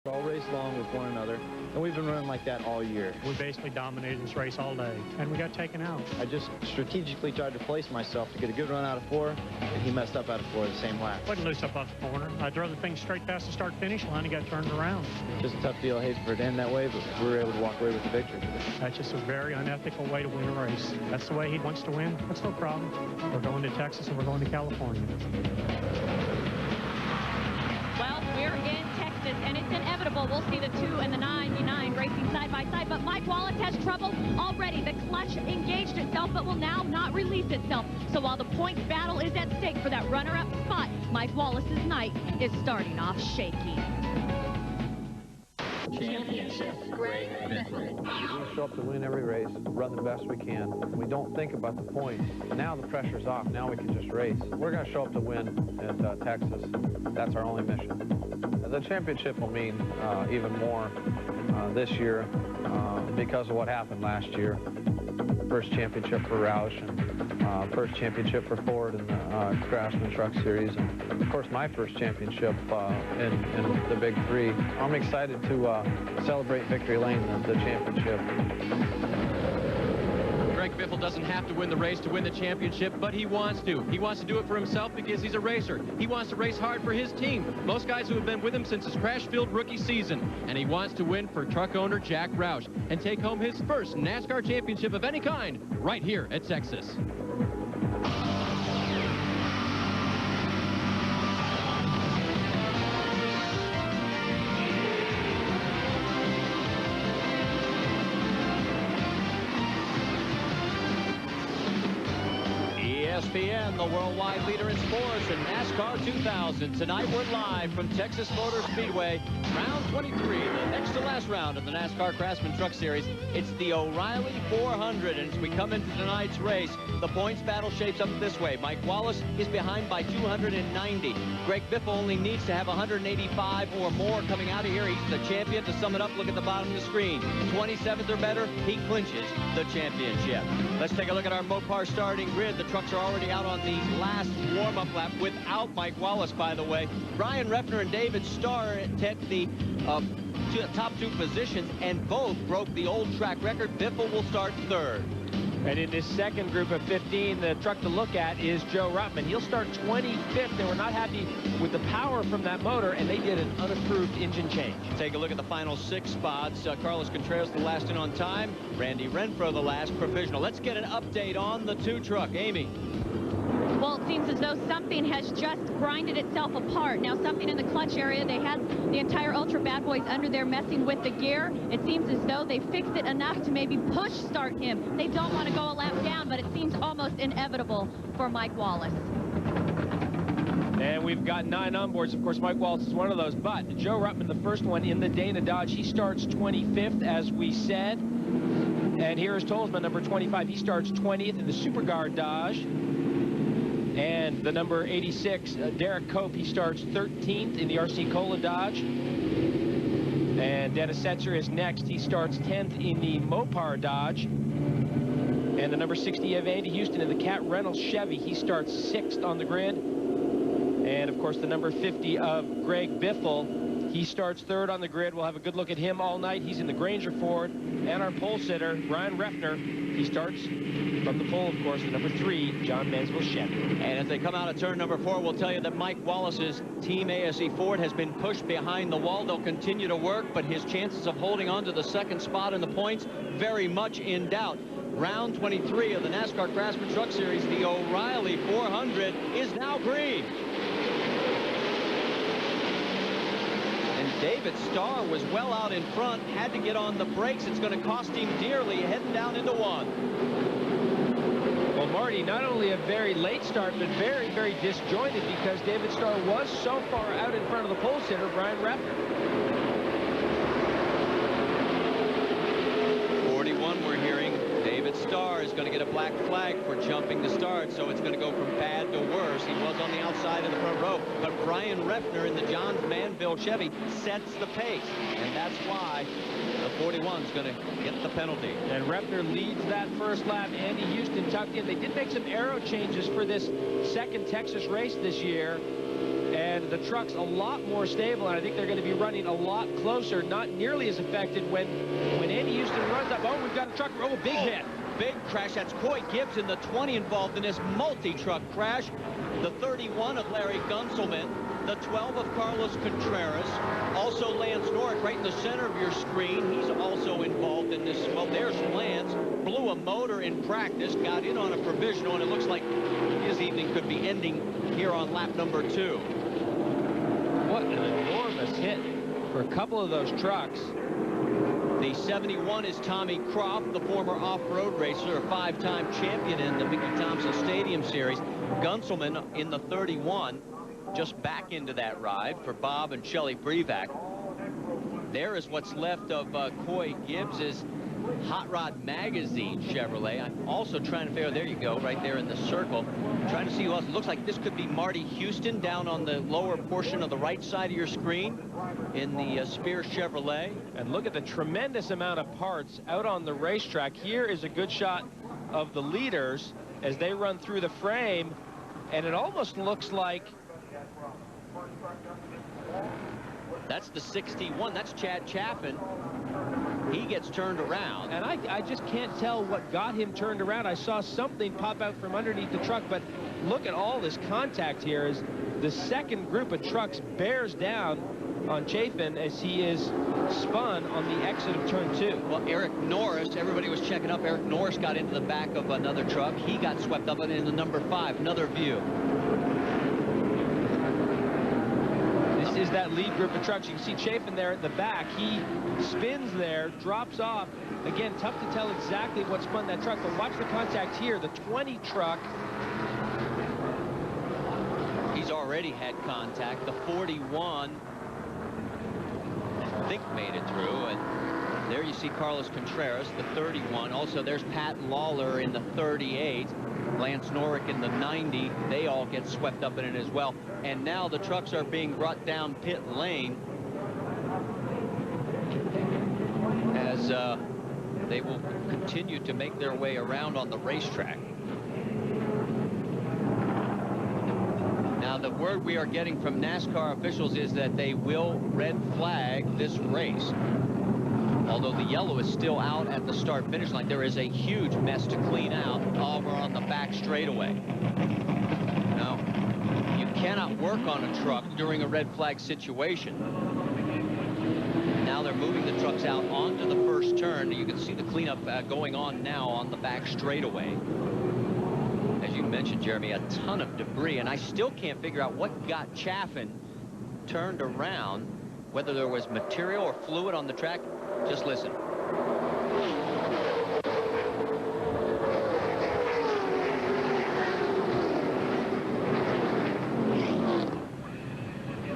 all race long with one another, and we've been running like that all year. We basically dominated this race all day, and we got taken out. I just strategically tried to place myself to get a good run out of 4, and he messed up out of 4 the same lap. Wasn't loose up off the corner. I drove the thing straight past the start-finish line and got turned around. Just a tough deal. I hate for it to end that way, but we were able to walk away with the victory. That's just a very unethical way to win a race. That's the way he wants to win. That's no problem. We're going to Texas and we're going to California. Well, we're in Texas, and it's inevitable. We'll see the 2 and the 99 racing side by side, but Mike Wallace has trouble already. The clutch engaged itself, but will now not release itself. So while the points battle is at stake for that runner-up spot, Mike Wallace's night is starting off shaky. Championship, Greg Bentley. We're going to show up to win every race, run the best we can. We don't think about the points. Now the pressure's off. Now we can just race. We're going to show up to win at Texas. That's our only mission. The championship will mean even more this year because of what happened last year. First championship for Roush and first championship for Ford in the Craftsman Truck Series, and of course my first championship in the Big Three. I'm excited to celebrate Victory Lane, the championship. Greg Biffle doesn't have to win the race to win the championship, but he wants to. He wants to do it for himself because he's a racer. He wants to race hard for his team, most guys who have been with him since his crash-filled rookie season. And he wants to win for truck owner Jack Roush and take home his first NASCAR championship of any kind right here at Texas. ESPN, the worldwide leader in sports in NASCAR 2000. Tonight we're live from Texas Motor Speedway, round 23, the next to last round of the NASCAR Craftsman Truck Series. It's the O'Reilly 400, and as we come into tonight's race, the points battle shapes up this way. Mike Wallace is behind by 290. Greg Biffle only needs to have 185 or more coming out of here. He's the champion. To sum it up, look at the bottom of the screen. 27th or better, he clinches the championship. Let's take a look at our Mopar starting grid. The trucks are already out on the last warm-up lap without Mike Wallace, by the way. Brian Reffner and David Starr took the top 2 positions, and both broke the old track record. Biffle will start 3rd. And in this second group of 15, the truck to look at is Joe Ruttman. He'll start 25th. They were not happy with the power from that motor, and they did an unapproved engine change. Take a look at the final 6 spots. Carlos Contreras, the last in on time. Randy Renfro, the last provisional. Let's get an update on the 2 truck. Amy. Well, it seems as though something has just grinded itself apart. Now, something in the clutch area. They had the entire Ultra Bad Boys under there messing with the gear. It seems as though they fixed it enough to maybe push start him. They don't want to go a lap down, but it seems almost inevitable for Mike Wallace. And we've got 9 onboards. Of course, Mike Wallace is one of those. But Joe Ruttman, the first one in the Dana Dodge, he starts 25th, as we said. And here is Tolsma, number 25. He starts 20th in the Superguard Dodge. And the number 86, Derek Cope, he starts 13th in the RC Cola Dodge. And Dennis Setzer is next. He starts 10th in the Mopar Dodge. And the number 60 of Andy Houston in the Cat Reynolds Chevy, he starts 6th on the grid. And of course the number 50 of Greg Biffle, he starts 3rd on the grid. We'll have a good look at him all night. He's in the Granger Ford. And our pole sitter, Brian Reffner, he starts from the pole, of course, the number 3, John Mansell Chevy. And as they come out of turn number 4, we'll tell you that Mike Wallace's Team ASE Ford has been pushed behind the wall. They'll continue to work, but his chances of holding on to the 2nd spot in the points very much in doubt. Round 23 of the NASCAR Craftsman Truck Series, the O'Reilly 400 is now green. David Starr was well out in front, had to get on the brakes. It's going to cost him dearly, heading down into 1. Well, Marty, not only a very late start, but very, very disjointed, because David Starr was so far out in front of the pole sitter, Brian Reffner. 41, we're hearing. David Starr is going to get a black flag for jumping the start, so it's going to go from bad to worse. He was on the outside in the front row, but Brian Reffner in the Johns Manville Chevy sets the pace, and that's why the 41 is going to get the penalty. And Reffner leads that first lap. Andy Houston tucked in. They did make some aero changes for this second Texas race this year. and the truck's a lot more stable, and I think they're going to be running a lot closer, not nearly as affected when Andy Houston runs up. Oh, we've got a truck. Oh, big hit. Big crash. That's Coy Gibbs in the 20 involved in this multi-truck crash. The 31 of Larry Gunselman, the 12 of Carlos Contreras, also Lance Norrick right in the center of your screen. He's also involved in this. Well, there's Lance, blew a motor in practice, got in on a provisional, and it looks like his evening could be ending here on lap number 2. What an enormous hit for a couple of those trucks. The 71 is Tommy Croft, the former off-road racer, a 5-time champion in the Mickey Thompson Stadium Series. Gunselman in the 31, just back into that ride for Bob and Shelley Brevac. There is what's left of Coy Gibbs's Hot Rod Magazine Chevrolet. I'm also trying to figure, there you go, right there in the circle. Trying to see who else. It looks like this could be Marty Houston down on the lower portion of the right side of your screen in the Spear Chevrolet. And look at the tremendous amount of parts out on the racetrack. Here is a good shot of the leaders as they run through the frame, and it almost looks like that's the 61. That's Chad Chaffin. He gets turned around. And I just can't tell what got him turned around. I saw something pop out from underneath the truck, but look at all this contact here as the second group of trucks bears down on Chaffin as he is spun on the exit of turn 2. Well, Eric Norris, everybody was checking up. Eric Norris got into the back of another truck. He got swept up and into number 5. Another view. This is that lead group of trucks. You can see Chaffin there at the back. He spins there, drops off. Again, tough to tell exactly what spun that truck, but watch the contact here. The 20 truck. He's already had contact. The 41, I think, made it through. And there you see Carlos Contreras, the 31. Also, there's Pat Lawler in the 38. Lance Norrick in the 90. They all get swept up in it as well. And now the trucks are being brought down pit lane as they will continue to make their way around on the racetrack. Now, the word we are getting from NASCAR officials is that they will red flag this race. Although the yellow is still out at the start-finish line, there is a huge mess to clean out over on the back straightaway. Now, you cannot work on a truck during a red flag situation. Now they're moving the trucks out onto the first turn. You can see the cleanup going on now on the back straightaway. As you mentioned, Jeremy, a ton of debris, and I still can't figure out what got Chaffin turned around, whether there was material or fluid on the track. Just listen.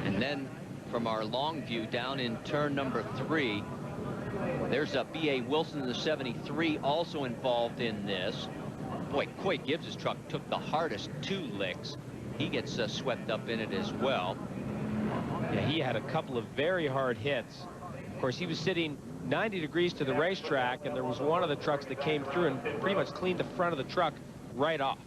And then from our long view down in turn number 3, there's a B.A. Wilson in the 73 also involved in this. Boy, Coy Gibbs' truck took the hardest 2 licks. He gets swept up in it as well. Yeah, he had a couple of very hard hits. Of course, he was sitting 90 degrees to the racetrack, and there was one of the trucks that came through and pretty much cleaned the front of the truck right off.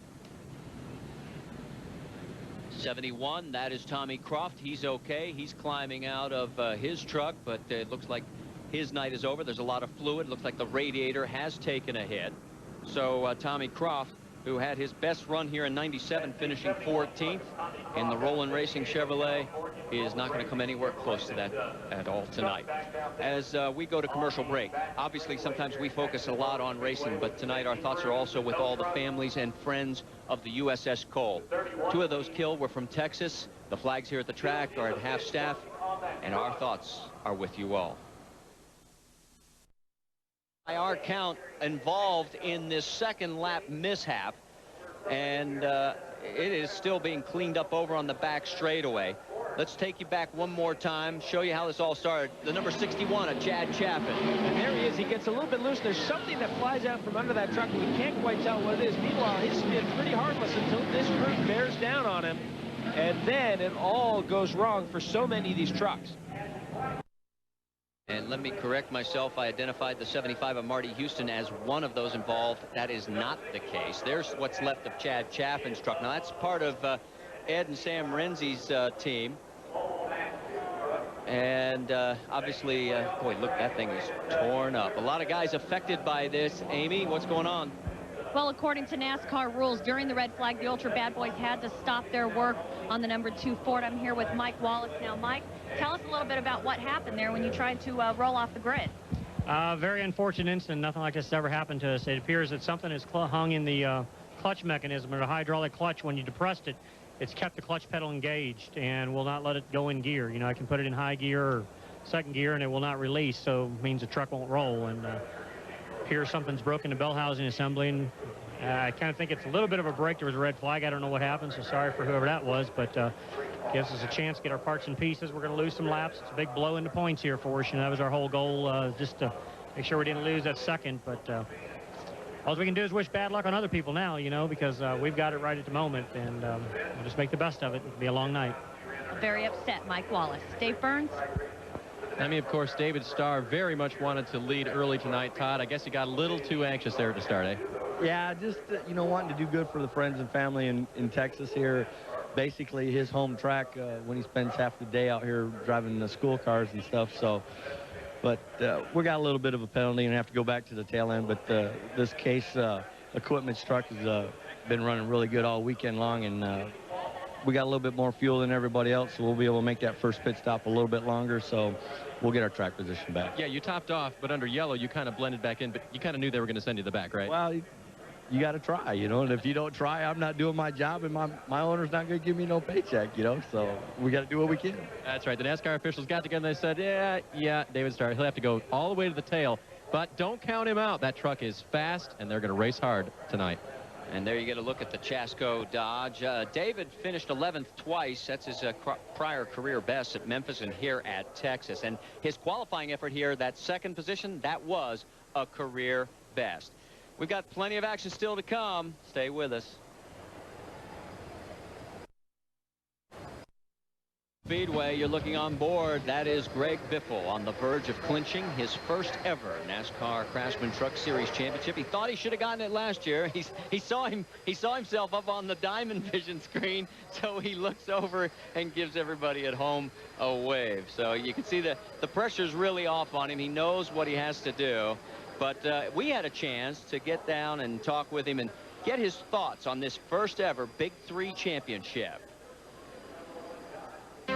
71, that is Tommy Croft. He's okay. He's climbing out of his truck, but it looks like his night is over. There's a lot of fluid. Looks like the radiator has taken a hit. So Tommy Croft, who had his best run here in '97, finishing 14th in the Roland Racing Chevrolet, is not going to come anywhere close to that at all tonight. As we go to commercial break, obviously sometimes we focus a lot on racing, but tonight our thoughts are also with all the families and friends of the USS Cole. 2 of those killed were from Texas. The flags here at the track are at half staff, and our thoughts are with you all. IR count involved in this second lap mishap, and it is still being cleaned up over on the back straightaway. Let's take you back one more time, show you how this all started. The number 61 of Chad Chaffin. And there he is. He gets a little bit loose. There's something that flies out from under that truck, and we can't quite tell what it is. Meanwhile, he's been pretty harmless until this group bears down on him, and then it all goes wrong for so many of these trucks. And let me correct myself. I identified the 75 of Marty Houston as one of those involved. That is not the case. There's what's left of Chad Chaffin's truck. Now, that's part of Ed and Sam Renzi's team. And obviously, boy, look, that thing is torn up. A lot of guys affected by this. Amy, what's going on? Well, according to NASCAR rules, during the red flag, the Ultra Bad Boys had to stop their work on the number 2 Ford. I'm here with Mike Wallace now. Mike, tell us a little bit about what happened there when you tried to roll off the grid. Very unfortunate incident. Nothing like this ever happened to us. It appears that something is hung in the clutch mechanism, or the hydraulic clutch. When you depressed it, it's kept the clutch pedal engaged and will not let it go in gear. You know, I can put it in high gear or second gear and it will not release, so it means the truck won't roll. And here something's broken the bell housing assembly, and I kind of think it's a little bit of a break. There was a red flag. I don't know what happened, so sorry for whoever that was, but gives us a chance to get our parts in pieces. We're going to lose some laps. It's a big blow into points here for us. You know, that was our whole goal, just to make sure we didn't lose that second. But all we can do is wish bad luck on other people now, you know, because we've got it right at the moment, and we'll just make the best of it. It'll be a long night. Very upset, Mike Wallace. Dave Burns? I mean, of course, David Starr very much wanted to lead early tonight. Todd, I guess he got a little too anxious there at the start, eh? Yeah, just, you know, wanting to do good for the friends and family in Texas here. Basically, his home track when he spends half the day out here driving the school cars and stuff. So, but we got a little bit of a penalty and have to go back to the tail end. But this Case Equipment's truck has been running really good all weekend long, and we got a little bit more fuel than everybody else, so we'll be able to make that first pit stop a little bit longer. So we'll get our track position back. Yeah, you topped off, but under yellow, you kind of blended back in, but you kind of knew they were going to send you the back, right? Well, you got to try, you know, and if you don't try, I'm not doing my job, and my owner's not going to give me no paycheck, you know, so we got to do what we can. That's right. The NASCAR officials got together and they said, yeah, David Starr, he'll have to go all the way to the tail, but don't count him out. That truck is fast, and they're going to race hard tonight. And there you get a look at the Chasco Dodge. David finished 11th twice. That's his prior career best at Memphis and here at Texas. And his qualifying effort here, that second position, that was a career best. We've got plenty of action still to come. Stay with us. Speedway, you're looking on board. That is Greg Biffle on the verge of clinching his first ever NASCAR Craftsman Truck Series championship. He thought he should have gotten it last year. He saw himself up on the Diamond Vision screen, so he looks over and gives everybody at home a wave. So you can see the pressure's really off on him. He knows what he has to do. But we had a chance to get down and talk with him and get his thoughts on this first ever Big 3 championship.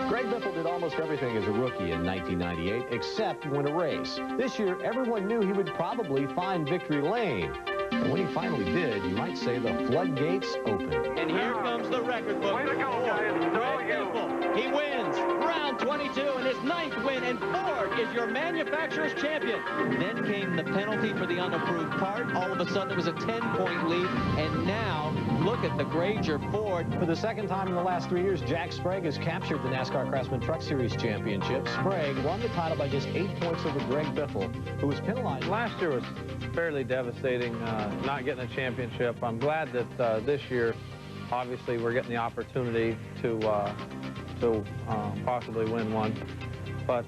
Greg Biffle did almost everything as a rookie in 1998 except win a race. This year, everyone knew he would probably find victory lane. And when he finally did, you might say the floodgates opened. And here comes the record book. Way to go, guys. Greg Biffle. He wins round 22 and his 9th win, and Ford is your manufacturer's champion. Then came the penalty for the unapproved part. All of a sudden, it was a 10-point lead, and now look at the Granger Ford. For the second time in the last 3 years, Jack Sprague has captured the NASCAR Craftsman Truck Series championship. Sprague won the title by just 8 points over Greg Biffle, who was penalized. Last year was fairly devastating, not getting a championship. I'm glad that this year, obviously, we're getting the opportunity to possibly win one. But,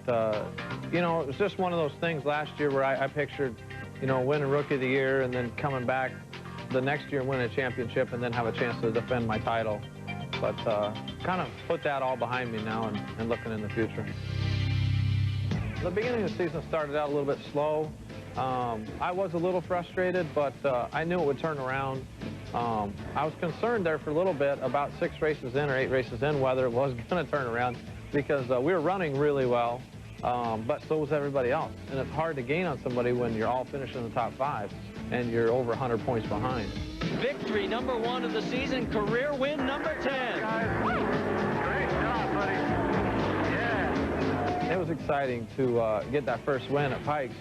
you know, it was just one of those things last year where I pictured, you know, winning Rookie of the Year and then coming back the next year and win a championship and then have a chance to defend my title. But kind of put that all behind me now and looking in the future. The beginning of the season started out a little bit slow. I was a little frustrated, but I knew it would turn around. I was concerned there for a little bit about 6 races in or 8 races in whether it was going to turn around, because we were running really well, but so was everybody else. And it's hard to gain on somebody when you're all finishing in the top 5 and you're over 100 points behind. Victory number 1 of the season, career win number 10. Great job, buddy. Yeah. It was exciting to get that first win at Pikes.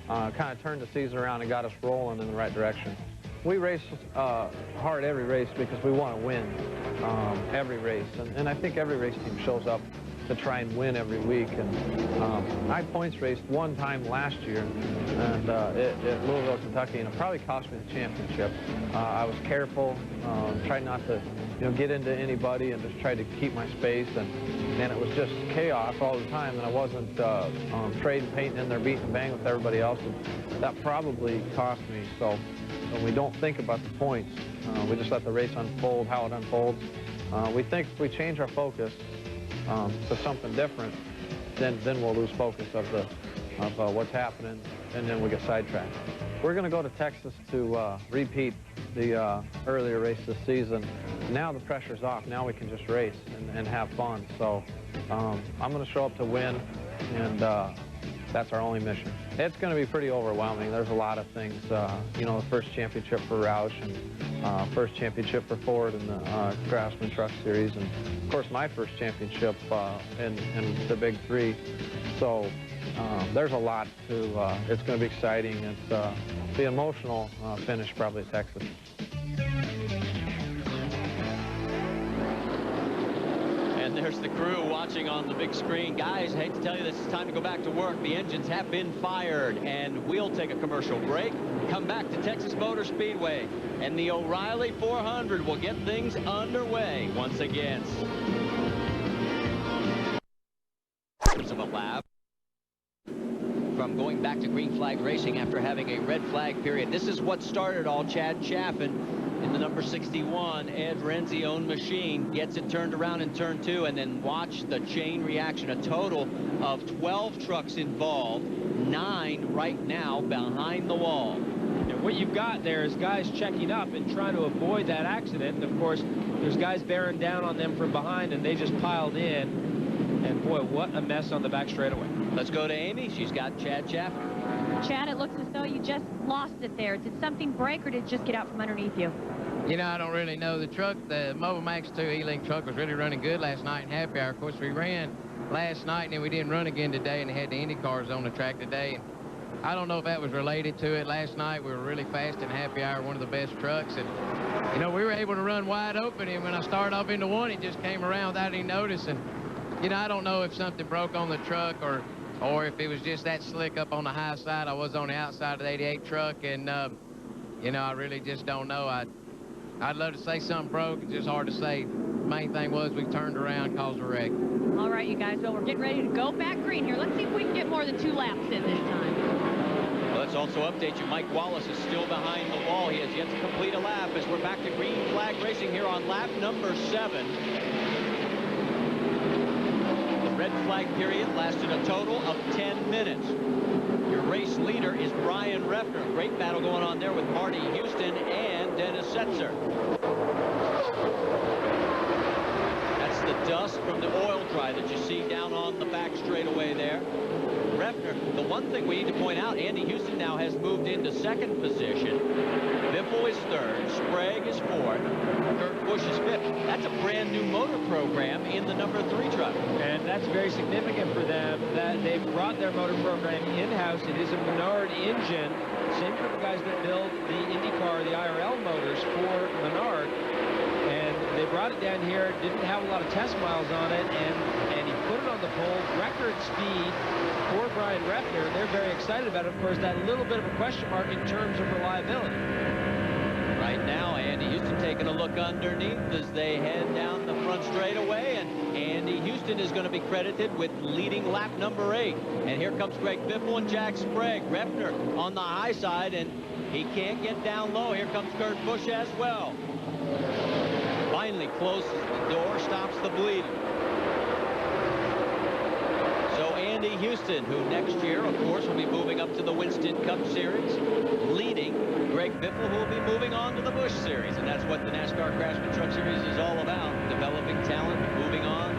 Kind of turned the season around and got us rolling in the right direction. We race hard every race because we want to win every race. And I think every race team shows up to try and win every week. And I points raced one time last year and at Louisville, Kentucky, and it probably cost me the championship. I was careful, tried not to get into anybody and just tried to keep my space. And it was just chaos all the time, and I wasn't trading, painting in there, beating and bang with everybody else. And that probably cost me. So when we don't think about the points, we just let the race unfold how it unfolds. We think if we change our focus to something different, then we'll lose focus of what's happening, and then we get sidetracked. We're going to go to Texas to repeat the earlier race this season. Now the pressure's off. Now we can just race and have fun. So I'm going to show up to win, and that's our only mission. It's going to be pretty overwhelming. There's a lot of things. You know, the first championship for Roush, and first championship for Ford in the Craftsman Truck Series, and of course my first championship in the Big Three. So there's a lot to. It's going to be exciting. It's the emotional finish probably at Texas. And there's the crew watching on the big screen. Guys, I hate to tell you this, it's time to go back to work. The engines have been fired, and we'll take a commercial break. Come back to Texas Motor Speedway, and the O'Reilly 400 will get things underway once again. Of a lap from going back to green flag racing after having a red flag period. This is what started all. Chad Chaffin in the number 61 Ed Renzi-owned machine gets it turned around in turn 2, and then watch the chain reaction. A total of 12 trucks involved, 9 right now behind the wall. And what you've got there is guys checking up and trying to avoid that accident. And of course, there's guys bearing down on them from behind, and they just piled in. And boy, what a mess on the back straightaway. Let's go to Amy. She's got Chad Chaffin. Chad, it looks as though you just lost it there. Did something break, or did it just get out from underneath you? You know, I don't really know. The truck, the Mobile Max 2 E-Link truck was really running good last night in happy hour. Of course, we ran last night, and then we didn't run again today, and they had the Indy cars on the track today. And I don't know if that was related to it. Last night, we were really fast in happy hour, one of the best trucks. And, you know, we were able to run wide open, and when I started off into one, it just came around without any notice. And, you know, I don't know if something broke on the truck or if it was just that slick up on the high side. I was on the outside of the 88 truck, and, you know, I really just don't know. I'd love to say something broke. It's just hard to say. The main thing was we turned around, caused a wreck. All right, you guys. Well, we're getting ready to go back green here. Let's see if we can get more than 2 laps in this time. Well, let's also update you. Mike Wallace is still behind the wall. He has yet to complete a lap as we're back to green flag racing here on lap number 7. The red flag period lasted a total of 10 minutes. Your race leader is Brian Reffner. Great battle going on there with Marty Houston and Dennis Setzer. That's the dust from the oil dry that you see down on the back straightaway there. Reffner, the one thing we need to point out, Andy Houston now has moved into 2nd position. Biffle is 3rd. Sprague is 4th. Kurt Busch is 5th. That's a brand new motor program in the number 3 truck. And that's very significant for them that they've brought their motor program in-house. It is a Menard engine. Same group of guys that build the IndyCar, the IRL motors for Menard. And they brought it down here, didn't have a lot of test miles on it, and he put it on the pole, record speed for Brian Reffner. They're very excited about it. Of course, that little bit of a question mark in terms of reliability. Right now, Andy Houston taking a look underneath as they head down the front straightaway, and Andy Houston is going to be credited with leading lap number 8. And here comes Greg Biffle and Jack Sprague. Reffner on the high side, and he can't get down low. Here comes Kurt Busch as well. Finally closes the door, stops the bleeding. So Andy Houston, who next year, of course, will be moving up to the Winston Cup Series, leading Greg Biffle, who will be moving on to the Busch Series. And that's what the NASCAR Craftsman Truck Series is all about, developing talent, moving on.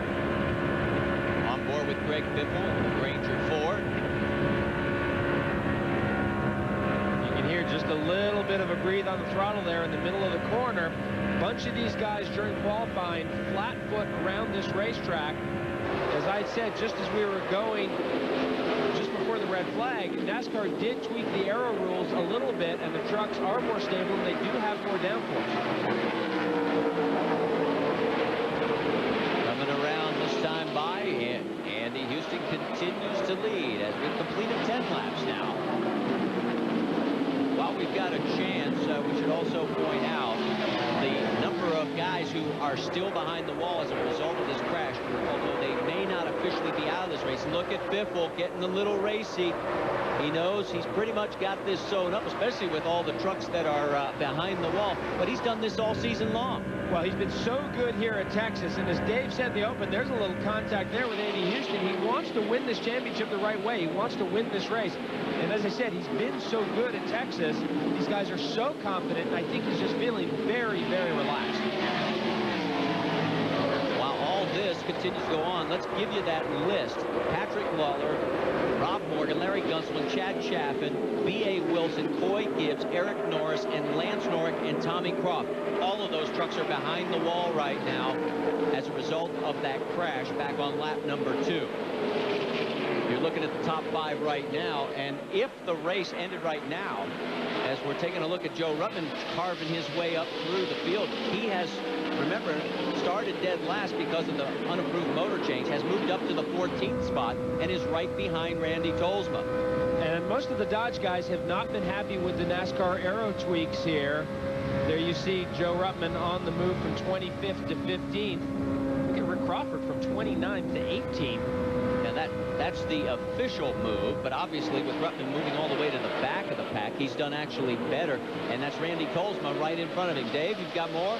On board with Greg Biffle, Granger Ford. You can hear just a little bit of a breathe on the throttle there in the middle of the corner. A bunch of these guys during qualifying flat foot around this racetrack. As I said, just as we were going just before the red flag, NASCAR did tweak the aero rules a little bit, and the trucks are more stable, and they do have more downforce. Coming around this time by, Andy Houston continues to lead as we've completed 10 laps now. While we've got a chance, we should also point out the number of guys who are still behind the wall as a result of this crash, although they may not officially be out of this race. Look at Biffle getting a little racy. He knows he's pretty much got this sewn up, especially with all the trucks that are behind the wall. But he's done this all season long. Well, he's been so good here at Texas, and as Dave said in the open, there's a little contact there with Andy Houston. He wants to win this championship the right way. He wants to win this race. And as I said, he's been so good at Texas. These guys are so confident, and I think he's just feeling very, very relaxed. While all this continues to go on, let's give you that list. Patrick Lawler, Rob Morgan, Larry Gunselman, Chad Chaffin, B.A. Wilson, Coy Gibbs, Eric Norris, and Lance Norrick, and Tommy Croft. All of those trucks are behind the wall right now as a result of that crash back on lap number 2. You're looking at the top 5 right now, and if the race ended right now, as we're taking a look at Joe Ruttman carving his way up through the field, he has, remember, started dead last because of the unapproved motor change, has moved up to the 14th spot, and is right behind Randy Tolsma. And most of the Dodge guys have not been happy with the NASCAR aero tweaks here. There you see Joe Ruttman on the move from 25th to 15th. Look at Rick Crawford from 29th to 18th. Now that's the official move, but obviously with Ruttman moving all the way to the back of the pack, he's done actually better, and that's Randy Tolsma right in front of him. Dave, you've got more?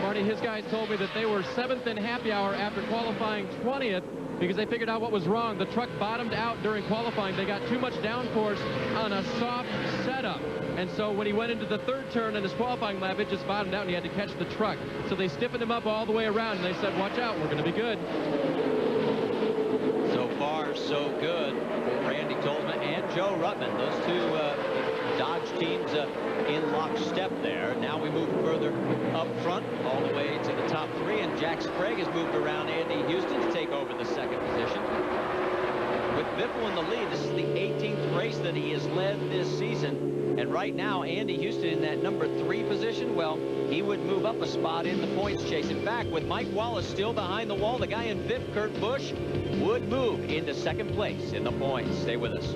Marty, his guys told me that they were 7th in happy hour after qualifying 20th because they figured out what was wrong. The truck bottomed out during qualifying. They got too much downforce on a soft setup. And so when he went into the 3rd turn in his qualifying lap, it just bottomed out and he had to catch the truck. So they stiffened him up all the way around and they said, watch out, we're going to be good. So far, so good for Randy Tolsma and Joe Ruttman. Those two Dodge teams in lockstep there. Now we move further up front, all the way to the top 3, and Jack Sprague has moved around Andy Houston to take over the 2nd position. With Biffle in the lead, this is the 18th race that he has led this season. And right now, Andy Houston in that number 3 position, well, he would move up a spot in the points chase. In fact, with Mike Wallace still behind the wall, the guy in 5th, Kurt Busch, would move into 2nd place in the points. Stay with us.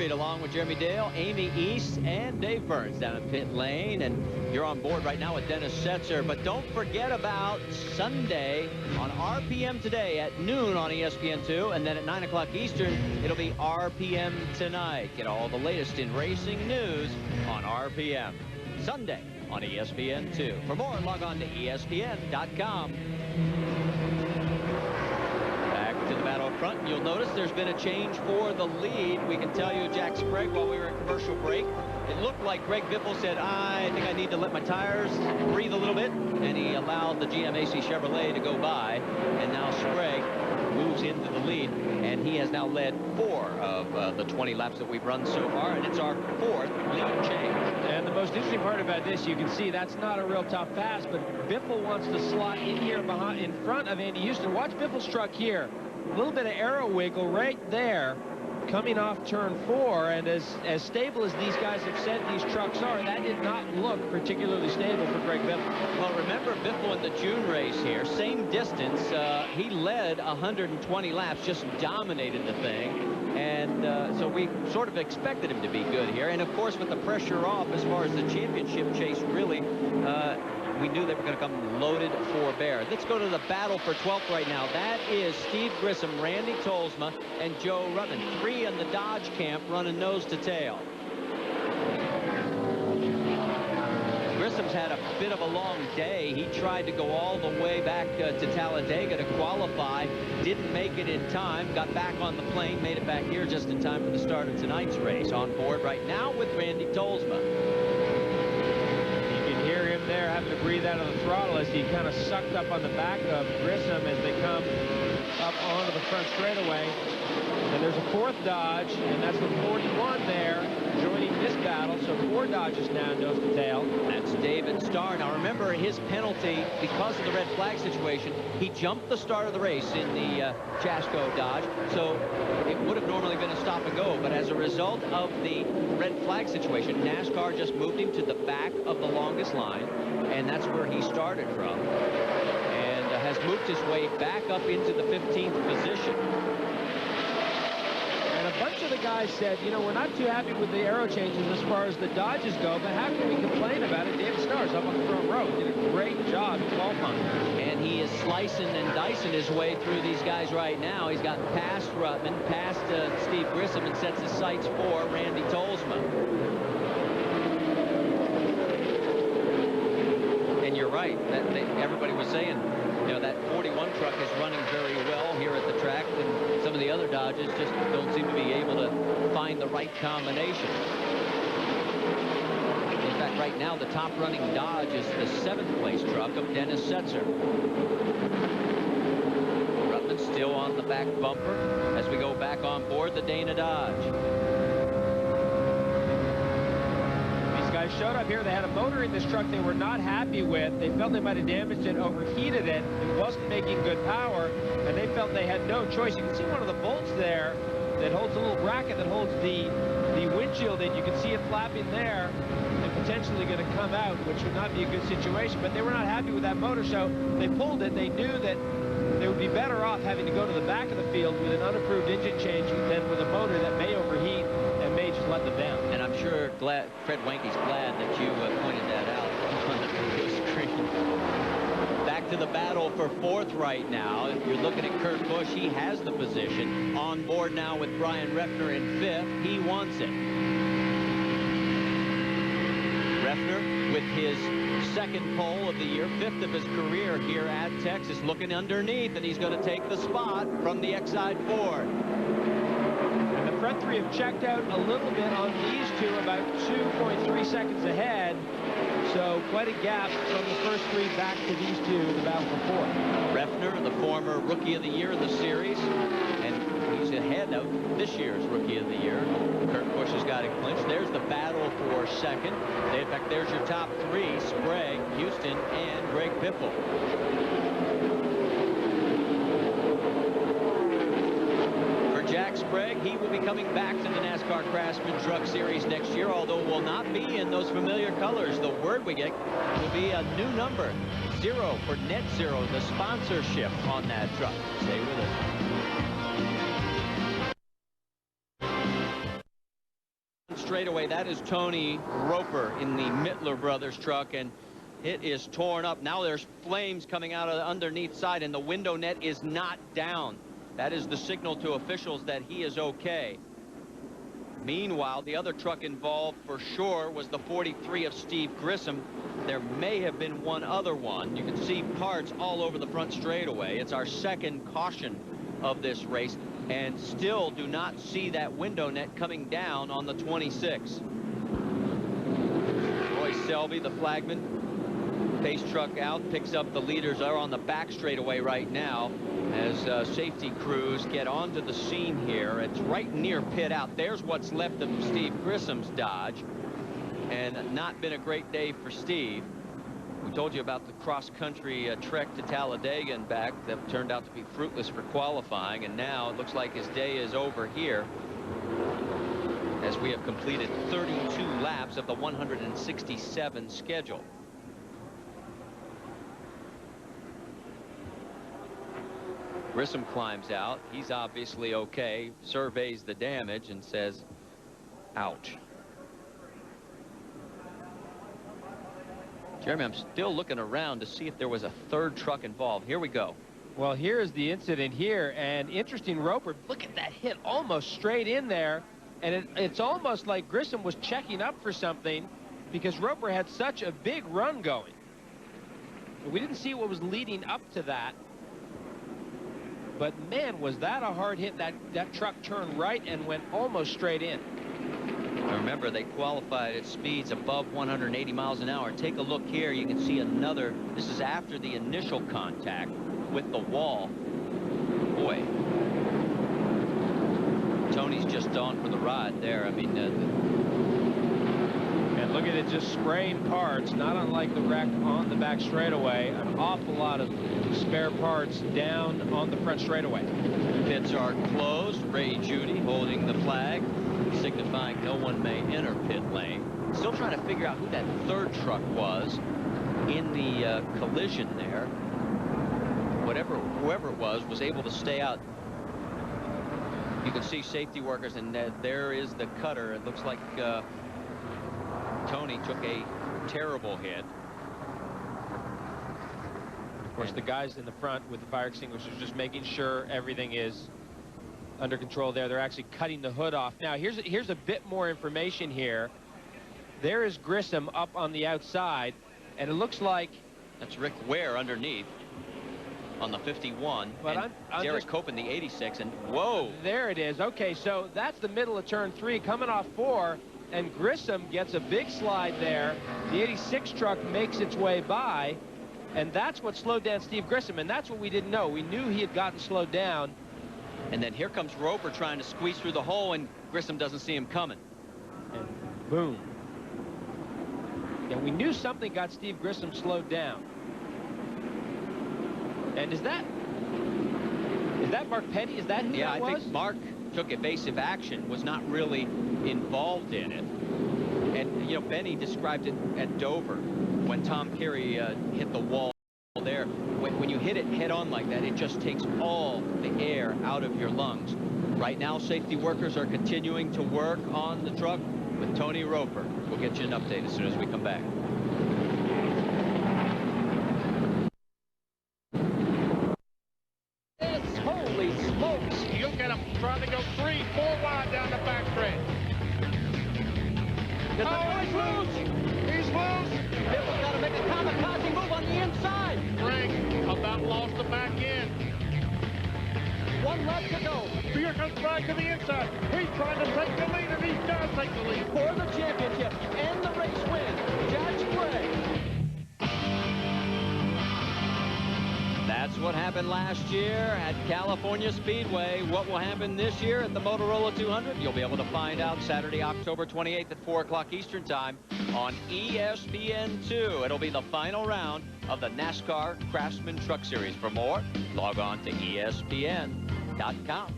Along with Jeremy Dale, Amy East, and Dave Burns down in pit lane, and you're on board right now with Dennis Setzer. But don't forget about Sunday on RPM today at noon on ESPN2, and then at 9 o'clock Eastern, it'll be RPM tonight. Get all the latest in racing news on RPM Sunday on ESPN2. For more, log on to ESPN.com. To the battle up front, and you'll notice there's been a change for the lead. We can tell you, Jack Sprague, while we were in commercial break, it looked like Greg Biffle said, I think I need to let my tires breathe a little bit, and he allowed the GMAC Chevrolet to go by, and now Sprague moves into the lead, and he has now led 4 of the 20 laps that we've run so far, and it's our 4th lead change. And the most interesting part about this, you can see that's not a real tough pass, but Biffle wants to slot in here in front of Andy Houston. Watch Biffle's truck here. A little bit of aero wiggle right there coming off turn 4, and as stable as these guys have said these trucks are, that did not look particularly stable for Greg Biffle. Well, remember Biffle in the June race here, same distance, he led 120 laps, just dominated the thing, and so we sort of expected him to be good here, and of course with the pressure off as far as the championship chase, really we knew they were going to come loaded for bear. Let's go to the battle for 12th right now. That is Steve Grissom, Randy Tolsma, and Joe Ruttman. 3 in the Dodge camp running nose to tail. Grissom's had a bit of a long day. He tried to go all the way back to Talladega to qualify. Didn't make it in time. Got back on the plane. Made it back here just in time for the start of tonight's race. On board right now with Randy Tolsma. Hear him there having to breathe out of the throttle as he kind of sucked up on the back of Grissom as they come up onto the front straightaway. And there's a 4th Dodge, and that's the 41 there joining this battle. So 4 Dodges now nose to tail. That's David Starr. Now remember his penalty because of the red flag situation. He jumped the start of the race in the Chasco Dodge, so it would have normally been a stop and go. But as a result of the red flag situation, NASCAR just moved him to the back of the longest line, and that's where he started from, and has moved his way back up into the 15th position. And a bunch of the guys said, you know, we're not too happy with the aero changes as far as the Dodges go, but how can we complain about it? David Starr's up on the front row. Did a great job qualifying. And he is slicing and dicing his way through these guys right now. He's gotten past Ruttman, past Steve Grissom, and sets his sights for Randy Tolsma. right. Everybody was saying, you know, that 41 truck is running very well here at the track, and some of the other Dodges just don't seem to be able to find the right combination. In fact, right now, the top running Dodge is the 7th place truck of Dennis Setzer. Ruttman still on the back bumper as we go back on board the Dana Dodge. These guys showed up here. They had a motor in this truck they were not happy with. They felt they might have damaged it, overheated it. It wasn't making good power, and they felt they had no choice. You can see one of the bolts there that holds a little bracket that holds the windshield in. You can see it flapping there and potentially going to come out, which would not be a good situation. But they were not happy with that motor, so they pulled it. They knew that they would be better off having to go to the back of the field with an unapproved engine change than with a motor that may overheat and may just let them down. And I'm sure Fred Wanke's glad that you pointed that out on the video screen. Back to the battle for 4th right now. If you're looking at Kurt Busch, he has the position. On board now with Brian Refner in 5th. He wants it. Refner with his 2nd pole of the year, 5th of his career here at Texas, looking underneath, and he's going to take the spot from the Exide Ford. And the front 3 have checked out a little bit on these 2, about 2.3 seconds ahead. So quite a gap from the first 3 back to these 2 in the battle for 4th. Refner, the former Rookie of the Year in the series, and he's ahead of this year's Rookie of the Year. Kurt Busch has got it clinched. There's the battle for 2nd. In fact, there's your top 3, Sprague, Houston, and Greg Biffle. For Jack Sprague, he will be coming back to the NASCAR Craftsman Truck Series next year, although will not be in those familiar colors. The word we get will be a new number, 0 for Net Zero, the sponsorship on that truck. Stay with us. Straightaway, that is Tony Roper in the Mittler Brothers truck, and it is torn up. Now there's flames coming out of the underneath side, and the window net is not down. That is the signal to officials that he is okay. Meanwhile, the other truck involved for sure was the 43 of Steve Grissom. There may have been one other one. You can see parts all over the front straightaway. It's our 2nd caution of this race, and still do not see that window net coming down on the 26. Roy Selby, the flagman, pace truck out, picks up the leaders. Are on the back straightaway right now as safety crews get onto the scene here. It's right near pit out. There's what's left of Steve Grissom's Dodge, and not been a great day for Steve. We told you about the cross-country trek to Talladega and back that turned out to be fruitless for qualifying, and now it looks like his day is over here as we have completed 32 laps of the 167 schedule. Grissom climbs out. He's obviously okay, surveys the damage and says, ouch. Jeremy, I'm still looking around to see if there was a 3rd truck involved. Here we go. Well, here's the incident here, and interesting, Roper, look at that hit almost straight in there, and it's almost like Grissom was checking up for something because Roper had such a big run going. We didn't see what was leading up to that, but man, was that a hard hit. That truck turned right and went almost straight in. Remember, they qualified at speeds above 180 miles an hour. Take a look here. You can see another. This is after the initial contact with the wall. Boy, Tony's just on for the ride there. I mean, and look at it just spraying parts, not unlike the wreck on the back straightaway. An awful lot of spare parts down on the front straightaway. Pits are closed. Ray Judy holding the flag, signifying no one may enter pit lane. Still trying to figure out who that 3rd truck was in the collision there. Whoever it was able to stay out. You can see safety workers, and there is the cutter. It looks like Tony took a terrible hit. Of course, the guys in the front with the fire extinguishers just making sure everything is under control there. They're actually cutting the hood off. Now, here's a bit more information here. There is Grissom up on the outside, and it looks like That's Rick Ware underneath on the 51. But and I'm Derek just... Cope in the 86. And whoa. There it is. Okay, so that's the middle of turn 3 coming off 4. And Grissom gets a big slide there. The 86 truck makes its way by. And that's what slowed down Steve Grissom. And that's what we didn't know. We knew he had gotten slowed down. And then here comes Roper trying to squeeze through the hole, and Grissom doesn't see him coming. And boom. And we knew something got Steve Grissom slowed down. And is that Mark Petty? Is that who yeah, that was? I think Mark took evasive action, was not really involved in it. And, you know, Benny described it at Dover when Tom Carey hit the wall there. When you hit it head on like that, it just takes all the air out of your lungs. Right now, safety workers are continuing to work on the truck with Tony Roper. We'll get you an update as soon as we come back. Holy smokes. You'll get him trying to go 3, 4 wide down the back stretch. Oh, he's loose. He's loose. Bill's got to make a kamikaze move on the inside. Ring about lost the back end. 1 left to go. Here comes Bragg to the inside. He's trying to take the lead, and he does take the lead. For the championship and the race win, Jack Sprague. That's what happened last year at California Speedway. What will happen this year at the Motorola 200? You'll be able to find out Saturday, October 28th at 4 o'clock Eastern Time on ESPN2. It'll be the final round of the NASCAR Craftsman Truck Series. For more, log on to ESPN.com.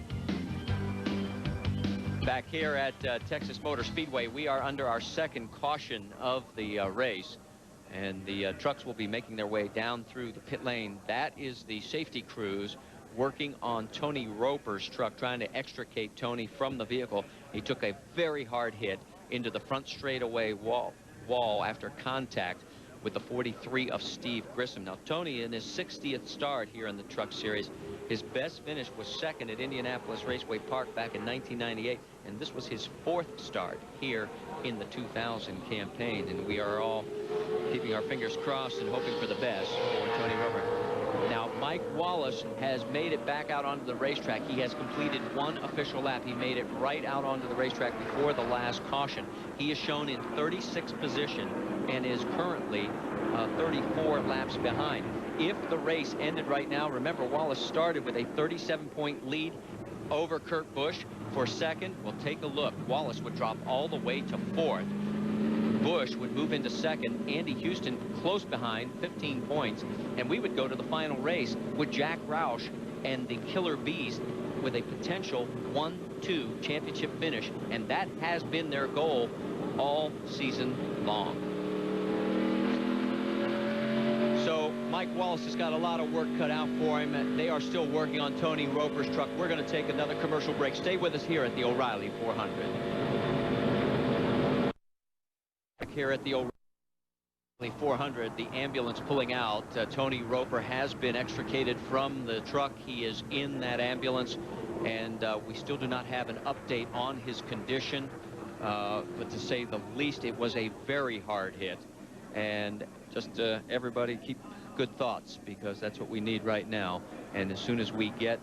Back here at Texas Motor Speedway, we are under our second caution of the race. And the trucks will be making their way down through the pit lane. That is the safety crews working on Tony Roper's truck, trying to extricate Tony from the vehicle. He took a very hard hit into the front straightaway wall after contact with the 43 of Steve Grissom. Now, Tony in his 60th start here in the Truck Series, his best finish was second at Indianapolis Raceway Park back in 1998, and this was his 4th start here in the 2000 campaign, and we are all keeping our fingers crossed and hoping for the best for Tony Roper. Now, Mike Wallace has made it back out onto the racetrack. He has completed 1 official lap. He made it right out onto the racetrack before the last caution. He is shown in 36th position and is currently 34 laps behind. If the race ended right now, remember Wallace started with a 37-point lead over Kurt Busch for second. Well, take a look. Wallace would drop all the way to 4th. Busch would move into second. Andy Houston close behind, 15 points. And we would go to the final race with Jack Roush and the Killer Bees with a potential 1-2 championship finish. And that has been their goal all season long. So Mike Wallace has got a lot of work cut out for him. They are still working on Tony Roper's truck. We're going to take another commercial break. Stay with us here at the O'Reilly 400. Here at the O'Reilly 400, the ambulance pulling out. Tony Roper has been extricated from the truck. He is in that ambulance, and we still do not have an update on his condition. But to say the least, it was a very hard hit. And just everybody keep good thoughts, because that's what we need right now. And as soon as we get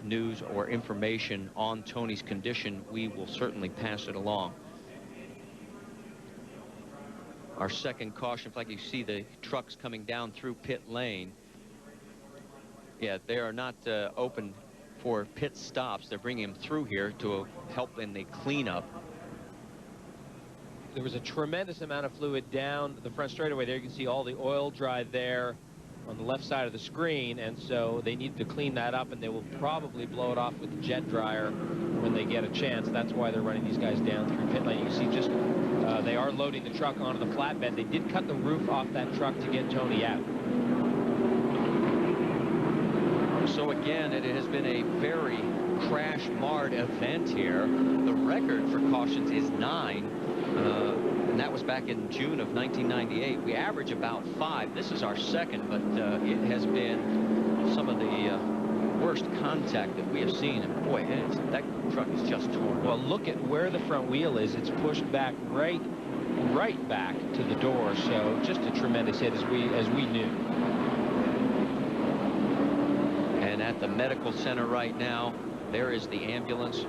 news or information on Tony's condition, we will certainly pass it along. Our second caution, like you see the trucks coming down through pit lane. Yeah, they are not open for pit stops. They're bringing them through here to help in the cleanup. There was a tremendous amount of fluid down the front straightaway there. You can see all the oil dry there on the left side of the screen, and so they need to clean that up, and they will probably blow it off with the jet dryer when they get a chance. That's why they're running these guys down through pit lane. You can see just they are loading the truck onto the flatbed. They did cut the roof off that truck to get Tony out. So again, it has been a very crash-marred event here. The record for cautions is 9. And that was back in June of 1998. We average about 5. This is our second, but it has been some of the worst contact that we have seen. And boy, that truck is just torn. Well, look at where the front wheel is. It's pushed back right right back to the door. So just a tremendous hit, as we knew. And at the medical center right now, there is the ambulance.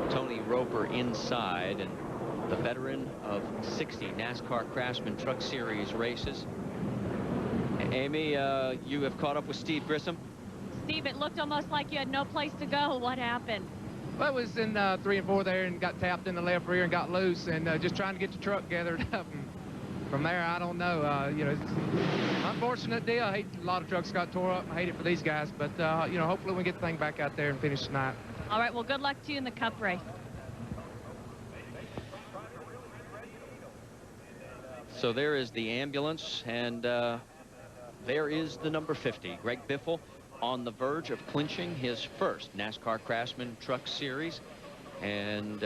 Tony Roper inside, and the veteran of 60 NASCAR Craftsman Truck Series races. Amy, you have caught up with Steve Grissom. Steve, it looked almost like you had no place to go. What happened? Well, I was in 3 and 4 there and got tapped in the left rear and got loose, and just trying to get the truck gathered up. And from there, I don't know. You know, it's an unfortunate deal. I hate a lot of trucks got tore up. I hate it for these guys, but you know, hopefully we get the thing back out there and finish tonight. All right. Well, good luck to you in the Cup race. So there is the ambulance, and there is the number 50, Greg Biffle, on the verge of clinching his first NASCAR Craftsman Truck Series. And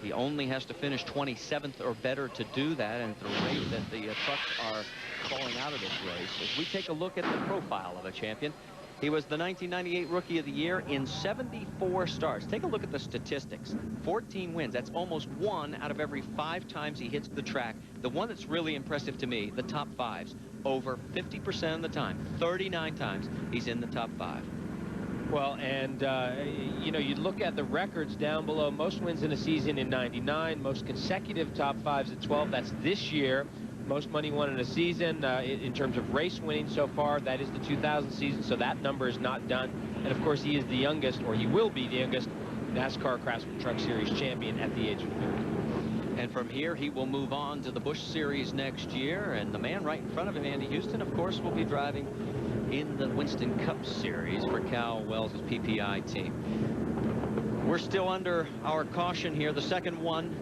he only has to finish 27th or better to do that. And at the rate that the trucks are falling out of this race, as we take a look at the profile of a champion, he was the 1998 Rookie of the Year in 74 starts. Take a look at the statistics. 14 wins. That's almost 1 out of every 5 times he hits the track. The one that's really impressive to me, the top 5s. Over 50% of the time, 39 times, he's in the top 5. Well, and, you know, you look at the records down below. Most wins in a season in 99, most consecutive top 5s at 12. That's this year. Most money won in a season in terms of race winning so far. That is the 2000 season, so that number is not done. And, of course, he is the youngest, or he will be the youngest, NASCAR Craftsman Truck Series champion at the age of 30. And from here, he will move on to the Busch Series next year. And the man right in front of him, Andy Houston, of course, will be driving in the Winston Cup Series for Cal Wells' PPI team. We're still under our caution here. The second one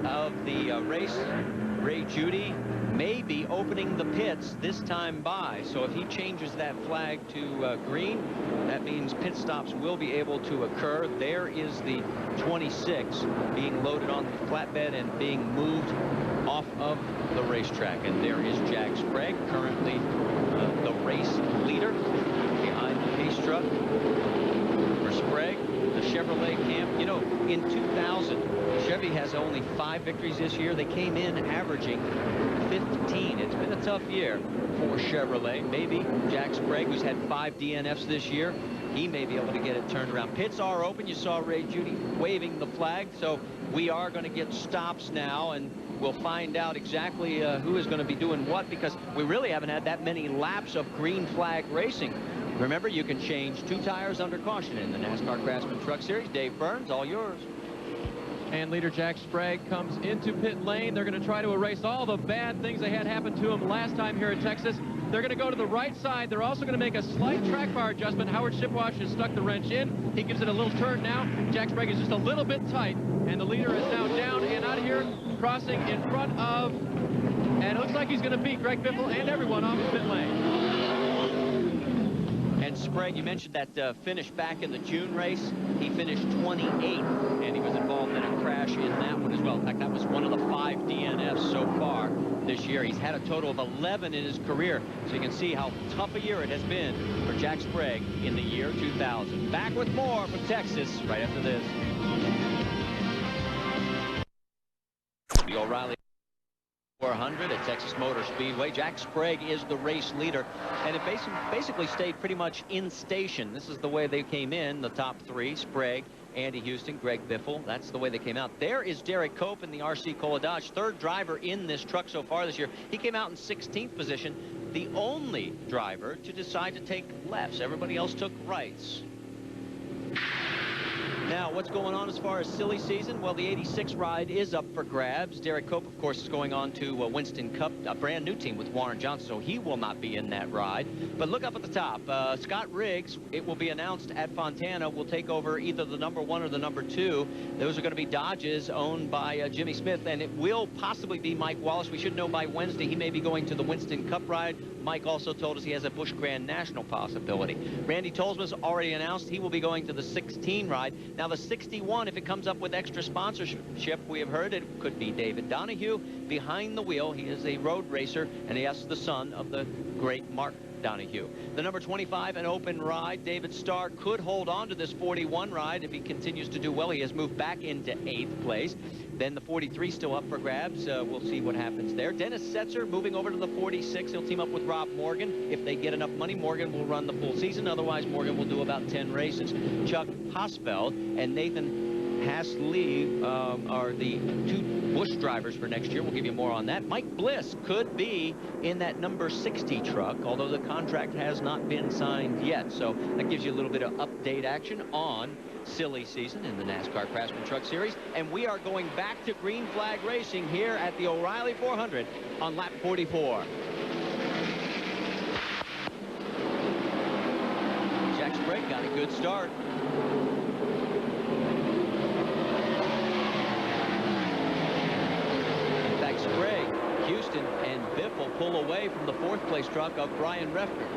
of the race, Ray Judy may be opening the pits this time by. So if he changes that flag to green, that means pit stops will be able to occur. There is the 26 being loaded on the flatbed and being moved off of the racetrack. And there is Jack Sprague, currently the race leader behind the pace truck. For Sprague, the Chevrolet camp, you know, in 2000, Chevy has only 5 victories this year. They came in averaging 15. It's been a tough year for Chevrolet. Maybe Jack Sprague, who's had 5 DNFs this year, he may be able to get it turned around. Pits are open. You saw Ray Judy waving the flag. So we are going to get stops now, and we'll find out exactly who is going to be doing what, because we really haven't had that many laps of green flag racing. Remember, you can change 2 tires under caution in the NASCAR Craftsman Truck Series. Dave Burns, all yours. And leader Jack Sprague comes into pit lane. They're going to try to erase all the bad things they had happen to him last time here at Texas. They're going to go to the right side. They're also going to make a slight track bar adjustment. Howard Shipwash has stuck the wrench in. He gives it a little turn now. Jack Sprague is just a little bit tight, and the leader is now down and out of here, crossing in front of, and it looks like he's going to beat Greg Biffle and everyone off the pit lane. And Sprague, you mentioned that finish back in the June race. He finished 28th, and he was involved in a crash in that one as well. In fact, that was one of the 5 DNFs so far this year. He's had a total of 11 in his career, so you can see how tough a year it has been for Jack Sprague in the year 2000. Back with more from Texas right after this. The O'Reilly 400 at Texas Motor Speedway. Jack Sprague is the race leader, and it basically stayed pretty much in station. This is the way they came in, the top 3, Sprague, Andy Houston, Greg Biffle. That's the way they came out. There is Derek Cope in the RC Cola Dodge, 3rd driver in this truck so far this year. He came out in 16th position, the only driver to decide to take lefts. Everybody else took rights. Now, what's going on as far as silly season? Well, the 86 ride is up for grabs. Derek Cope, of course, is going on to Winston Cup, a brand new team with Warren Johnson, so he will not be in that ride. But look up at the top. Scott Riggs, it will be announced at Fontana, will take over either the number 1 or the number 2. Those are going to be Dodges owned by Jimmy Smith, and it will possibly be Mike Wallace. We should know by Wednesday he may be going to the Winston Cup ride. Mike also told us he has a Busch Grand National possibility. Randy Tolsma's already announced he will be going to the 16 ride. Now, the 61, if it comes up with extra sponsorship, we have heard it could be David Donahue behind the wheel. He is a road racer, and he is the son of the great Mark Donahue. The number 25, an open ride. David Starr could hold on to this 41 ride if he continues to do well. He has moved back into 8th place. Then the 43 still up for grabs. We'll see what happens there. Dennis Setzer moving over to the 46. He'll team up with Rob Morgan. If they get enough money, Morgan will run the full season. Otherwise, Morgan will do about 10 races. Chuck Hosfeld and Nathan Hasley are the 2 Busch drivers for next year. We'll give you more on that. Mike Bliss could be in that number 60 truck, although the contract has not been signed yet. So that gives you a little bit of update action on silly season in the NASCAR Craftsman Truck Series. And we are going back to green flag racing here at the O'Reilly 400 on lap 44. Jack Sprague got a good start. Sprague, Houston, and Biffle pull away from the 4th place truck of Brian Refner.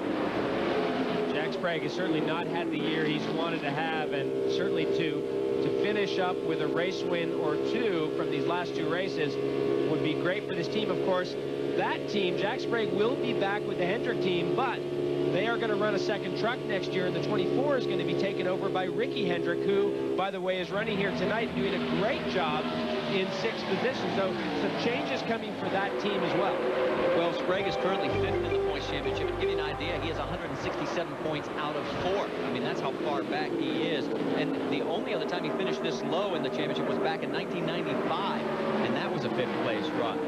Jack Sprague has certainly not had the year he's wanted to have, and certainly to finish up with a race win or 2 from these last 2 races would be great for this team. Of course, that team, Jack Sprague, will be back with the Hendrick team, but they are going to run a 2nd truck next year, and the 24 is going to be taken over by Ricky Hendrick, who, by the way, is running here tonight, doing a great job in 6th position. So some changes coming for that team as well. Well, Sprague is currently 5th in the points championship. To give you an idea, he has 167 points out of 4th. I mean, that's how far back he is. And the only other time he finished this low in the championship was back in 1995, and that was a 5th place run.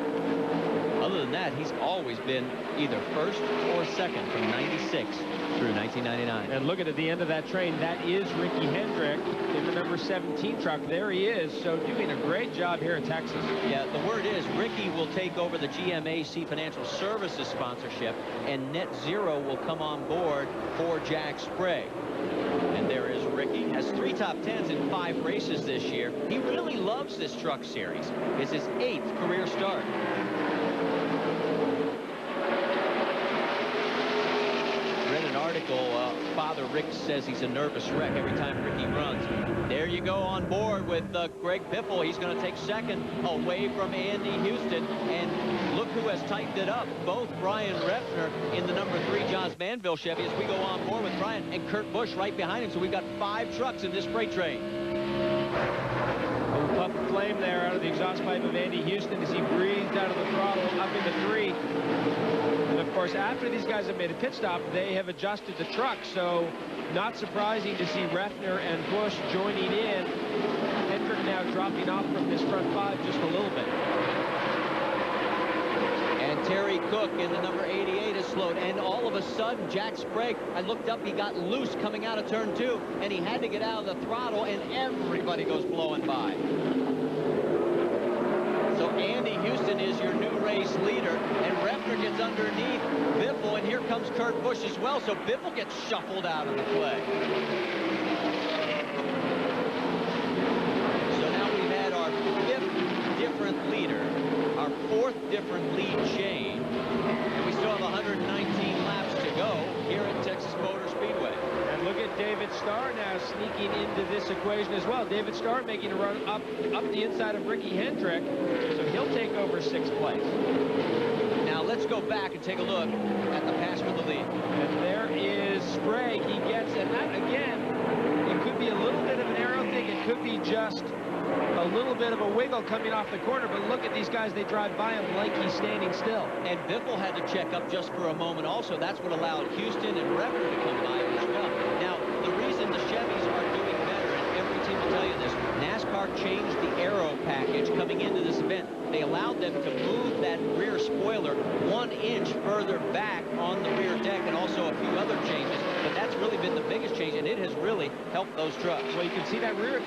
Other than that, he's always been either 1st or 2nd from 96 through 1999. And look at the end of that train. That is Ricky Hendrick in the number 17 truck. There he is. So doing a great job here in Texas. Yeah, the word is Ricky will take over the GMAC Financial Services sponsorship, and Net Zero will come on board for Jack Sprague. And there is Ricky. Has 3 top 10s in 5 races this year. He really loves this truck series. It's his 8th career start. Article, Father Rick says he's a nervous wreck every time Ricky runs. There you go on board with Greg Biffle. He's going to take 2nd away from Andy Houston. And look who has tightened it up. Both Brian Refner in the number 3 Johns Manville Chevy as we go on board with Brian, and Kurt Busch right behind him. So we've got 5 trucks in this freight train. A puff of flame there out of the exhaust pipe of Andy Houston as he breathed out of the throttle up into 3. And of course, after these guys have made a pit stop, they have adjusted the truck. So not surprising to see Refner and Busch joining in. Hendrick now dropping off from this front 5 just a little bit. And Terry Cook in the number 88 is slowed. And all of a sudden, Jack Sprague, I looked up, he got loose coming out of turn 2, and he had to get out of the throttle, and everybody goes blowing by. So Andy Houston is your new race leader, and Refner gets underneath Biffle, and here comes Kurt Busch as well. So Biffle gets shuffled out of the play. So now we've had our 5th different leader, our 4th different lead change, and we still have 119 laps to go here at Texas Motor Speedway. And look at David Starr now sneaking into this equation as well. David Starr making a run up the inside of Ricky Hendrick, so he'll take over 6th place. Now let's go back and take a look at the pass for the lead. And there is Sprague. He gets, and that again, it could be a little bit of an arrow thing. It could be just a little bit of a wiggle coming off the corner, but look at these guys. They drive by him like he's standing still. And Biffle had to check up just for a moment also. That's what allowed Houston and Refner to come by as well. Now, the reason the Chevys are doing better, and every team will tell you this, NASCAR changed the aero package coming into this event. They allowed them to move that rear spoiler 1 inch further back on the rear deck, and also a few other changes. But that's really been the biggest change, and it has really helped those trucks. Well, you can see that rear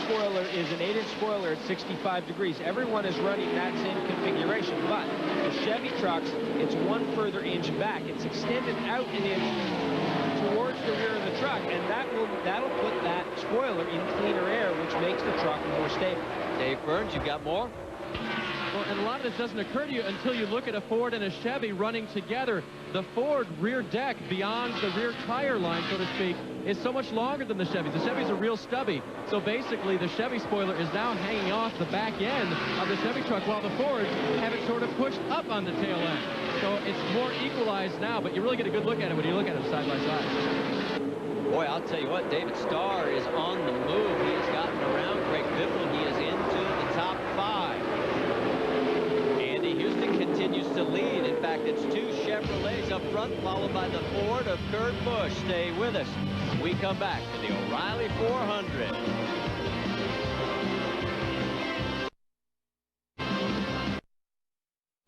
spoiler is an 8-inch spoiler at 65 degrees. Everyone is running that same configuration, but the Chevy trucks, it's 1 further inch back. It's extended out an inch towards the rear of the truck, and that'll put that spoiler in cleaner air, which makes the truck more stable. Dave Burns, you've got more? Well, and a lot of this doesn't occur to you until you look at a Ford and a Chevy running together. The Ford rear deck beyond the rear tire line, so to speak, is so much longer than the Chevys. The Chevys are real stubby. So basically, the Chevy spoiler is now hanging off the back end of the Chevy truck, while the Fords have it sort of pushed up on the tail end. So it's more equalized now, but you really get a good look at it when you look at them side by side. Boy, I'll tell you what, David Starr is on the move. He has gotten around Greg Biffle. He is into the top 5. Andy Houston continues to lead. In fact, it's 2 Chevrolets up front, followed by the Ford of Kurt Busch. Stay with us. We come back to the O'Reilly 400.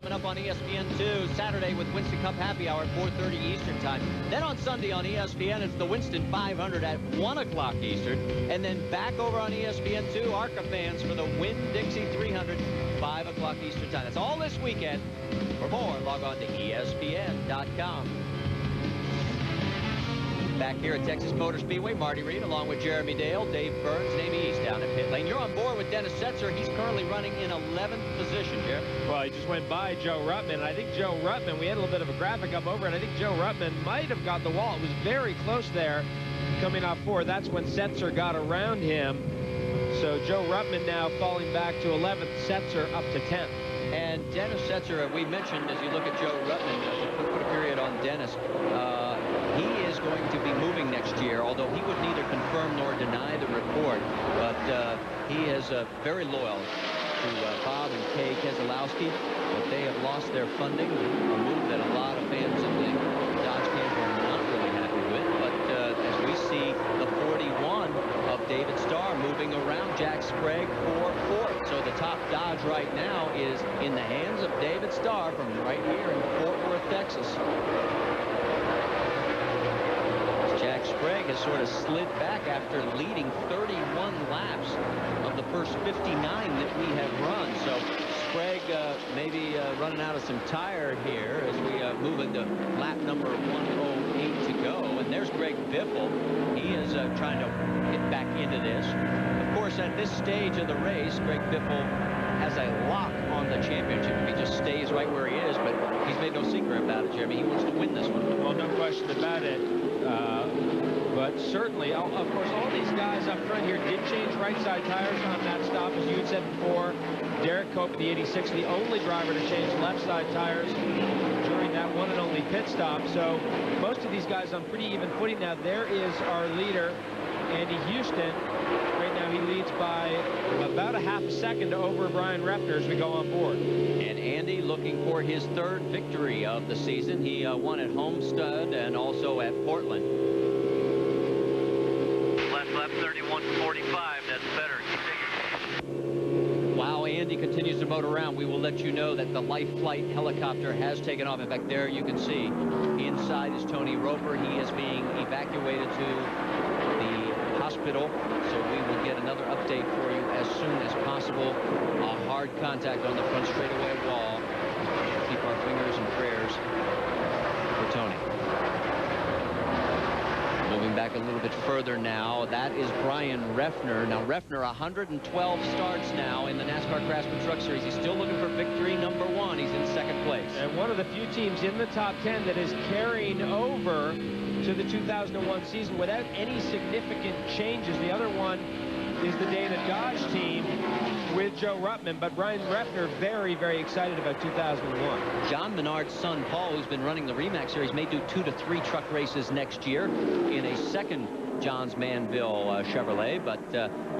Up on ESPN2 Saturday with Winston Cup Happy Hour at 4:30 Eastern Time. Then on Sunday on ESPN, it's the Winston 500 at 1 o'clock Eastern. And then back over on ESPN2, ARCA fans for the Winn-Dixie 300, 5 o'clock Eastern Time. That's all this weekend. For more, log on to ESPN.com. Back here at Texas Motor Speedway, Marty Reed along with Jeremy Dale, Dave Burns, and Amy East down at pit lane. You're on board with Dennis Setzer. He's currently running in 11th position, Jerry. Well, he just went by Joe Ruttman. I think Joe Ruttman, we had a little bit of a graphic up over it. I think Joe Ruttman might have got the wall. It was very close there coming off 4. That's when Setzer got around him. So Joe Ruttman now falling back to 11th, Setzer up to 10th. And Dennis Setzer, we mentioned as you look at Joe Ruttman, to put a period on Dennis, he is going to be moving next year, although he would neither confirm nor deny the report. But he is very loyal to Bob and Kay Keselowski, but they have lost their funding, a move that a lot of fans in the Dodge camp are not really happy with. But as we see the 41 of David Starr moving around Jack Sprague for 4th. So the top Dodge right now is in the hands of David Starr from right here in Fort Worth, Texas. Jack Sprague has sort of slid back after leading 31 laps of the first 59 that we have run. So Sprague maybe running out of some tire here as we move into lap number 108 to go. And there's Greg Biffle. He is trying to get back into this. Of course, at this stage of the race, Greg Biffle has a lock on the championship if he just stays right where he is, but he's made no secret about it, Jeremy. He wants to win this one. Well, no question about it. But certainly, of course, all these guys up front here did change right side tires on that stop, as you had said before. Derek Cope in the 86, the only driver to change left side tires during that one and only pit stop. So most of these guys on pretty even footing now. There is our leader, Andy Houston. Right now he leads by about a half a second over Brian Repner as we go on board. And Andy looking for his 3rd victory of the season. He won at Homestead and also at Portland. Lap 31:45, that's better. While Andy continues to motor around, we will let you know that the Life Flight helicopter has taken off. In fact, there you can see inside is Tony Roper. He is being evacuated to the hospital, so we will get another update for you as soon as possible. A hard contact on the front straightaway wall. Keep our fingers and prayers for Tony. Moving back a little bit further now, that is Brian Repner. Now, Repner, 112 starts now in the NASCAR Craftsman Truck Series. He's still looking for victory number 1. He's in 2nd place. And one of the few teams in the top 10 that is carrying over to the 2001 season without any significant changes. The other one is the Dana Dodge team with Joe Ruttman, but Brian Repner very, very excited about 2001. John Menard's son, Paul, who's been running the Remax Series, may do 2 to 3 truck races next year in a second John's Manville Chevrolet, but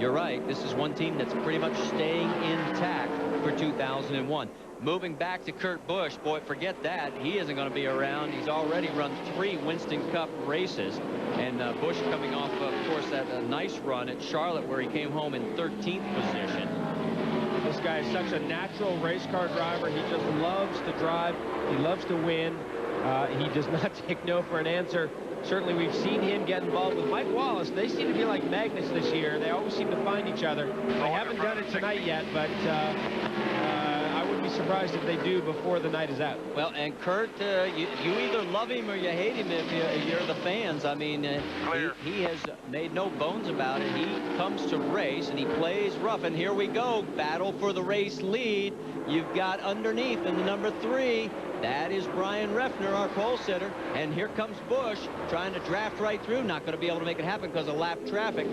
you're right, this is one team that's pretty much staying intact for 2001. Moving back to Kurt Busch, boy, forget that. He isn't going to be around. He's already run 3 Winston Cup races. And Busch coming off, of course, that nice run at Charlotte where he came home in 13th position. This guy is such a natural race car driver. He just loves to drive. He loves to win. He does not take no for an answer. Certainly, we've seen him get involved with Mike Wallace. They seem to be like magnets this year. They always seem to find each other. They haven't done it tonight yet, but I wouldn't be surprised if they do before the night is out. Well, and Kurt, you either love him or you hate him if you're the fans. I mean, he has made no bones about it. He comes to race, and he plays rough. And here we go, battle for the race lead. You've got underneath in the number 3. That is Brian Refner, our pole sitter. And here comes Busch trying to draft right through. Not going to be able to make it happen because of lap traffic.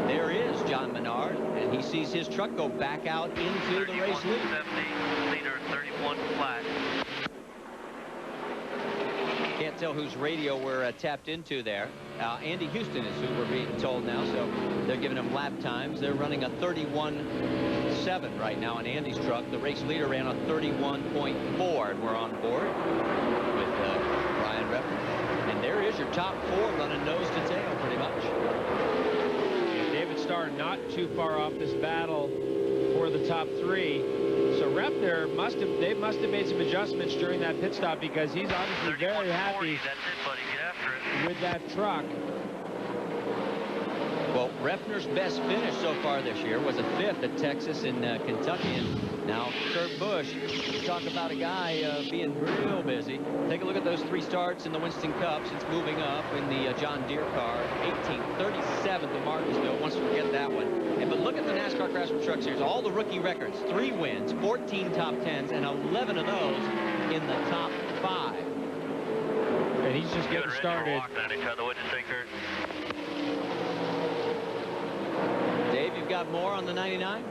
There is John Menard, and he sees his truck go back out into the race lead. 31.70, leader 31 flat. Can't tell whose radio we're tapped into there. Andy Houston is who we're being told now, so they're giving him lap times. They're running a 31.7 right now in Andy's truck. The race leader ran a 31.4, and we're on board with Brian Refner. And there is your top 4 running nose to tail, pretty much. David Starr not too far off this battle for the top 3. So Refner must have made some adjustments during that pit stop, because he's obviously very happy with that truck. Well, Refner's best finish so far this year was a 5th at Texas and Kentucky. And now Kurt Busch, you talk about a guy being real busy. Take a look at those 3 starts in the Winston Cup since moving up in the John Deere car. 18th, 37th at Martinsville. Once you forget that one. But look at the NASCAR Craftsman Truck Series. All the rookie records. 3 wins, 14 top 10s, and 11 of those in the top 5. And he's just getting started. Dave, you've got more on the 99?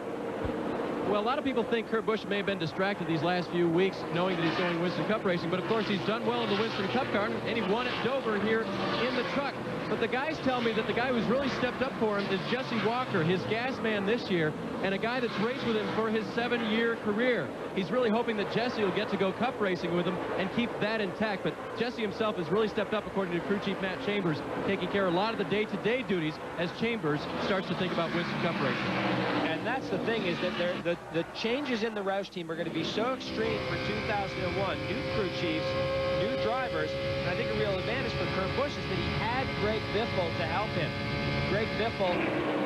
Well, a lot of people think Kurt Busch may have been distracted these last few weeks, knowing that he's going Winston Cup racing. But, of course, he's done well in the Winston Cup car, and he won at Dover here in the truck. But the guys tell me that the guy who's really stepped up for him is Jesse Walker, his gas man this year, and a guy that's raced with him for his 7-year career. He's really hoping that Jesse will get to go cup racing with him and keep that intact. But Jesse himself has really stepped up, according to crew chief Matt Chambers, taking care of a lot of the day-to-day duties as Chambers starts to think about Winston Cup racing. And that's the thing, is that the changes in the Roush team are going to be so extreme for 2001. New crew chiefs, new drivers, and I think a real advantage for Kurt Busch is that he had Greg Biffle to help him. Greg Biffle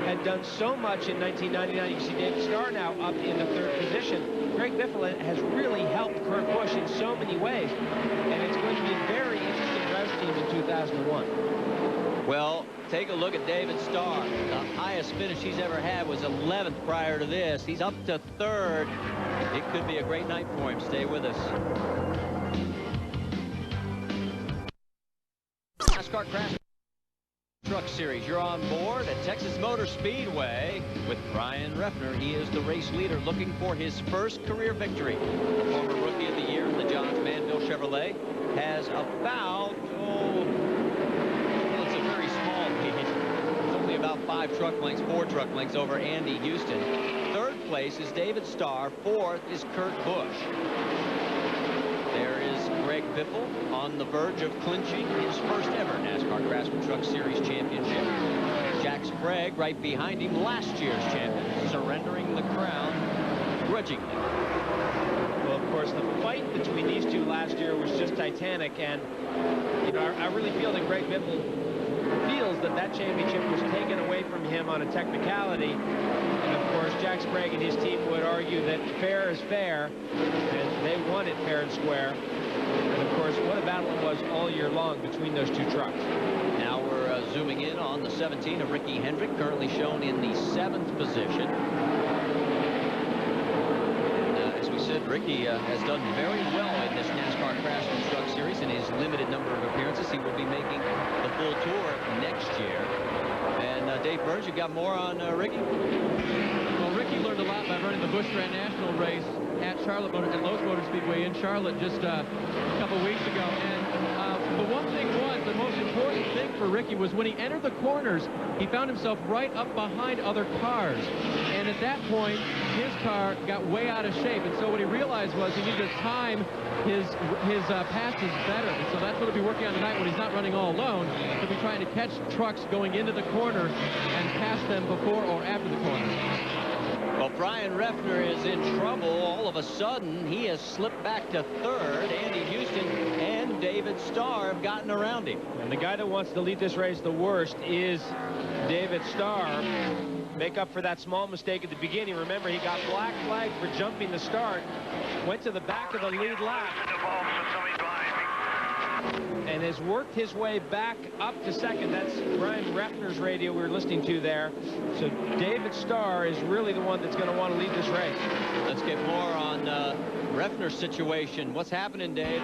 had done so much in 1999. You can see David Starr now up in the 3rd position. Greg Biffle has really helped Kurt Busch in so many ways, and it's going to be a very interesting Roush team in 2001. Well, take a look at David Starr. The highest finish he's ever had was 11th prior to this. He's up to 3rd. It could be a great night for him. Stay with us. NASCAR Craftsman Truck Series. You're on board at Texas Motor Speedway with Brian Refner. He is the race leader, looking for his first career victory. The former Rookie of the Year in the Johns Manville Chevrolet has about, it's a very small lead. It's only about 4 truck lengths over Andy Houston. 3rd place is David Starr. 4th is Kurt Busch. There is Greg Biffle on the verge of clinching his first ever NASCAR Craftsman Truck Series championship. Jack Sprague right behind him, last year's champion, surrendering the crown grudgingly. Well, of course, the fight between these two last year was just titanic, and you know, I really feel that Greg Biffle feels that championship was taken away from him on a technicality. And of course, Jack Sprague and his team would argue that fair is fair, and they won it fair and square. And of course, what a battle it was all year long between those 2 trucks. Now we're zooming in on the 17 of Ricky Hendrick, currently shown in the 7th position. As we said, Ricky has done very well in this NASCAR Craftsman Truck Series in his limited number of appearances. He will be making the full tour next year. And Dave Burns, you got more on Ricky? Well, Ricky learned a lot by running the Busch Grand National race at Lowe's Motor Speedway in Charlotte just a couple weeks ago. And the one thing was, the most important thing for Ricky was when he entered the corners, he found himself right up behind other cars. And at that point, his car got way out of shape. And so what he realized was he needed to time his passes better. And so that's what he'll be working on tonight when he's not running all alone. He'll be trying to catch trucks going into the corner and pass them before or after the corner. Well, Brian Refner is in trouble. All of a sudden, he has slipped back to third. Andy Houston and David Starr have gotten around him. And the guy that wants to lead this race the worst is David Starr. Make up for that small mistake at the beginning. Remember, he got black flag for jumping the start. Went to the back of the lead lap. And has worked his way back up to second. That's Brian Refner's radio we were listening to there. So David Starr is really the one that's going to want to lead this race. Let's get more on Refner's situation. What's happening, Dave?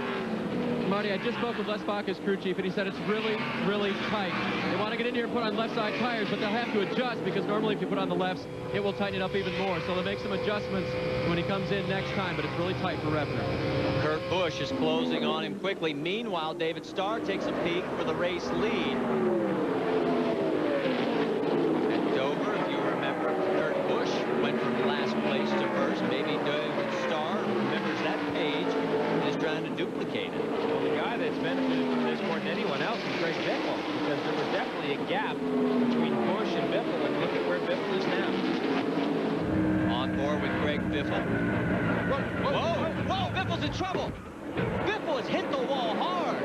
Marty, I just spoke with Les Baca's crew chief, and he said it's really, really tight. They want to get in here and put on left side tires, but they'll have to adjust because normally if you put on the lefts, it will tighten it up even more. So they'll make some adjustments when he comes in next time, but it's really tight for Refner. Kurt Busch is closing on him quickly. Meanwhile, David Starr takes a peek for the race lead. At Dover, if you remember, Kurt Busch went from last place to first. Maybe David Starr remembers that page and is trying to duplicate it. Well, the guy that's benefited from this more than anyone else is Greg Biffle, because there was definitely a gap between Busch and Biffle, and look at where Biffle is now. On board with Greg Biffle. Whoa, whoa, whoa, Biffle's in trouble. Biffle has hit the wall hard.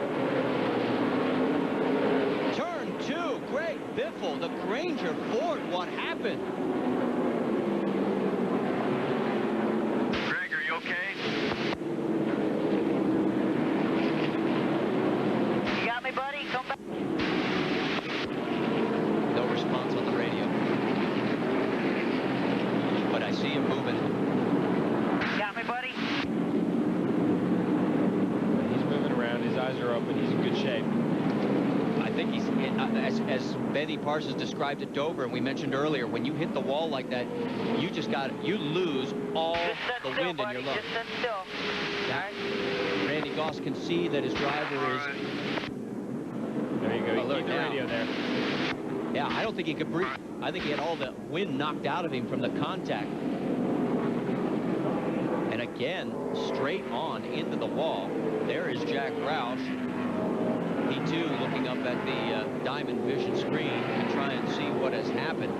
Turn 2, Greg Biffle, the Granger Ford. What happened? Greg, are you okay? You got me, buddy? Come back. No response on the radio. But I see him moving. Got me, buddy? He's moving around. His eyes are open. He's in good shape. I think he's, as Benny Parsons described at Dover, and we mentioned earlier, when you hit the wall like that, you lose all the wind in your lungs. Just sit still. Randy Goss can see that his driver is. There you go. You Alert keep the now. radio there. Yeah, I don't think he could breathe. I think he had all the wind knocked out of him from the contact. And again, straight on into the wall. There is Jack Roush. He too looking up at the Diamond Vision screen to try and see what has happened.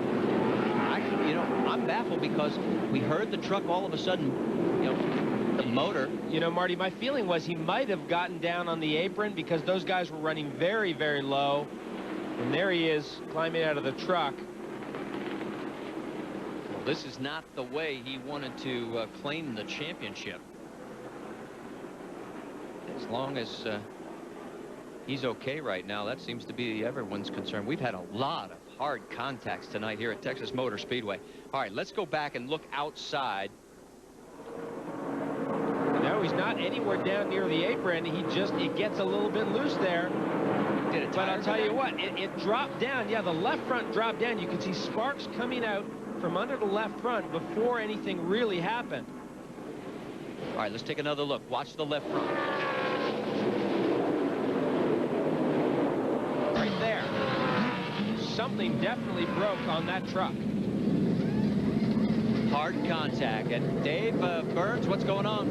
I'm baffled because we heard the truck all of a sudden, the motor. Marty, my feeling was he might have gotten down on the apron because those guys were running very, very low. And there he is climbing out of the truck. Well, this is not the way he wanted to claim the championship. As long as he's okay right now, that seems to be everyone's concern. We've had a lot of hard contacts tonight here at Texas Motor Speedway. All right, let's go back and look outside. No, he's not anywhere down near the apron. It gets a little bit loose there. But I'll tell you what, it dropped down. Yeah, the left front dropped down. You can see sparks coming out from under the left front before anything really happened. All right, let's take another look. Watch the left front. Right there. Something definitely broke on that truck. Hard contact. And Dave Burns, what's going on?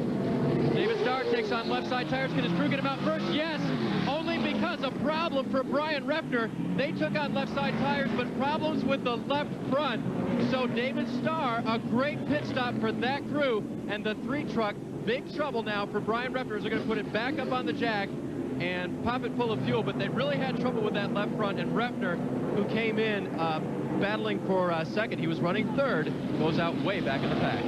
David Starr takes on left side tires. Can his crew get him out first? Yes, only because a problem for Brian Refner. They took on left side tires, but problems with the left front. So David Starr, a great pit stop for that crew, and the 3 truck, big trouble now for Brian Refner as they're going to put it back up on the jack and pop it full of fuel. But they really had trouble with that left front, and Refner, who came in battling for second, he was running third, goes out way back in the pack.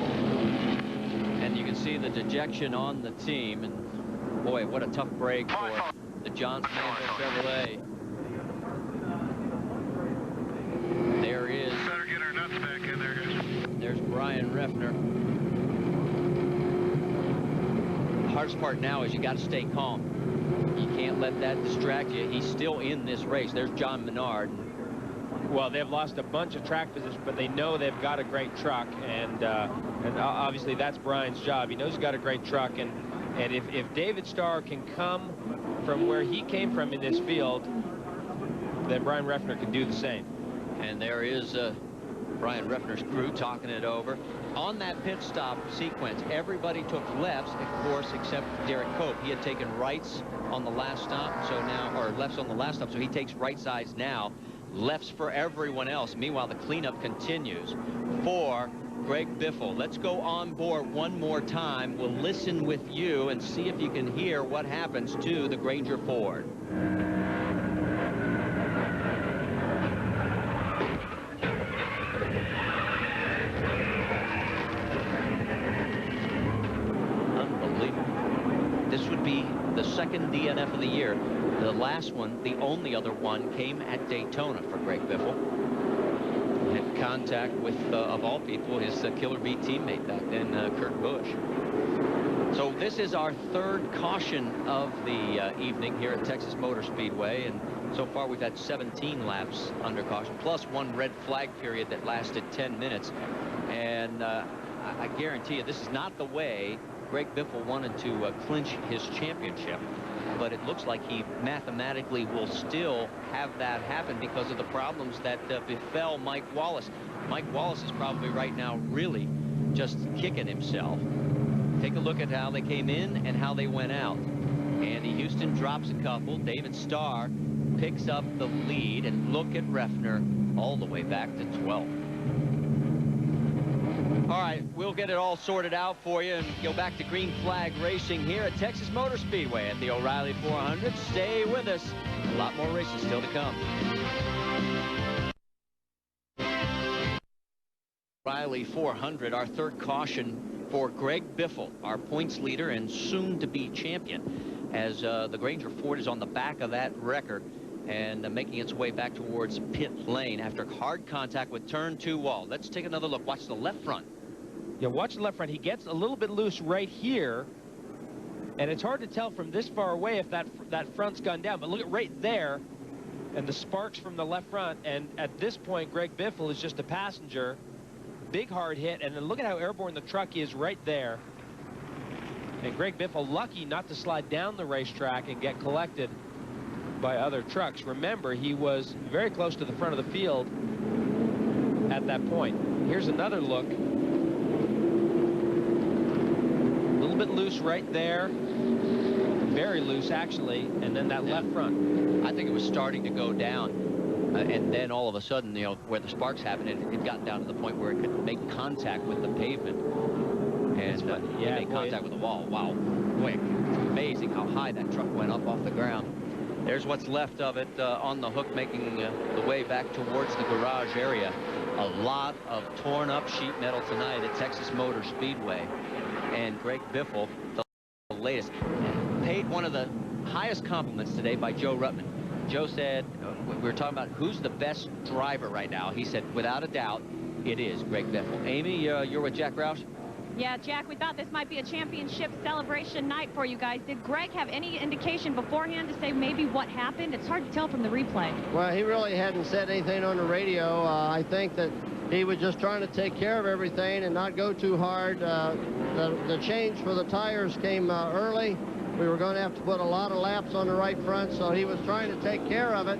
And you can see the dejection on the team. And boy, what a tough break for the Johns Manville Chevrolet. There is. Better get our nuts back in there, guys. There's Brian Refner. The hardest part now is you got to stay calm. You can't let that distract you. He's still in this race. There's John Menard. Well, they've lost a bunch of track position, but they know they've got a great truck, and obviously that's Brian's job. He knows he's got a great truck, and if David Starr can come from where he came from in this field, then Brian Refner can do the same. And there is Brian Refner's crew talking it over. On that pit stop sequence, everybody took lefts, of course, except Derek Cope. He had taken rights on the last stop, so now, or lefts on the last stop, so he takes right sides now. lefts for everyone else. Meanwhile, the cleanup continues for Greg Biffle. Let's go on board one more time. We'll listen with you and see if you can hear what happens to the Granger Ford. This would be the second DNF of the year. The last one, the only other one, came at Daytona for Greg Biffle. Had contact with, of all people, his Killer Bee teammate back then, Kurt Busch. So this is our third caution of the evening here at Texas Motor Speedway, and so far we've had 17 laps under caution, plus one red flag period that lasted 10 minutes. And I guarantee you, this is not the way Greg Biffle wanted to clinch his championship, but it looks like he mathematically will still have that happen because of the problems that befell Mike Wallace. Mike Wallace is probably right now really just kicking himself. Take a look at how they came in and how they went out. Andy Houston drops a couple. David Starr picks up the lead, and look at Refner all the way back to 12th. All right, we'll get it all sorted out for you and go back to green flag racing here at Texas Motor Speedway at the O'Reilly 400. Stay with us. A lot more racing still to come. O'Reilly 400, our third caution for Greg Biffle, our points leader and soon-to-be champion, as the Granger Ford is on the back of that wrecker and making its way back towards pit lane after hard contact with turn 2 wall. Let's take another look. Watch the left front. Yeah, watch the left front. He gets a little bit loose right here, and it's hard to tell from this far away if that front's gone down. But look at right there, and the sparks from the left front. And at this point, Greg Biffle is just a passenger. Big hard hit, and then look at how airborne the truck is right there. And Greg Biffle lucky not to slide down the racetrack and get collected by other trucks. Remember, he was very close to the front of the field at that point. Here's another look. A little bit loose right there. Very loose, actually. And then that left front. I think it was starting to go down. And then all of a sudden, you know, where the sparks happened, it got down to the point where it could make contact with the pavement. And yeah, it made contact with the wall. Wow, quick. It's amazing how high that truck went up off the ground. There's what's left of it on the hook, making the way back towards the garage area. A lot of torn up sheet metal tonight at Texas Motor Speedway. And Greg Biffle, the latest, paid one of the highest compliments today by Joe Ruttman. Joe said, we were talking about who's the best driver right now. He said, without a doubt, it is Greg Biffle. Amy, you're with Jack Roush? Yeah, Jack, we thought this might be a championship celebration night for you guys. Did Greg have any indication beforehand to say maybe what happened? It's hard to tell from the replay. Well, he really hadn't said anything on the radio. I think that he was just trying to take care of everything and not go too hard. The change for the tires came early. We were going to have to put a lot of laps on the right front, so he was trying to take care of it.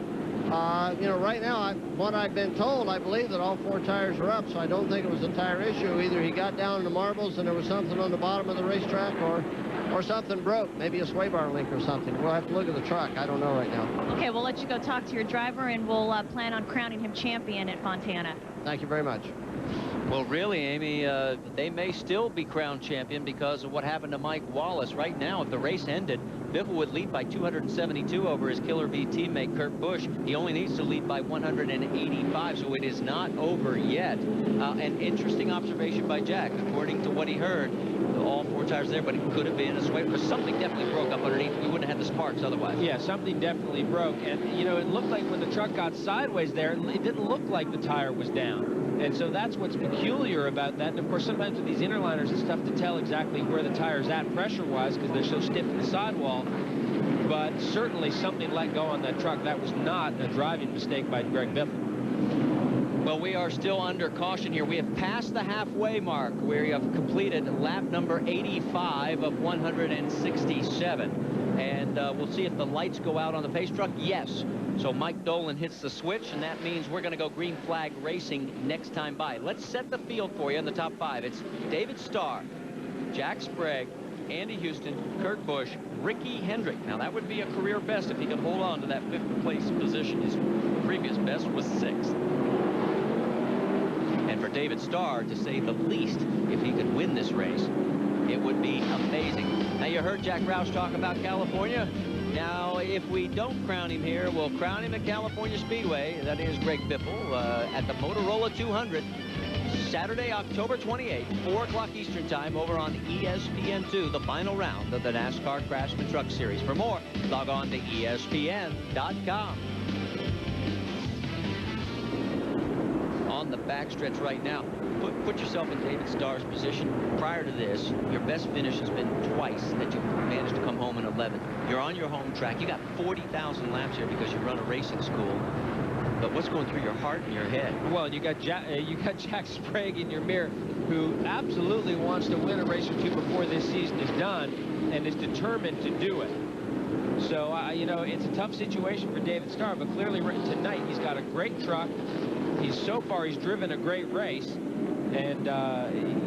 You know, right now, what I've been told, I believe that all 4 tires are up, so I don't think it was a tire issue. Either he got down in the marbles and there was something on the bottom of the racetrack, or something broke, maybe a sway bar link or something. We'll have to look at the truck. I don't know right now. Okay, we'll let you go talk to your driver, and we'll plan on crowning him champion at Fontana. Thank you very much. Well, really, Amy, they may still be crowned champion because of what happened to Mike Wallace. Right now, if the race ended, Biffle would lead by 272 over his Killer Bee teammate Kurt Busch. He only needs to lead by 185, so it is not over yet. An interesting observation by Jack. According to what he heard, all 4 tires there, but it could have been a sway, because something definitely broke up underneath. We wouldn't have had the sparks otherwise. Yeah, something definitely broke. And, you know, it looked like when the truck got sideways there, it didn't look like the tire was down. And so that's what's peculiar about that. And, of course, sometimes with these interliners, it's tough to tell exactly where the tire's at pressure-wise because they're so stiff in the sidewall. But certainly something let go on that truck. That was not a driving mistake by Greg Biffle. Well, we are still under caution here. We have passed the halfway mark. We have completed lap number 85 of 167. And we'll see if the lights go out on the pace truck. Yes. So Mike Dolan hits the switch, and that means we're going to go green flag racing next time by. Let's set the field for you in the top 5. It's David Starr, Jack Sprague, Andy Houston, Kurt Busch, Ricky Hendrick. Now that would be a career best if he could hold on to that 5th place position. His previous best was 6th. And for David Starr, to say the least, if he could win this race, it would be amazing. Now you heard Jack Roush talk about California. Now, if we don't crown him here, we'll crown him at California Speedway. That is Greg Biffle at the Motorola 200. Saturday, October 28th, 4 o'clock Eastern Time over on ESPN2, the final round of the NASCAR Craftsman Truck Series. For more, log on to ESPN.com. On the backstretch right now, put yourself in David Starr's position. Prior to this, your best finish has been twice that you managed to come home in 11th. You're on your home track. You got 40,000 laps here because you run a racing school. But what's going through your heart and your head? Well, you got Jack Sprague in your mirror, who absolutely wants to win a race or two before this season is done, and is determined to do it. So, you know, it's a tough situation for David Starr, but clearly tonight he's got a great truck. So far he's driven a great race, and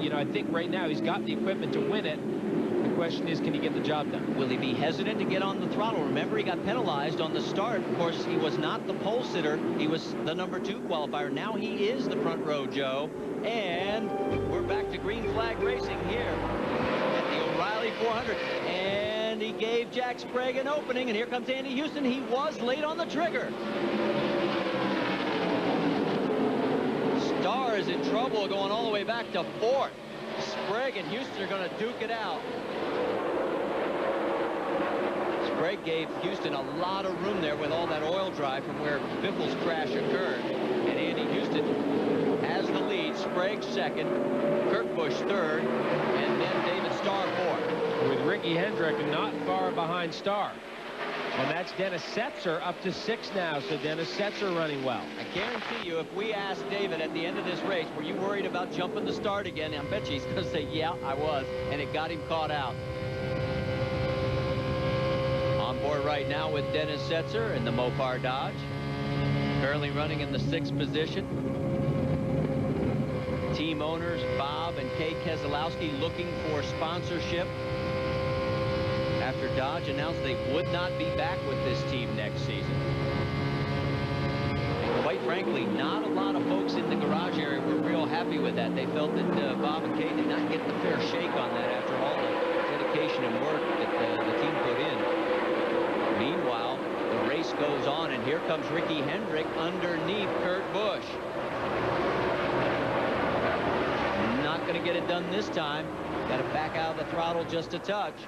you know, I think right now he's got the equipment to win it. The question is, can he get the job done? Will he be hesitant to get on the throttle? Remember, he got penalized on the start. Of course, he was not the pole sitter. He was the number 2 qualifier. Now he is the front row, Joe. And we're back to green flag racing here at the O'Reilly 400. And he gave Jack Sprague an opening, and here comes Andy Houston. He was late on the trigger. Starr is in trouble going all the way back to 4th. Sprague and Houston are going to duke it out. Sprague gave Houston a lot of room there with all that oil drive from where Biffle's crash occurred. And Andy Houston has the lead. Sprague 2nd, Kurt Busch 3rd, and then David Starr 4th. With Ricky Hendrick not far behind Starr. And that's Dennis Setzer up to 6 now, so Dennis Setzer running well. I guarantee you, if we asked David at the end of this race, were you worried about jumping the start again? I bet you he's going to say, yeah, I was, and it got him caught out. On board right now with Dennis Setzer in the Mopar Dodge. Currently running in the 6th position. Team owners Bob and Kay Keselowski looking for sponsorship after Dodge announced they would not be back with this team next season. And quite frankly, not a lot of folks in the garage area were real happy with that. They felt that Bob and Kay did not get the fair shake on that after all the dedication and work that the team put in. Meanwhile, the race goes on, and here comes Ricky Hendrick underneath Kurt Busch. Not going to get it done this time. Got to back out of the throttle just a touch.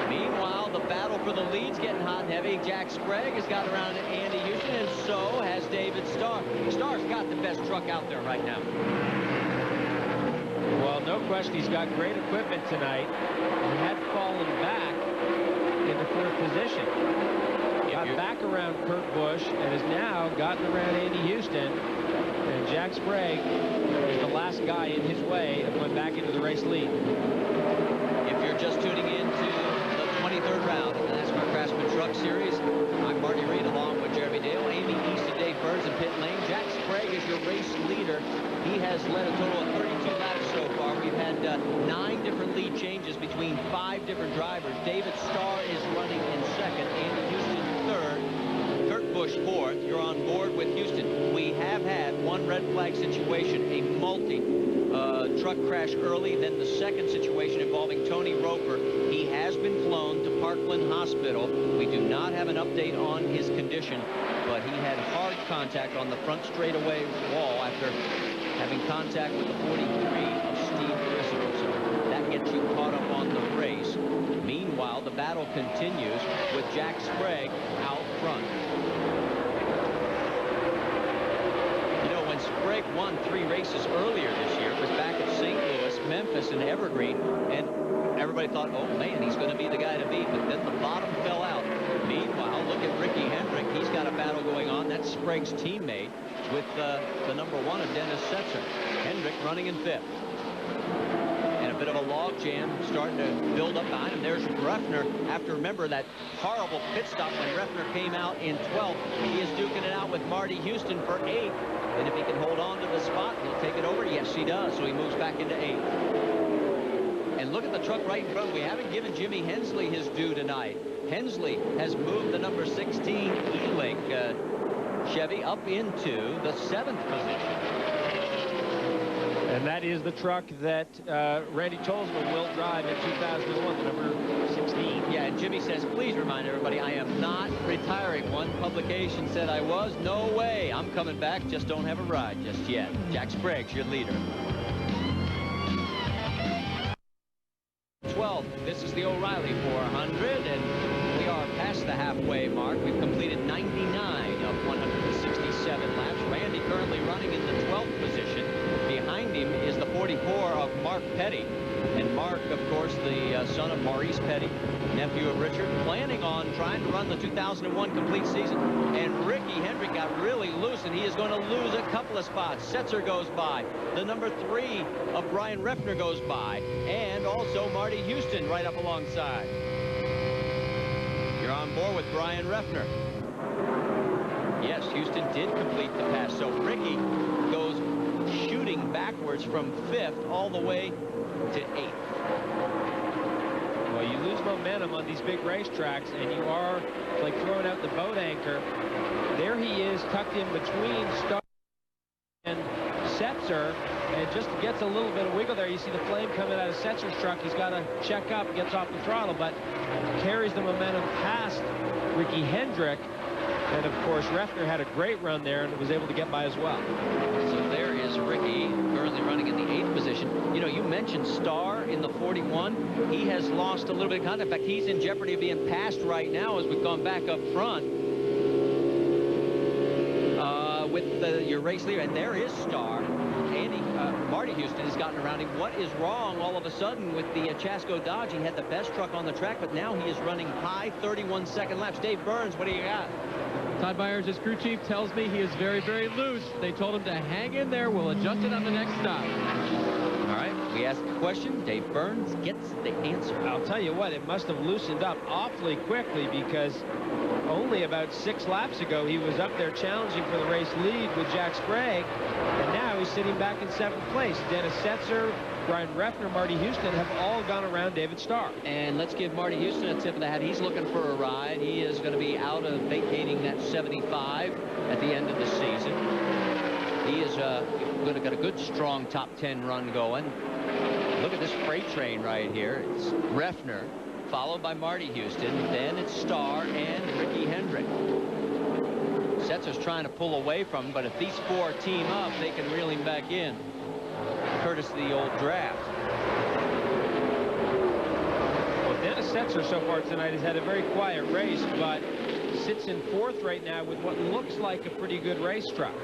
Meanwhile, the battle for the lead's getting hot and heavy. Jack Sprague has got around to Andy Houston, and so has David Starr. Starr's got the best truck out there right now. Well, no question, he's got great equipment tonight. He had fallen back into 4th position. Got back around Kurt Busch and has now gotten around Andy Houston. And Jack Sprague is the last guy in his way of going back into the race lead. If you're just tuning in to the 23rd round of the NASCAR Craftsman Truck Series, I'm Marty Reed along with Jeremy Dale, Amy East, and Dave Burns in pit lane. Jack Sprague is your race leader. He has led a total of 32 laps so far. We've had 9 different lead changes between 5 different drivers. David Starr is running in 2nd, Andy Houston 3rd, Kurt Busch 4th. You're on board with Houston. We have had one red flag situation, a truck crash early, then the 2nd situation involving Tony Roper. He has been flown to Parkland Hospital. We do not have an update on his condition, but he had hard contact on the front straightaway wall after having contact with the 43 of Steve Grissom. So that gets you caught up on the race. Meanwhile, the battle continues with Jack Sprague out front. Sprague won 3 races earlier this year. It was back at St. Louis, Memphis, and Evergreen, and everybody thought, oh man, he's going to be the guy to beat, but then the bottom fell out. Meanwhile, look at Ricky Hendrick. He's got a battle going on. That's Sprague's teammate with the number 1 of Dennis Setzer. Hendrick running in 5th. And a bit of a log jam starting to build up behind him. There's Breffner. After, remember, that horrible pit stop when Breffner came out in 12th. He is duking it out with Marty Houston for 8th. And if he can hold on to the spot, he'll take it over. Yes, he does. So he moves back into 8th. And look at the truck right in front. We haven't given Jimmy Hensley his due tonight. Hensley has moved the number 16 E-Link Chevy up into the 7th position. And that is the truck that Randy Tolzman will drive in 2001, the number 16. Yeah, and Jimmy says, please remind everybody, I am not retiring. One publication said I was. No way. I'm coming back. Just don't have a ride just yet. Jack Sprague's your leader. 12. This is the O'Reilly 400, and we are past the halfway mark. We've completed 99 of 167 laps. Randy currently running in the 12th position. Behind him is the 44 of Mark Petty. And Mark, of course, the son of Maurice Petty, nephew of Richard, planning on trying to run the 2001 complete season. And Ricky Hendrick got really loose, and he is going to lose a couple of spots. Setzer goes by. The number 3 of Brian Reffner goes by. And also Marty Houston right up alongside. You're on board with Brian Reffner. Yes, Houston did complete the pass. So Ricky goes shooting backwards from 5th all the way to 8th. Well, you lose momentum on these big racetracks, and you are like throwing out the boat anchor. There he is, tucked in between Starr and Setzer, and just gets a little bit of wiggle there. You see the flame coming out of Setzer's truck. He's got to check up, gets off the throttle, but carries the momentum past Ricky Hendrick. And of course, Reffner had a great run there and was able to get by as well. So there is Ricky, currently running in the 8th position. You know, you mentioned Starr in the 41. He has lost a little bit of contact. In fact, he's in jeopardy of being passed right now as we've gone back up front with your race leader. And there is Starr. Marty Houston has gotten around him. What is wrong all of a sudden with the Chasco Dodge? He had the best truck on the track, but now he is running high 31-second laps. Dave Burns, what do you got? Todd Byers, his crew chief, tells me he is very, very loose. They told him to hang in there. We'll adjust it on the next stop. All right, we asked the question. Dave Burns gets the answer. I'll tell you what, it must have loosened up awfully quickly, because only about 6 laps ago he was up there challenging for the race lead with Jack Sprague, and now he's sitting back in 7th place. Dennis Setzer, Brian Reffner, Marty Houston have all gone around David Starr. And let's give Marty Houston a tip of the hat. He's looking for a ride. He is going to be out of vacating that 75 at the end of the season. He is going to get a good, strong top 10 run going. Look at this freight train right here. It's Reffner, followed by Marty Houston. Then it's Starr and Ricky Hendrick. Setzer's trying to pull away from him, but if these 4 team up, they can reel him back in, courtesy of the old draft. Well, Dennis Setzer so far tonight has had a very quiet race, but sits in 4th right now with what looks like a pretty good race truck.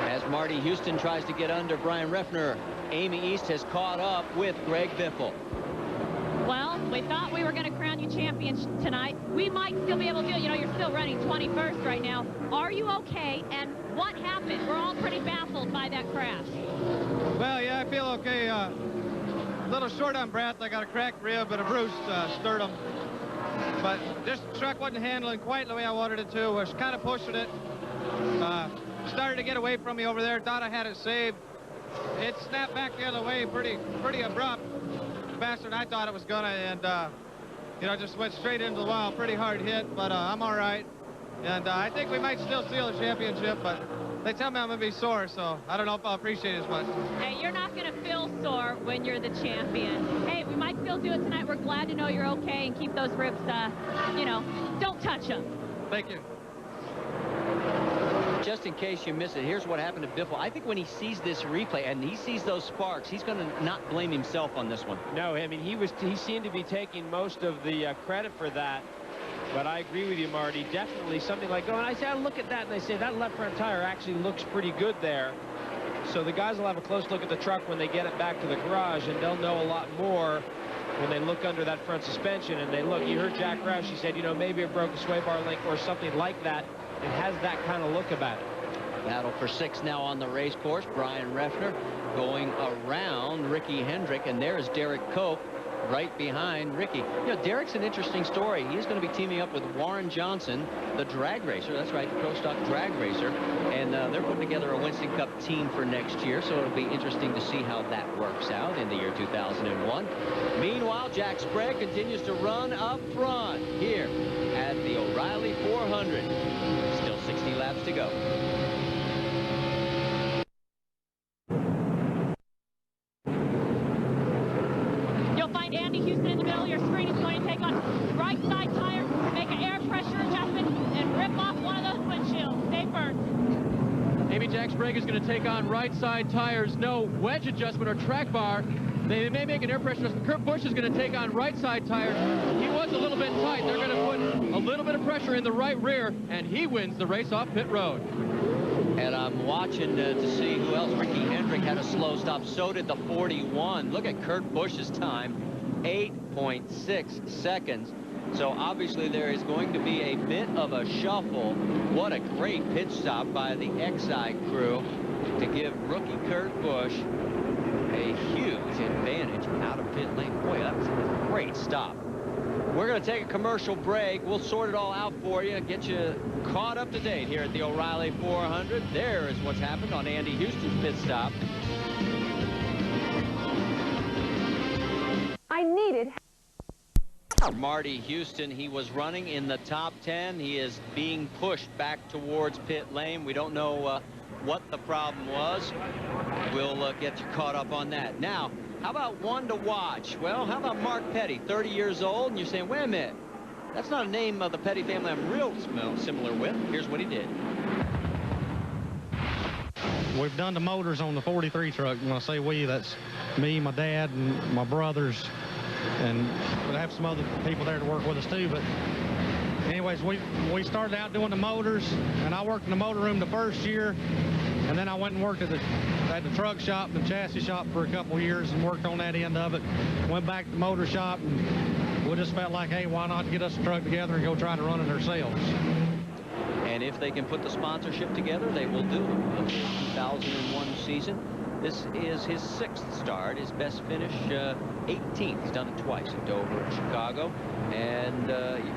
As Marty Houston tries to get under Brian Reffner, Amy East has caught up with Greg Biffle. Well, we thought we were going to crown you champion tonight. We might still be able to do it. You know, you're still running 21st right now. Are you okay? And what happened? We're all pretty baffled by that crash. Well, yeah, I feel okay. A little short on breath. I got a cracked rib and a bruised sternum. But this truck wasn't handling quite the way I wanted it to. I was kind of pushing it. Started to get away from me over there. Thought I had it saved. It snapped back the other way pretty abrupt. Faster than I thought it was gonna, and you know, just went straight into the wall. Pretty hard hit, but I'm all right. And I think we might still steal the championship, but they tell me I'm gonna be sore, so I don't know if I'll appreciate it as much. Hey, you're not gonna feel sore when you're the champion. Hey, we might still do it tonight. We're glad to know you're okay, and keep those ribs, you know, don't touch them. Thank you. Just in case you miss it, here's what happened to Biffle. I think when he sees this replay and he sees those sparks, he's going to not blame himself on this one. No, I mean, he seemed to be taking most of the credit for that. But I agree with you, Marty. Definitely something like going, I say, look at that, and they say that left front tire actually looks pretty good there. So the guys will have a close look at the truck when they get it back to the garage, and they'll know a lot more when they look under that front suspension. And they look, you heard Jack Roush, he said, you know, maybe it broke a sway bar link or something like that. It has that kind of look about it. Battle for 6 now on the race course. Brian Reffner going around Ricky Hendrick, and there's Derek Cope right behind Ricky. You know, Derek's an interesting story. He's going to be teaming up with Warren Johnson, the drag racer. That's right, the Pro Stock drag racer. And they're putting together a Winston Cup team for next year, so it'll be interesting to see how that works out in the year 2001. Meanwhile, Jack Sprague continues to run up front here at the O'Reilly 400. Still 60 laps to go. Andy Houston in the middle. Your screen is going to take on right side tire, make an air pressure adjustment, and rip off one of those windshields. Dave Burns. Maybe Jack Sprague is going to take on right side tires. No wedge adjustment or track bar. They may make an air pressure adjustment. Kurt Busch is going to take on right side tires. He was a little bit tight. They're going to put a little bit of pressure in the right rear, and he wins the race off pit road. And I'm watching to see who else. Ricky Hendrick had a slow stop. So did the 41. Look at Kurt Busch's time. 8.6 seconds. So obviously there is going to be a bit of a shuffle. What a great pit stop by the XI crew to give rookie Kurt Busch a huge advantage out of pit lane. Boy, that was a great stop. We're going to take a commercial break. We'll sort it all out for you, get you caught up to date here at the O'Reilly 400. There is what's happened on Andy Houston's pit stop. I needed Marty Houston, he was running in the top 10. He is being pushed back towards pit lane. We don't know what the problem was. We'll get you caught up on that. Now, how about one to watch? Well, how about Mark Petty, 30 years old, and you're saying, wait a minute, that's not a name of the Petty family I'm real similar with. Here's what he did. We've done the motors on the 43 truck. When I say we, that's me, my dad, and my brothers, and we have some other people there to work with us too. But anyways, we started out doing the motors, and I worked in the motor room the first year, and then I went and worked at the truck shop and chassis shop for a couple of years and worked on that end of it. Went back to the motor shop, and we just felt like, hey, why not get us a truck together and go try to run it ourselves. And if they can put the sponsorship together, they will do it. The 2001 season. This is his 6th start. His best finish, 18th. He's done it twice at Dover and Chicago. And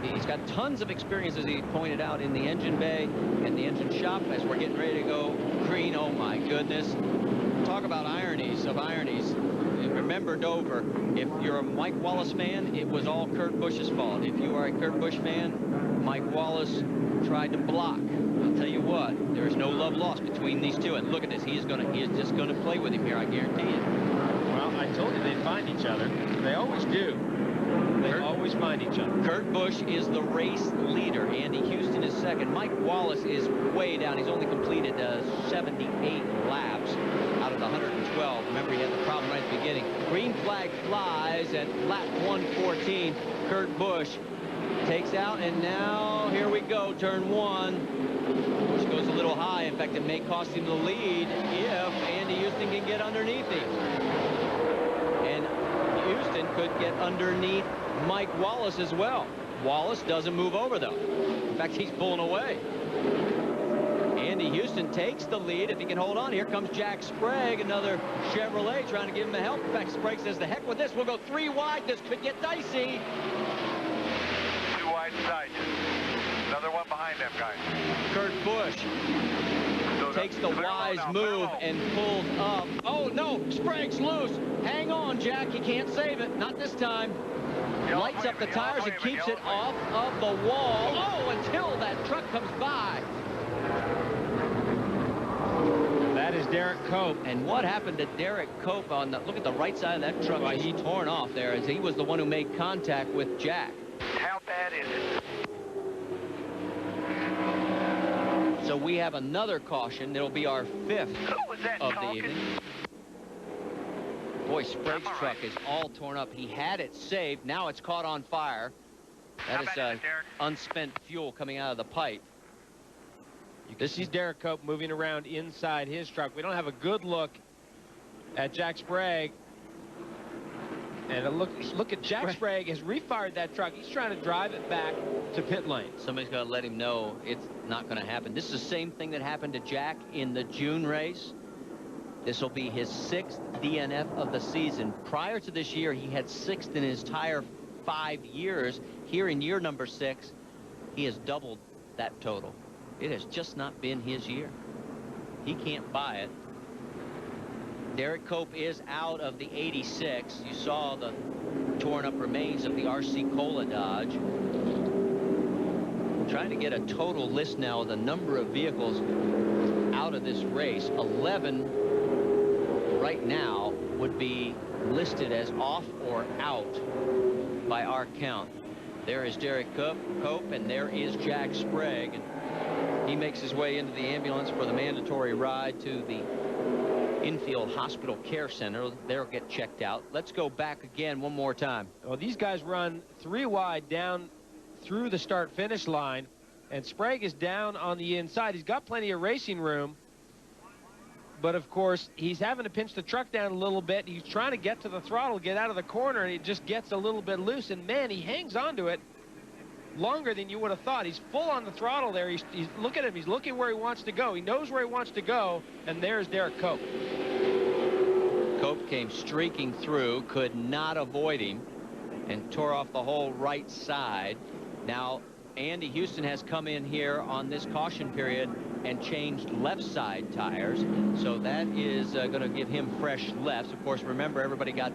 he's got tons of experience, as he pointed out, in the engine bay and the engine shop. As we're getting ready to go green, oh my goodness. Talk about ironies of ironies. Remember Dover, if you're a Mike Wallace fan, it was all Kurt Busch's fault. If you are a Kurt Busch fan, Mike Wallace tried to block. I'll tell you what, there is no love lost between these two. And look at this, he is just going to play with him here, I guarantee you. Well, I told you they'd find each other. They always do. They always find each other. Kurt Busch is the race leader. Andy Houston is second. Mike Wallace is way down. He's only completed 78 laps out of the 112. Remember, he had the problem right at the beginning. Green flag flies at lap 114. Kurt Busch takes out, and now here we go, turn 1. Busch goes a little high. In fact, it may cost him the lead if Andy Houston can get underneath him. And Houston could get underneath Mike Wallace as well. Wallace doesn't move over, though. In fact, he's pulling away. Andy Houston takes the lead if he can hold on. Here comes Jack Sprague, another Chevrolet, trying to give him a help. In fact, Sprague says, the heck with this. We'll go 3 wide. This could get dicey. 2 wide inside. Another one behind them guys. Kurt Busch takes the wise move and pulls up. Oh, no, Sprague's loose. Hang on, Jack. He can't save it. Not this time. Lights up the tires and keeps it off of the wall. Oh, until that truck comes by. That is Derek Cope. And what happened to Derek Cope on the, look at the right side of that truck. Well, he torn off there as he was the one who made contact with Jack. How bad is it? So we have another caution. It'll be our 5th of the evening. Boy, Sprague's truck is all torn up. He had it saved. Now it's caught on fire. That is unspent fuel coming out of the pipe. This is Derek Cope moving around inside his truck. We don't have a good look at Jack Sprague. And look at Jack Sprague has refired that truck. He's trying to drive it back to pit lane. Somebody's got to let him know it's not going to happen. This is the same thing that happened to Jack in the June race. This will be his 6th DNF of the season. Prior to this year, he had 6th in his entire 5 years. Here in year number 6, he has doubled that total. It has just not been his year. He can't buy it. Derek Cope is out of the 86. You saw the torn up remains of the RC Cola Dodge. I'm trying to get a total list now of the number of vehicles out of this race. 11 right now would be listed as off or out by our count. There is Derek Cope, and there is Jack Sprague. And he makes his way into the ambulance for the mandatory ride to the infield hospital care center. They'll get checked out. Let's go back again one more time. Well, these guys run 3 wide down through the start-finish line, and Sprague is down on the inside. He's got plenty of racing room, but of course he's having to pinch the truck down a little bit. He's trying to get to the throttle, get out of the corner, and it just gets a little bit loose, and man, he hangs on to it longer than you would have thought. He's full on the throttle there. He's look at him. He's looking where he wants to go. He knows where he wants to go, and there's Derek Cope. Cope came streaking through, could not avoid him, and tore off the whole right side. Now Andy Houston has come in here on this caution period and changed left side tires, so that is going to give him fresh lefts. Of course, remember, everybody got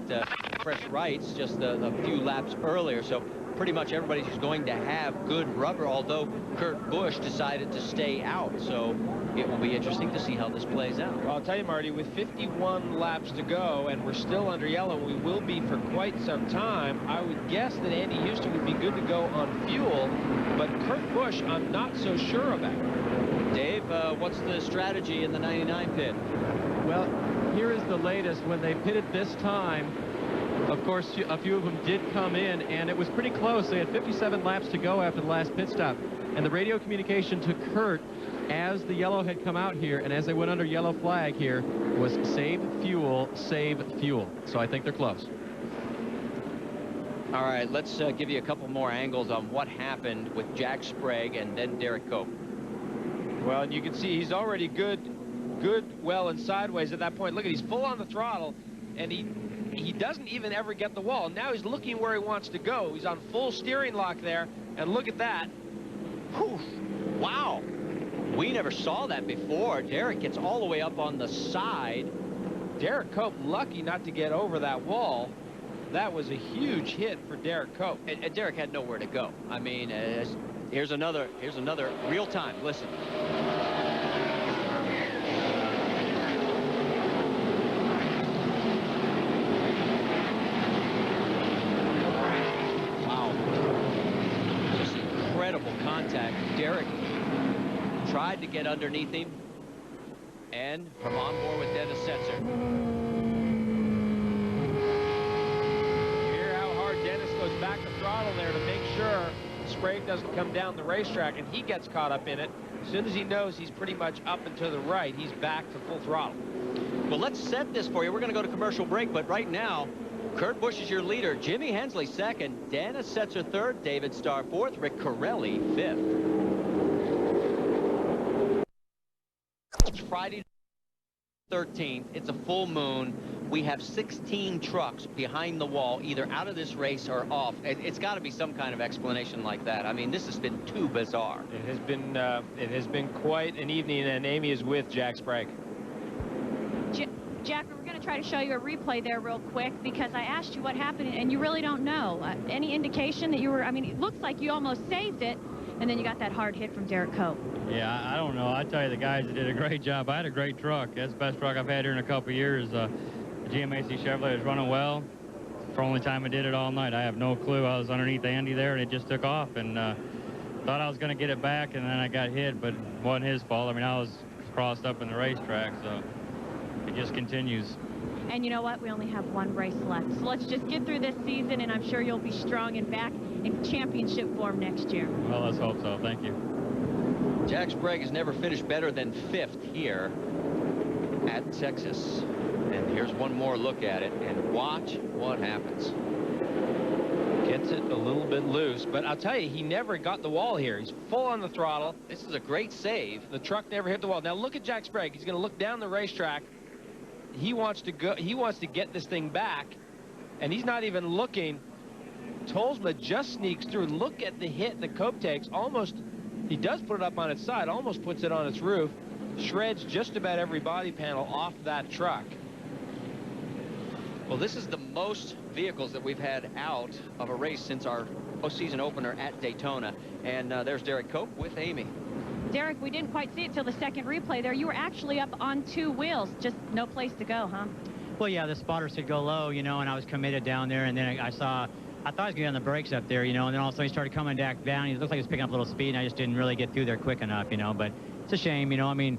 fresh rights just a few laps earlier, so pretty much everybody's going to have good rubber, although Kurt Busch decided to stay out, so it will be interesting to see how this plays out. Well, I'll tell you, Marty, with 51 laps to go, and we're still under yellow, and we will be for quite some time, I would guess that Andy Houston would be good to go on fuel, but Kurt Busch, I'm not so sure about. Dave, what's the strategy in the 99 pit? Well, here is the latest. When they pitted this time, of course, a few of them did come in, and it was pretty close. They had 57 laps to go after the last pit stop. And the radio communication to Kurt as the yellow had come out here and as they went under yellow flag here was save fuel, save fuel. So I think they're close. All right, let's give you a couple more angles on what happened with Jack Sprague and then Derek Cope. Well, and you can see he's already good, well, and sideways at that point. Look at, he's full on the throttle, and he doesn't even ever get the wall. Now he's looking where he wants to go. He's on full steering lock there, and look at that. Whew. Wow. We never saw that before. Derek gets all the way up on the side. Derek Cope lucky not to get over that wall. That was a huge hit for Derek Cope. And Derek had nowhere to go. I mean, here's another real time. Listen. Wow. Just incredible contact. Derek tried to get underneath him, and from on board with Dennis Setzer. You hear how hard Dennis goes back the throttle there to make sure Sprague doesn't come down the racetrack, and he gets caught up in it. As soon as he knows he's pretty much up and to the right, he's back to full throttle. Well, let's set this for you. We're going to go to commercial break, but right now, Kurt Busch is your leader. Jimmy Hensley second, Dennis Setzer third, David Starr fourth, Rick Corelli fifth. It's Friday 13th. It's a full moon. We have 16 trucks behind the wall, either out of this race or off. It's got to be some kind of explanation like that. I mean, this has been too bizarre. It has been quite an evening, and Amy is with Jack Sprague. Jack, we're going to try to show you a replay there real quick, because I asked you what happened, and you really don't know. Any indication that you were, I mean, it looks like you almost saved it, and then you got that hard hit from Derek Cope. Yeah, I don't know. I tell you, the guys did a great job. I had a great truck. That's the best truck I've had here in a couple of years. The GMAC Chevrolet was running well. It's the only time I did it all night. I have no clue. I was underneath Andy there, and it just took off, and thought I was going to get it back, and then I got hit, but it wasn't his fault. I mean, I was crossed up in the racetrack, so it just continues. And you know what? We only have one race left. So let's just get through this season, and I'm sure you'll be strong and back in championship form next year. Well, let's hope so. Thank you. Jack Sprague has never finished better than fifth here at Texas. And here's one more look at it, and watch what happens. Gets it a little bit loose, but I'll tell you, he never got the wall here. He's full on the throttle. This is a great save. The truck never hit the wall. Now look at Jack Sprague. He's going to look down the racetrack. he wants to go. He wants to get this thing back, and he's not even looking. Tolsma just sneaks through. Look at the hit the Cope takes. Almost, he does put it up on its side, almost puts it on its roof, shreds just about every body panel off that truck. Well, this is the most vehicles that we've had out of a race since our postseason opener at Daytona. And there's Derek Cope with Amy. Derek, we didn't quite see it till the second replay there. You were actually up on 2 wheels. Just no place to go, huh? Well, yeah, the spotters could go low, you know, and I was committed down there. And then I thought I was going to get on the brakes up there, you know, and then all of a sudden he started coming back down. He looked like he was picking up a little speed, and I just didn't really get through there quick enough, you know. But it's a shame, you know. I mean,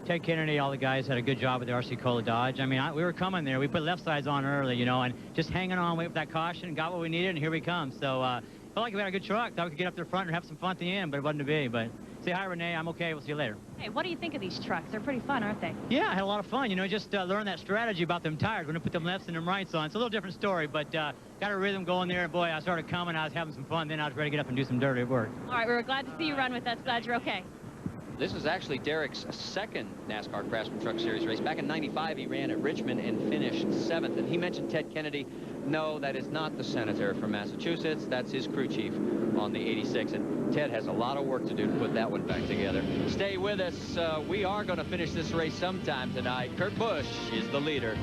Ted Kennedy, all the guys had a good job with the RC Cola Dodge. I mean, we were coming there. We put left sides on early, you know, and just hanging on, wait for that caution, got what we needed, and here we come. So felt like we had a good truck. Thought we could get up to the front and have some fun at the end, but it wasn't to be. But say hi, Renee. I'm okay. We'll see you later. Hey, what do you think of these trucks? They're pretty fun, aren't they? Yeah, I had a lot of fun. You know, just learn that strategy about them tires. We're going to put them lefts and them rights on. It's a little different story, but got a rhythm going there. Boy, I started coming. I was having some fun. Then I was ready to get up and do some dirty work. All right, we were glad to see you run with us. Glad you're okay. This is actually Derek's second NASCAR Craftsman Truck Series race. Back in '95, he ran at Richmond and finished 7th. And he mentioned Ted Kennedy. No, that is not the senator from Massachusetts. That's his crew chief on the 86. And Ted has a lot of work to do to put that one back together. Stay with us. We are going to finish this race sometime tonight. Kurt Busch is the leader.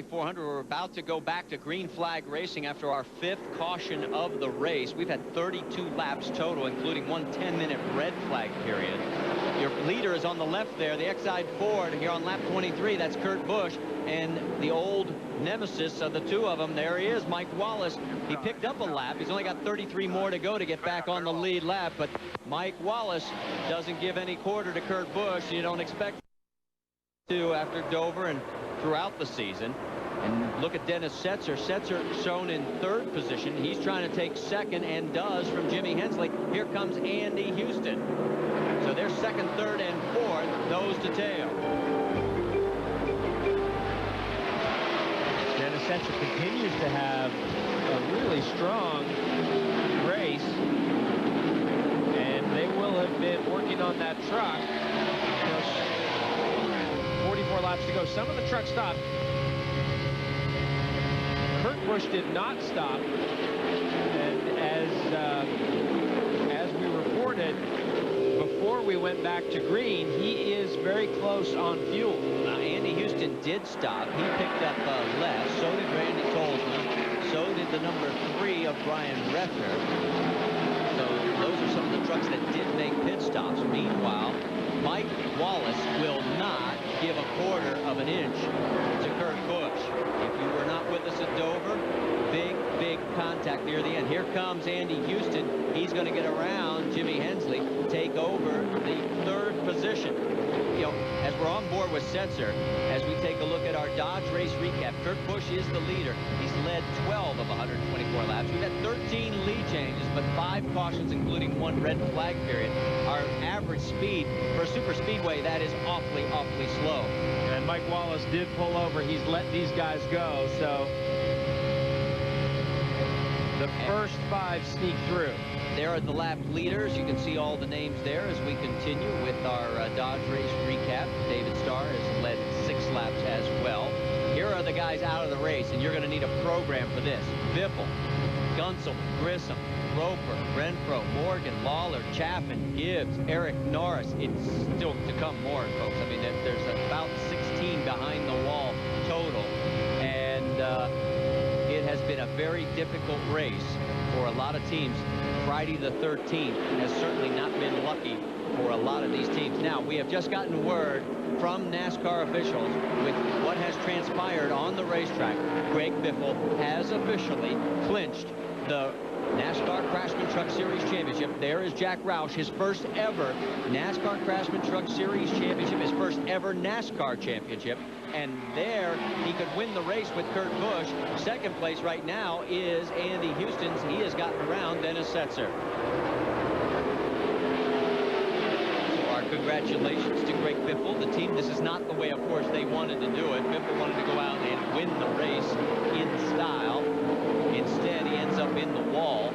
400. We're about to go back to green flag racing after our 5th caution of the race. We've had 32 laps total, including one 10-minute red flag period. Your leader is on the left there, the Exide Ford here on lap 23. That's Kurt Busch, and the old nemesis of the two of them, there he is, Mike Wallace. He picked up a lap. He's only got 33 more to go to get back on the lead lap, but Mike Wallace doesn't give any quarter to Kurt Busch. You don't expect to after Dover and throughout the season. And look at Dennis Setzer. Setzer shown in 3rd position. He's trying to take 2nd and does from Jimmy Hensley. Here comes Andy Houston. So they're 2nd, 3rd, and 4th, nose to tail. Dennis Setzer continues to have a really strong race. And they will have been working on that truck. 44 laps to go. Some of the trucks stopped. Kurt Busch did not stop. And as we reported before we went back to green, he is very close on fuel. Andy Houston did stop. He picked up left. So did Randy Tolsma. So did the number 3 of Brian Reffner. So those are some of the trucks that did make pit stops. Meanwhile, Mike Wallace will not give a quarter of an inch to Kurt Busch. If you were not with us at Dover, big contact near the end. Here comes Andy Houston. He's going to get around Jimmy Hensley, take over the 3rd position. You know, as we're on board with Setzer, as we take a look at our Dodge race recap, Kurt Busch is the leader. He's led 12 of 124 laps. We've had 13 lead changes, but 5 cautions, including 1 red flag period. Our average speed for a super speedway, that is awfully slow. And Mike Wallace did pull over. He's let these guys go, so the first 5 sneak through. There are the lap leaders. You can see all the names there as we continue with our Dodge race recap. David Starr has led 6 laps as well. Here are the guys out of the race, and you're going to need a program for this. Biffle, Gunsel, Grissom, Roper, Renfro, Morgan, Lawler, Chaffin, Gibbs, Eric Norris. It's still to come more, folks. I mean, there's about 16 behind the wall total. And it has been a very difficult race for a lot of teams. Friday the 13th has certainly not been lucky for a lot of these teams. Now, we have just gotten word from NASCAR officials with what has transpired on the racetrack. Greg Biffle has officially clinched the NASCAR Craftsman Truck Series Championship. There is Jack Roush, his first ever NASCAR Craftsman Truck Series Championship, his first ever NASCAR championship. And there he could win the race with Kurt Busch. 2nd place right now is Andy Houston's. He has gotten around Dennis Setzer. So our congratulations to Greg Biffle, the team. This is not the way, of course, they wanted to do it. Biffle wanted to go out and win the race in style. Instead, he ends up in the wall,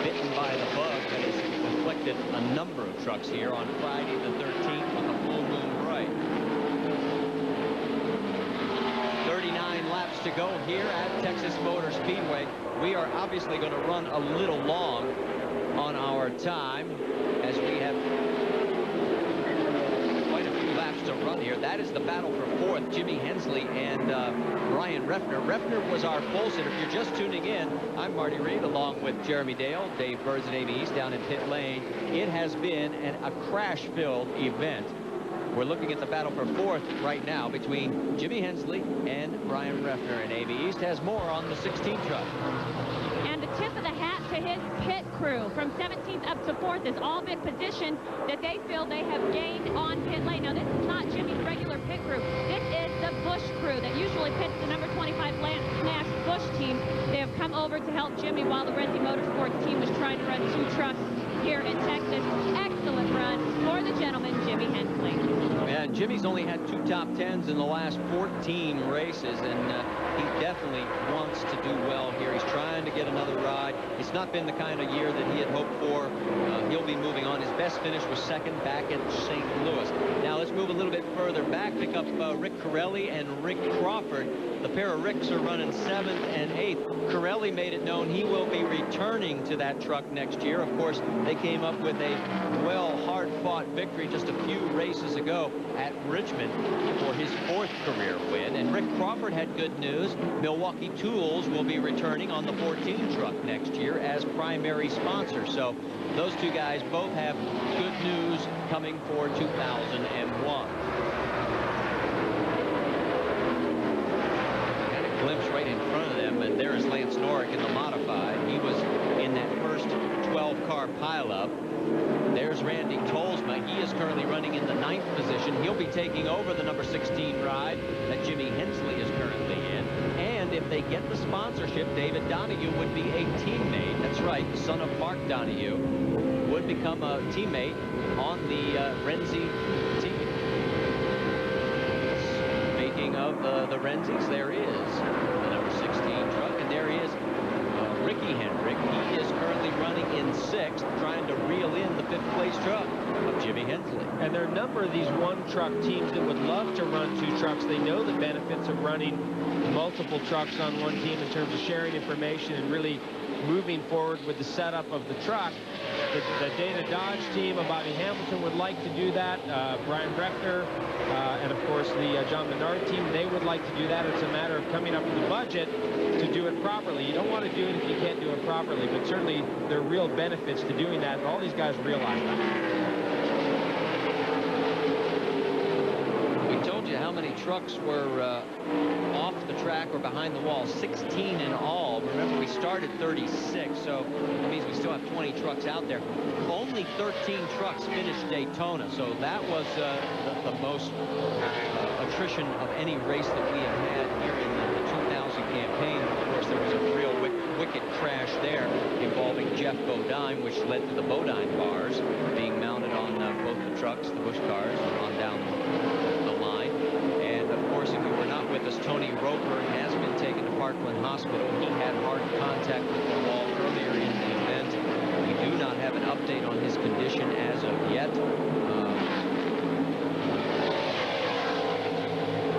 bitten by the bug that has afflicted a number of trucks here on Friday the 13th on the full moon right. 39 laps to go here at Texas Motor Speedway. We are obviously going to run a little long on our time as we have quite a few laps to run here. That is the battle for fourth. Jimmy Hensley and Brian Reffner. Reffner was our pole sitter. If you're just tuning in, I'm Marty Reed along with Jeremy Dale, Dave Burns, and Amy East down in pit lane. It has been a crash-filled event. We're looking at the battle for fourth right now between Jimmy Hensley and Brian Reffner, and Amy East has more on the 16 truck. And a tip of the hat to his pit crew. From 17th up to 4th is all been position that they feel they have gained on pit lane. Now, this is not Jimmy's regular pit crew. This is the Bush crew that usually pits the number 25 Lance Nash Bush team. They have come over to help Jimmy while the Renzi Motorsports team was trying to run 2 trucks here in Texas. Excellent run for the gentleman, Jimmy Hensley. And Jimmy's only had 2 top 10s in the last 14 races, and he definitely wants to do well here. He's trying to get another ride. It's not been the kind of year that he had hoped for. He'll be moving on. His best finish was second back at St. Louis. Now let's move a little bit further back. Pick up Rick Corelli and Rick Crawford. The pair of Ricks are running 7th and 8th. Corelli made it known he will be returning to that truck next year. Of course, they came up with a hard-fought victory just a few races ago at Richmond for his 4th career win. And Rick Crawford had good news. Milwaukee Tools will be returning on the 14 truck next year as primary sponsor. So those 2 guys both have good news coming for 2001. Got a glimpse right in front of them, and there is Lance Norick in the modified. He was in that first 12-car pileup. There's Randy Tolsma. He is currently running in the 9th position. He'll be taking over the number 16 ride that Jimmy Hensley is currently in. And if they get the sponsorship, David Donahue would be a teammate. That's right, the son of Mark Donahue would become a teammate on the Renzi team. Speaking of the Renzis, there is the number 16 truck, and there is Ricky Hendrick. He is currently running in 6th, trying to reel in the 5th place truck of Jimmy Hensley. And there are a number of these 1-truck teams that would love to run 2 trucks. They know the benefits of running multiple trucks on one team in terms of sharing information and really moving forward with the setup of the truck. The Dana Dodge team, Bobby Hamilton, would like to do that. Brian Reffner, and of course the John Menard team, they would like to do that. It's a matter of coming up with the budget to do it properly. You don't want to do it if you can't do it properly, but certainly there are real benefits to doing that, and all these guys realize that. We told you how many trucks were off the track or behind the wall. 16 in all. Remember, we started 36, so that means we still have 20 trucks out there. Only 13 trucks finished Daytona, so that was the most attrition of any race that we have had here in the 2000 campaign. Of course, there was a real wicked crash there involving Jeff Bodine, which led to the Bodine bars being mounted on both the trucks, the Busch cars, on down the line. And of course, if you were not with us, Tony Roper has been taken to Parkland Hospital. He had hard contact with the wall earlier in the event. We do not have an update on his condition as of yet.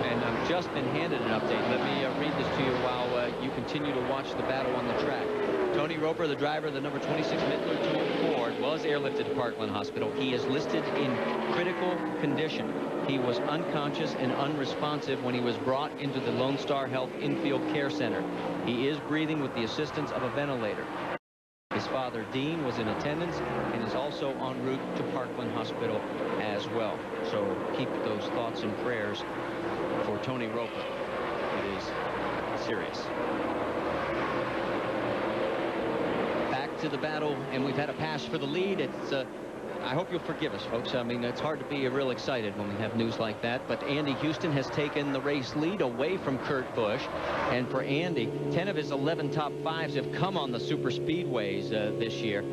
And I've just been handed an update. Let me read this to you while you continue to watch the battle on the track. Tony Roper, the driver of the number 26 Midler Tool Ford, was airlifted to Parkland Hospital. He is listed in critical condition. He was unconscious and unresponsive when he was brought into the Lone Star Health Infield Care Center. He is breathing with the assistance of a ventilator. His father, Dean, was in attendance and is also en route to Parkland Hospital as well. So keep those thoughts and prayers for Tony Roper. It is serious. Back to the battle, and we've had a pass for the lead. It's I hope you'll forgive us, folks. I mean, it's hard to be real excited when we have news like that. But Andy Houston has taken the race lead away from Kurt Busch. And for Andy, 10 of his 11 top 5s have come on the super speedways this year.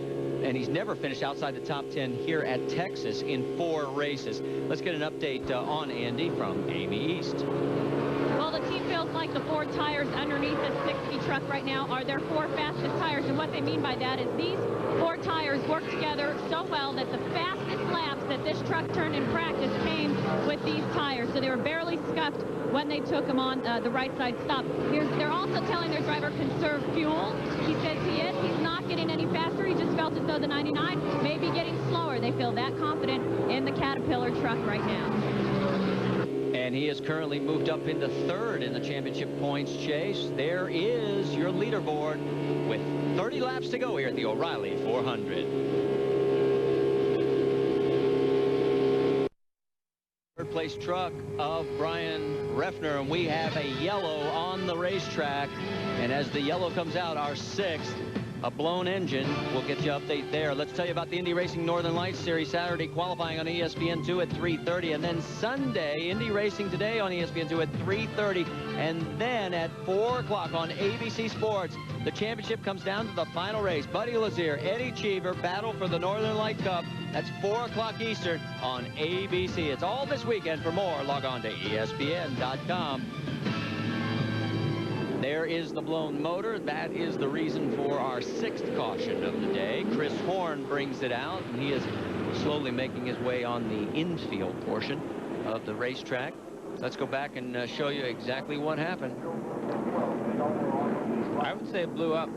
And he's never finished outside the top 10 here at Texas in 4 races. Let's get an update on Andy from Amy East. Well, the team feels like the 4 tires underneath the 60 truck right now are their 4 fastest tires. And what they mean by that is these 4 tires work together so well that the fastest laps that this truck turned in practice came with these tires. So they were barely scuffed when they took them on the right side stop. They're also telling their driver conserve fuel. He says he is. He's not getting any faster. He just felt as though the 99 may be getting slower. They feel that confident in the Caterpillar truck right now. And he has currently moved up into 3rd in the championship points chase. There is your leaderboard with 30 laps to go here at the O'Reilly 400. Third place truck of Brian Refner, and we have a yellow on the racetrack. And as the yellow comes out, our 6th, a blown engine. We'll get you an update there. Let's tell you about the Indy Racing Northern Lights Series Saturday qualifying on ESPN2 at 3:30, and then Sunday Indy Racing today on ESPN2 at 3:30, and then at 4 o'clock on ABC Sports. The championship comes down to the final race. Buddy Lazier, Eddie Cheever battle for the Northern Light Cup. That's 4 o'clock Eastern on ABC. It's all this weekend. For more, log on to ESPN.com. There is the blown motor. That is the reason for our 6th caution of the day. Chris Horn brings it out, and he is slowly making his way on the infield portion of the racetrack. Let's go back and show you exactly what happened. I would say it blew up.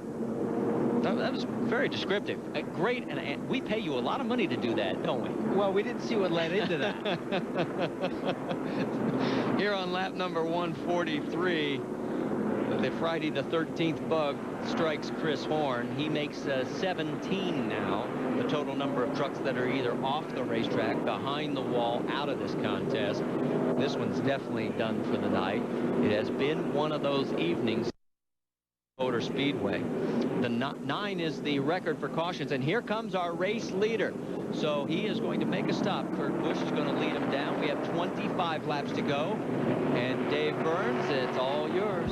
That was very descriptive. Great, and we pay you a lot of money to do that, don't we? Well, we didn't see what led into that. Here on lap number 143, the Friday the 13th bug strikes Chris Horn. He makes 17 now, the total number of trucks that are either off the racetrack, behind the wall, out of this contest. This one's definitely done for the night. It has been one of those evenings. Motor Speedway. The 9 is the record for cautions, and here comes our race leader. So he is going to make a stop. Kurt Busch is going to lead him down. We have 25 laps to go, and Dave Burns, it's all yours.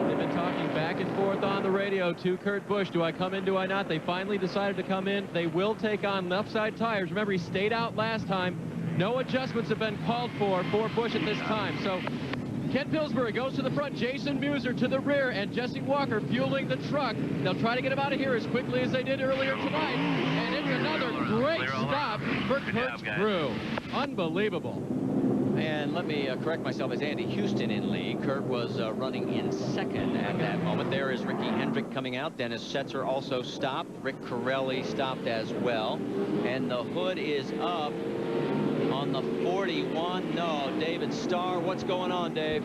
They've been talking back and forth on the radio to Kurt Busch. Do I come in? Do I not? They finally decided to come in. They will take on left side tires. Remember, he stayed out last time. No adjustments have been called for Busch at this time. So Ken Pillsbury goes to the front, Jason Muser to the rear, and Jesse Walker fueling the truck. They'll try to get him out of here as quickly as they did earlier tonight. And it's another great stop for Kurt's crew. Unbelievable. And let me correct myself, as Andy Houston in lead. Kurt was running in 2nd at that moment. There is Ricky Hendrick coming out. Dennis Setzer also stopped. Rick Corelli stopped as well. And the hood is up on the 41. No, David Starr. What's going on, Dave?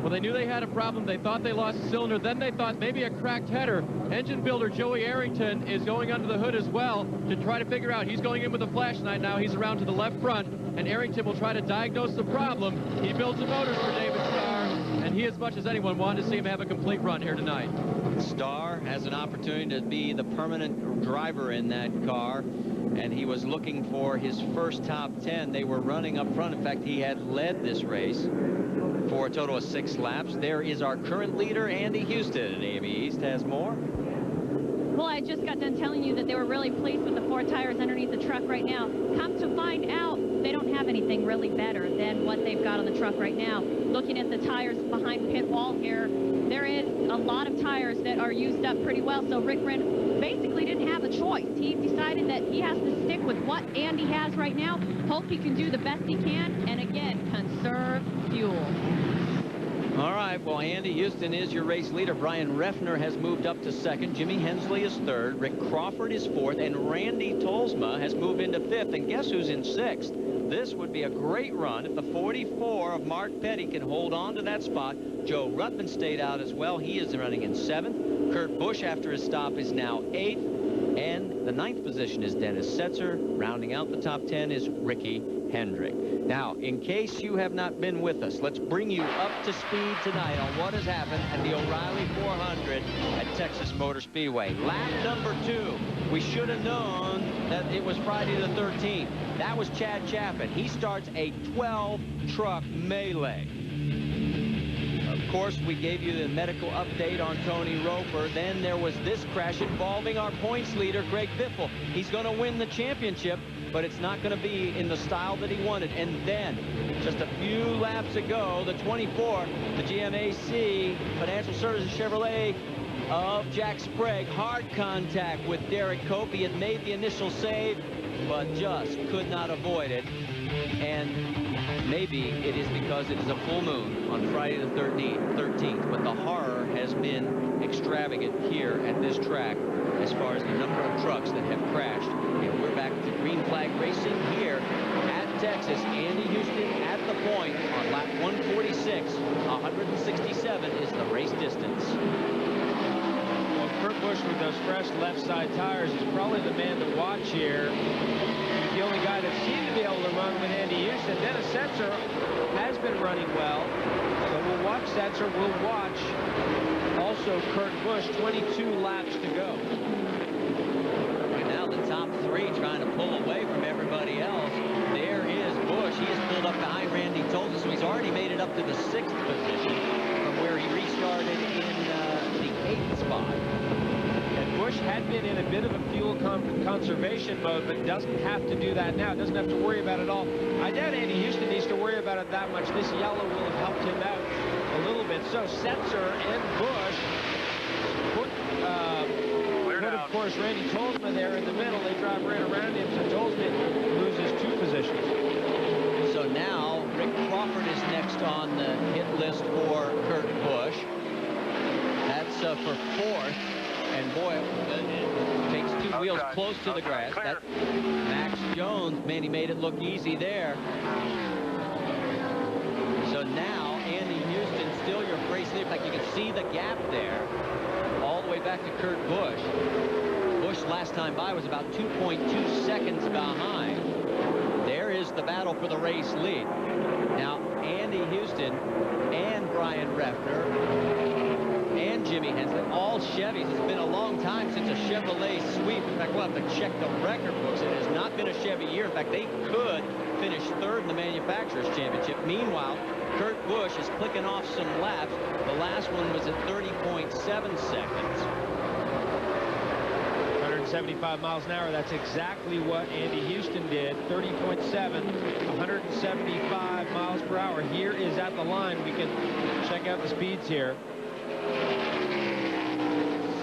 Well, they knew they had a problem. They thought they lost a cylinder. Then they thought maybe a cracked header. Engine builder Joey Arrington is going under the hood as well to try to figure out. He's going in with a flashlight now. He's around to the left front, and Arrington will try to diagnose the problem. He builds the motors for David Starr, and he, as much as anyone, wanted to see him have a complete run here tonight. Starr has an opportunity to be the permanent driver in that car, and he was looking for his first top 10. They were running up front. In fact, he had led this race for a total of 6 laps. There is our current leader, Andy Houston, and AME East has more. Well, I just got done telling you that they were really pleased with the 4 tires underneath the truck right now. Come to find out, they don't have anything really better than what they've got on the truck right now. Looking at the tires behind pit wall here, there is a lot of tires that are used up pretty well. So Rick Wren basically didn't have a choice. He decided that he has to stick with what Andy has right now. Hope he can do the best he can. And again, conserve fuel. All right, well, Andy Houston is your race leader. Brian Refner has moved up to 2nd. Jimmy Hensley is 3rd. Rick Crawford is 4th. And Randy Tolsma has moved into 5th. And guess who's in 6th? This would be a great run if the 44 of Mark Petty can hold on to that spot. Joe Ruttman stayed out as well. He is running in 7th. Kurt Busch, after his stop, is now 8th. And the 9th position is Dennis Setzer. Rounding out the top 10 is Ricky Hendrick. Now, in case you have not been with us, let's bring you up to speed tonight on what has happened at the O'Reilly 400 at Texas Motor Speedway. Lap number 2. We should have known that it was Friday the 13th. That was Chad Chapin. He starts a 12-truck melee. Of course, we gave you the medical update on Tony Roper. Then there was this crash involving our points leader, Greg Biffle. He's going to win the championship. but it's not going to be in the style that he wanted. And then, just a few laps ago, the 24, the GMAC Financial Services Chevrolet of Jack Sprague, hard contact with Derek Cope. He had made the initial save, but just could not avoid it. And maybe it is because it is a full moon on Friday the 13th, but the horror has been extravagant here at this track as far as the number of trucks that have crashed. And we're back to green flag racing here at Texas. Andy Houston at the point on lap 146. 167 is the race distance. Well, Kurt Busch with those fresh left side tires is probably the man to watch here. He's the only guy that seemed to be able to run with Andy Houston. Dennis Setzer has been running well. So we'll watch Setzer. We'll watch also Kurt Busch. 22 laps to go. Right now the top three trying to pull away from everybody else. There is Busch. He has pulled up behind Randy Tolson, so he's already made it up to the 6th position from where he restarted in the 8th spot. And Busch had been in a bit of a fuel conservation mode, but doesn't have to do that now. Doesn't have to worry about it all. I doubt Andy Houston needs to worry about it that much. This yellow will have helped him out a little bit. So Setzer and Busch put of course, Randy Tolsma there in the middle. They drive right around him, so Tolsma loses 2 positions. So now Rick Crawford is next on the hit list for Kurt Busch. That's for 4th. And boy, it takes 2 wheels close to the grass. That Max Jones, man, he made it look easy there. So now Andy Houston, still your race leader. In fact, you can see the gap there all the way back to Kurt Busch. Busch last time by was about 2.2 seconds behind. There is the battle for the race lead. Now Andy Houston and Brian Reffner and Jimmy Hensley, all Chevys. It's been a long time since a Chevrolet sweep. In fact, we'll have to check the record books. It has not been a Chevy year. In fact, they could finish 3rd in the Manufacturers Championship. Meanwhile, Kurt Busch is clicking off some laps. The last one was at 30.7 seconds. 175 miles an hour. That's exactly what Andy Houston did. 30.7, 175 miles per hour. Here is at the line. We can check out the speeds here.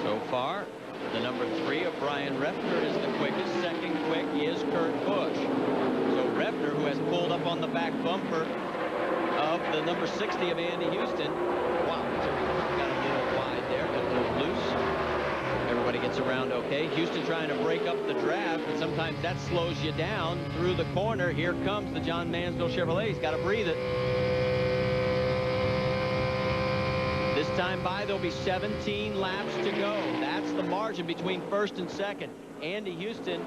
So far, the number 3 of Brian Reffner is the quickest. Second quick is Kurt Busch. So Reffner, who has pulled up on the back bumper of the number 60 of Andy Houston. Wow, got a little wide there, got a little loose. Everybody gets around okay. Houston trying to break up the draft, and sometimes that slows you down through the corner. Here comes the John Mansfield Chevrolet. He's got to breathe it. This time by, there'll be 17 laps to go. That's the margin between 1st and 2nd. Andy Houston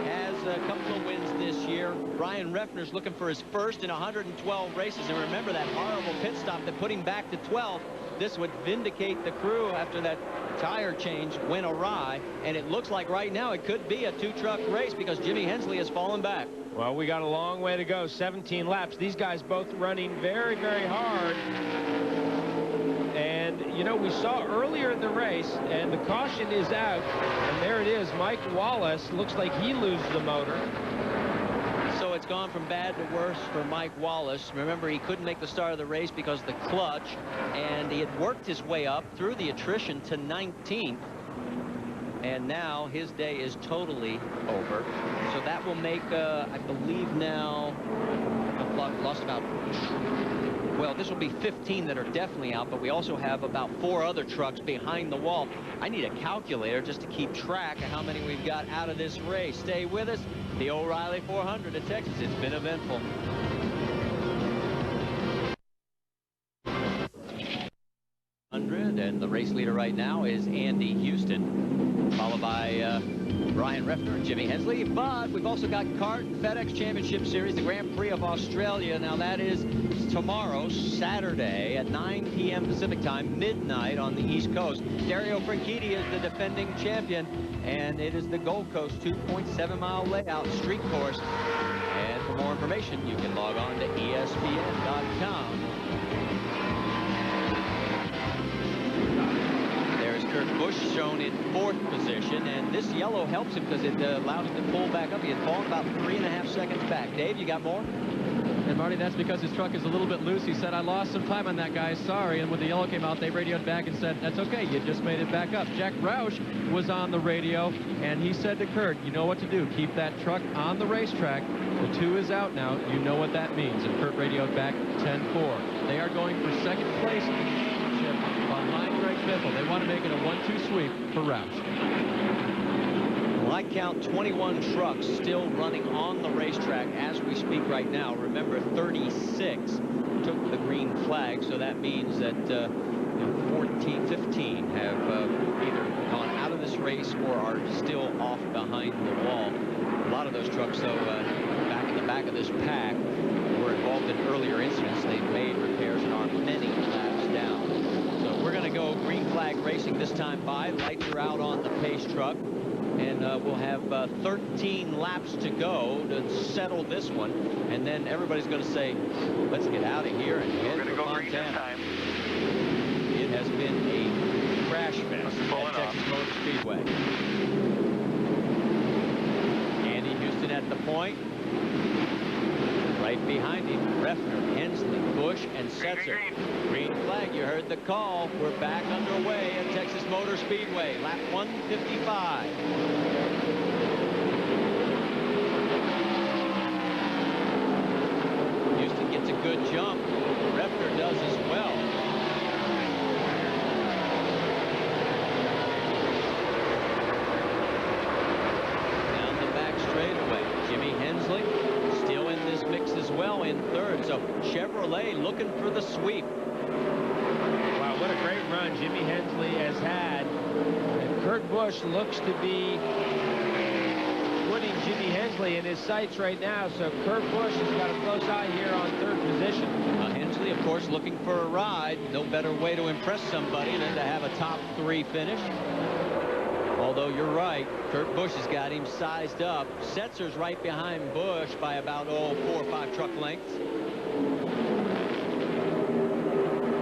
has a couple of wins this year. Brian Reffner's looking for his 1st in 112 races. And remember that horrible pit stop that put him back to 12th. This would vindicate the crew after that tire change went awry. And it looks like right now it could be a 2-truck race because Jimmy Hensley has fallen back. Well, we got a long way to go. 17 laps. These guys both running very, very hard. And, you know, we saw earlier in the race, and the caution is out, and there it is. Mike Wallace looks like he loses the motor. So it's gone from bad to worse for Mike Wallace. Remember, he couldn't make the start of the race because of the clutch, and he had worked his way up through the attrition to 19th. And now his day is totally over. So that will make, I believe now, I've lost about... Well, this will be 15 that are definitely out, but we also have about 4 other trucks behind the wall. I need a calculator just to keep track of how many we've got out of this race. Stay with us. The O'Reilly 400 at Texas. It's been eventful. And the race leader right now is Andy Houston, followed by Brian Reffner and Jimmy Hensley. But we've also got CART and FedEx Championship Series, the Grand Prix of Australia. Now that is tomorrow, Saturday at 9 p.m. Pacific time, midnight on the East Coast. Dario Franchitti is the defending champion, and it is the Gold Coast 2.7-mile layout street course. And for more information, you can log on to ESPN.com. There's Kurt Busch Busch shown in 4th position, and this yellow helps him because it allows him to pull back up. He had fallen about 3.5 seconds back. Dave, you got more? And Marty, that's because his truck is a little bit loose. He said, I lost some time on that, guy. Sorry. And when the yellow came out, they radioed back and said, that's okay. You just made it back up. Jack Roush was on the radio, and he said to Kurt, you know what to do. Keep that truck on the racetrack. The 2 is out now. You know what that means. And Kurt radioed back 10-4. They are going for 2nd place in the championship behind Greg Biffle. They want to make it a 1-2 sweep for Roush. Well, I count 21 trucks still running on the racetrack as we speak right now. Remember, 36 took the green flag, so that means that 15 have either gone out of this race or are still off behind the wall. A lot of those trucks, though, back in the back of this pack, were involved in earlier incidents. They've made repairs and are many laps down. So we're going to go green flag racing this time by. Lights are out on the pace truck. And we'll have 13 laps to go to settle this one. And then everybody's going to say, let's get out of here and head for Montana. It has been a crash fest at Texas Motor Speedway. Andy Houston at the point. Right behind him, Refner, Hensley, Busch, and Setzer. Green flag, you heard the call. We're back underway at Texas Motor Speedway, lap 155. Houston gets a good jump. Refner does as well. Down the back straightaway, Jimmy Hensley still in this mix as well in 3rd. So Chevrolet looking for the sweep. Wow, what a great run Jimmy Hensley has had. And Kurt Busch looks to be putting Jimmy Hensley in his sights right now. So Kurt Busch has got a close eye here on 3rd position. Hensley, of course, looking for a ride. No better way to impress somebody than to have a top 3 finish. Although you're right, Kurt Busch has got him sized up. Setzer's right behind Busch by about 4 or 5 truck lengths.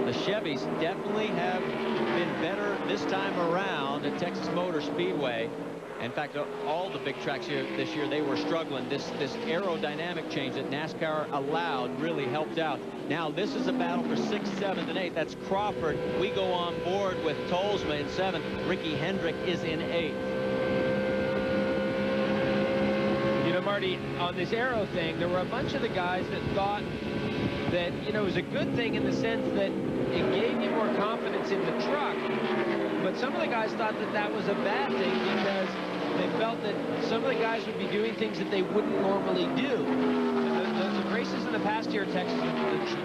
The Chevys definitely have been better this time around at Texas Motor Speedway. In fact, all the big tracks here this year, they were struggling. This aerodynamic change that NASCAR allowed really helped out. Now, this is a battle for 6th, 7th, and 8th. That's Crawford. We go on board with Tolsma in 7th. Ricky Hendrick is in 8th. You know, Marty, on this aero thing, there were a bunch of the guys that thought that, you know, it was a good thing in the sense that it gave you more confidence in the truck. But some of the guys thought that that was a bad thing because they felt that some of the guys would be doing things that they wouldn't normally do. The races in the past here at Texas,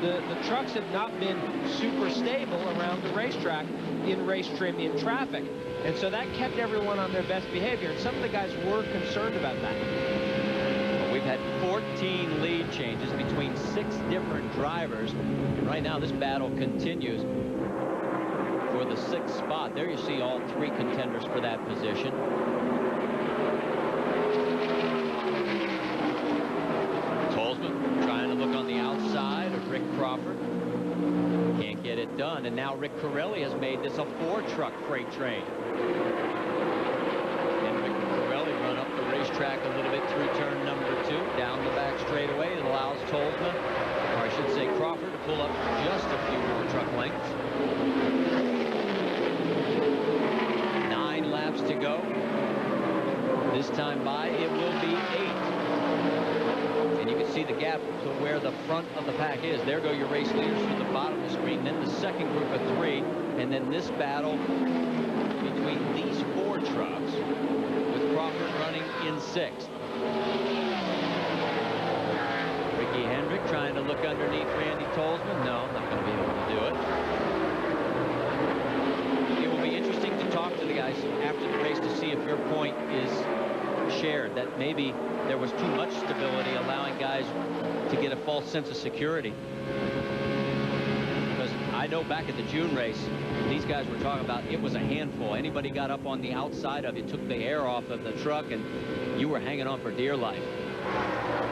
the trucks have not been super stable around the racetrack in race trim in traffic. And so that kept everyone on their best behavior. And some of the guys were concerned about that. Well, we've had 14 lead changes between 6 different drivers. And right now this battle continues for the 6th spot. There you see all 3 contenders for that position. Tolsma trying to look on the outside of Rick Crawford. Can't get it done. And now Rick Corelli has made this a 4-truck freight train. And Rick Corelli run up the racetrack a little bit through turn number 2, down the back straightaway. It allows Tolsma, or I should say Crawford, to pull up just a few more truck lengths. 9 laps to go. This time by, it will be 8. And you can see the gap to where the front of the pack is. There go your race leaders from the bottom of the screen. Then the second group of 3. And then this battle between these 4 trucks with Crawford running in 6th. Ricky Hendrick trying to look underneath Randy Tolsma. No, not going to be able to do it. It will be interesting to talk to the guys after the race to see if their point is shared, that maybe there was too much stability, allowing guys to get a false sense of security. Because I know back at the June race, these guys were talking about it was a handful. Anybody got up on the outside of you, took the air off of the truck, and you were hanging on for dear life.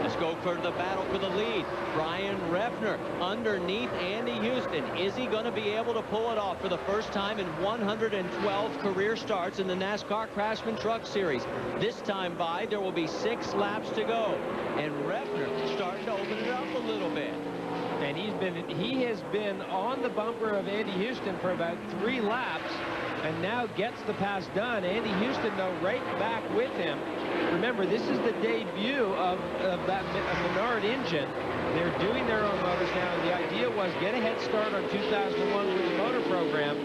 Let's go for the battle for the lead. Brian Refner underneath Andy Houston. Is he going to be able to pull it off for the first time in 112 career starts in the NASCAR Craftsman Truck Series? This time by, there will be 6 laps to go. And Refner starting to open it up a little bit. And he has been on the bumper of Andy Houston for about 3 laps, and now gets the pass done. Andy Houston, though, right back with him. Remember, this is the debut of that Menard engine. They're doing their own motors now, and the idea was get a head start on 2001 with the motor program.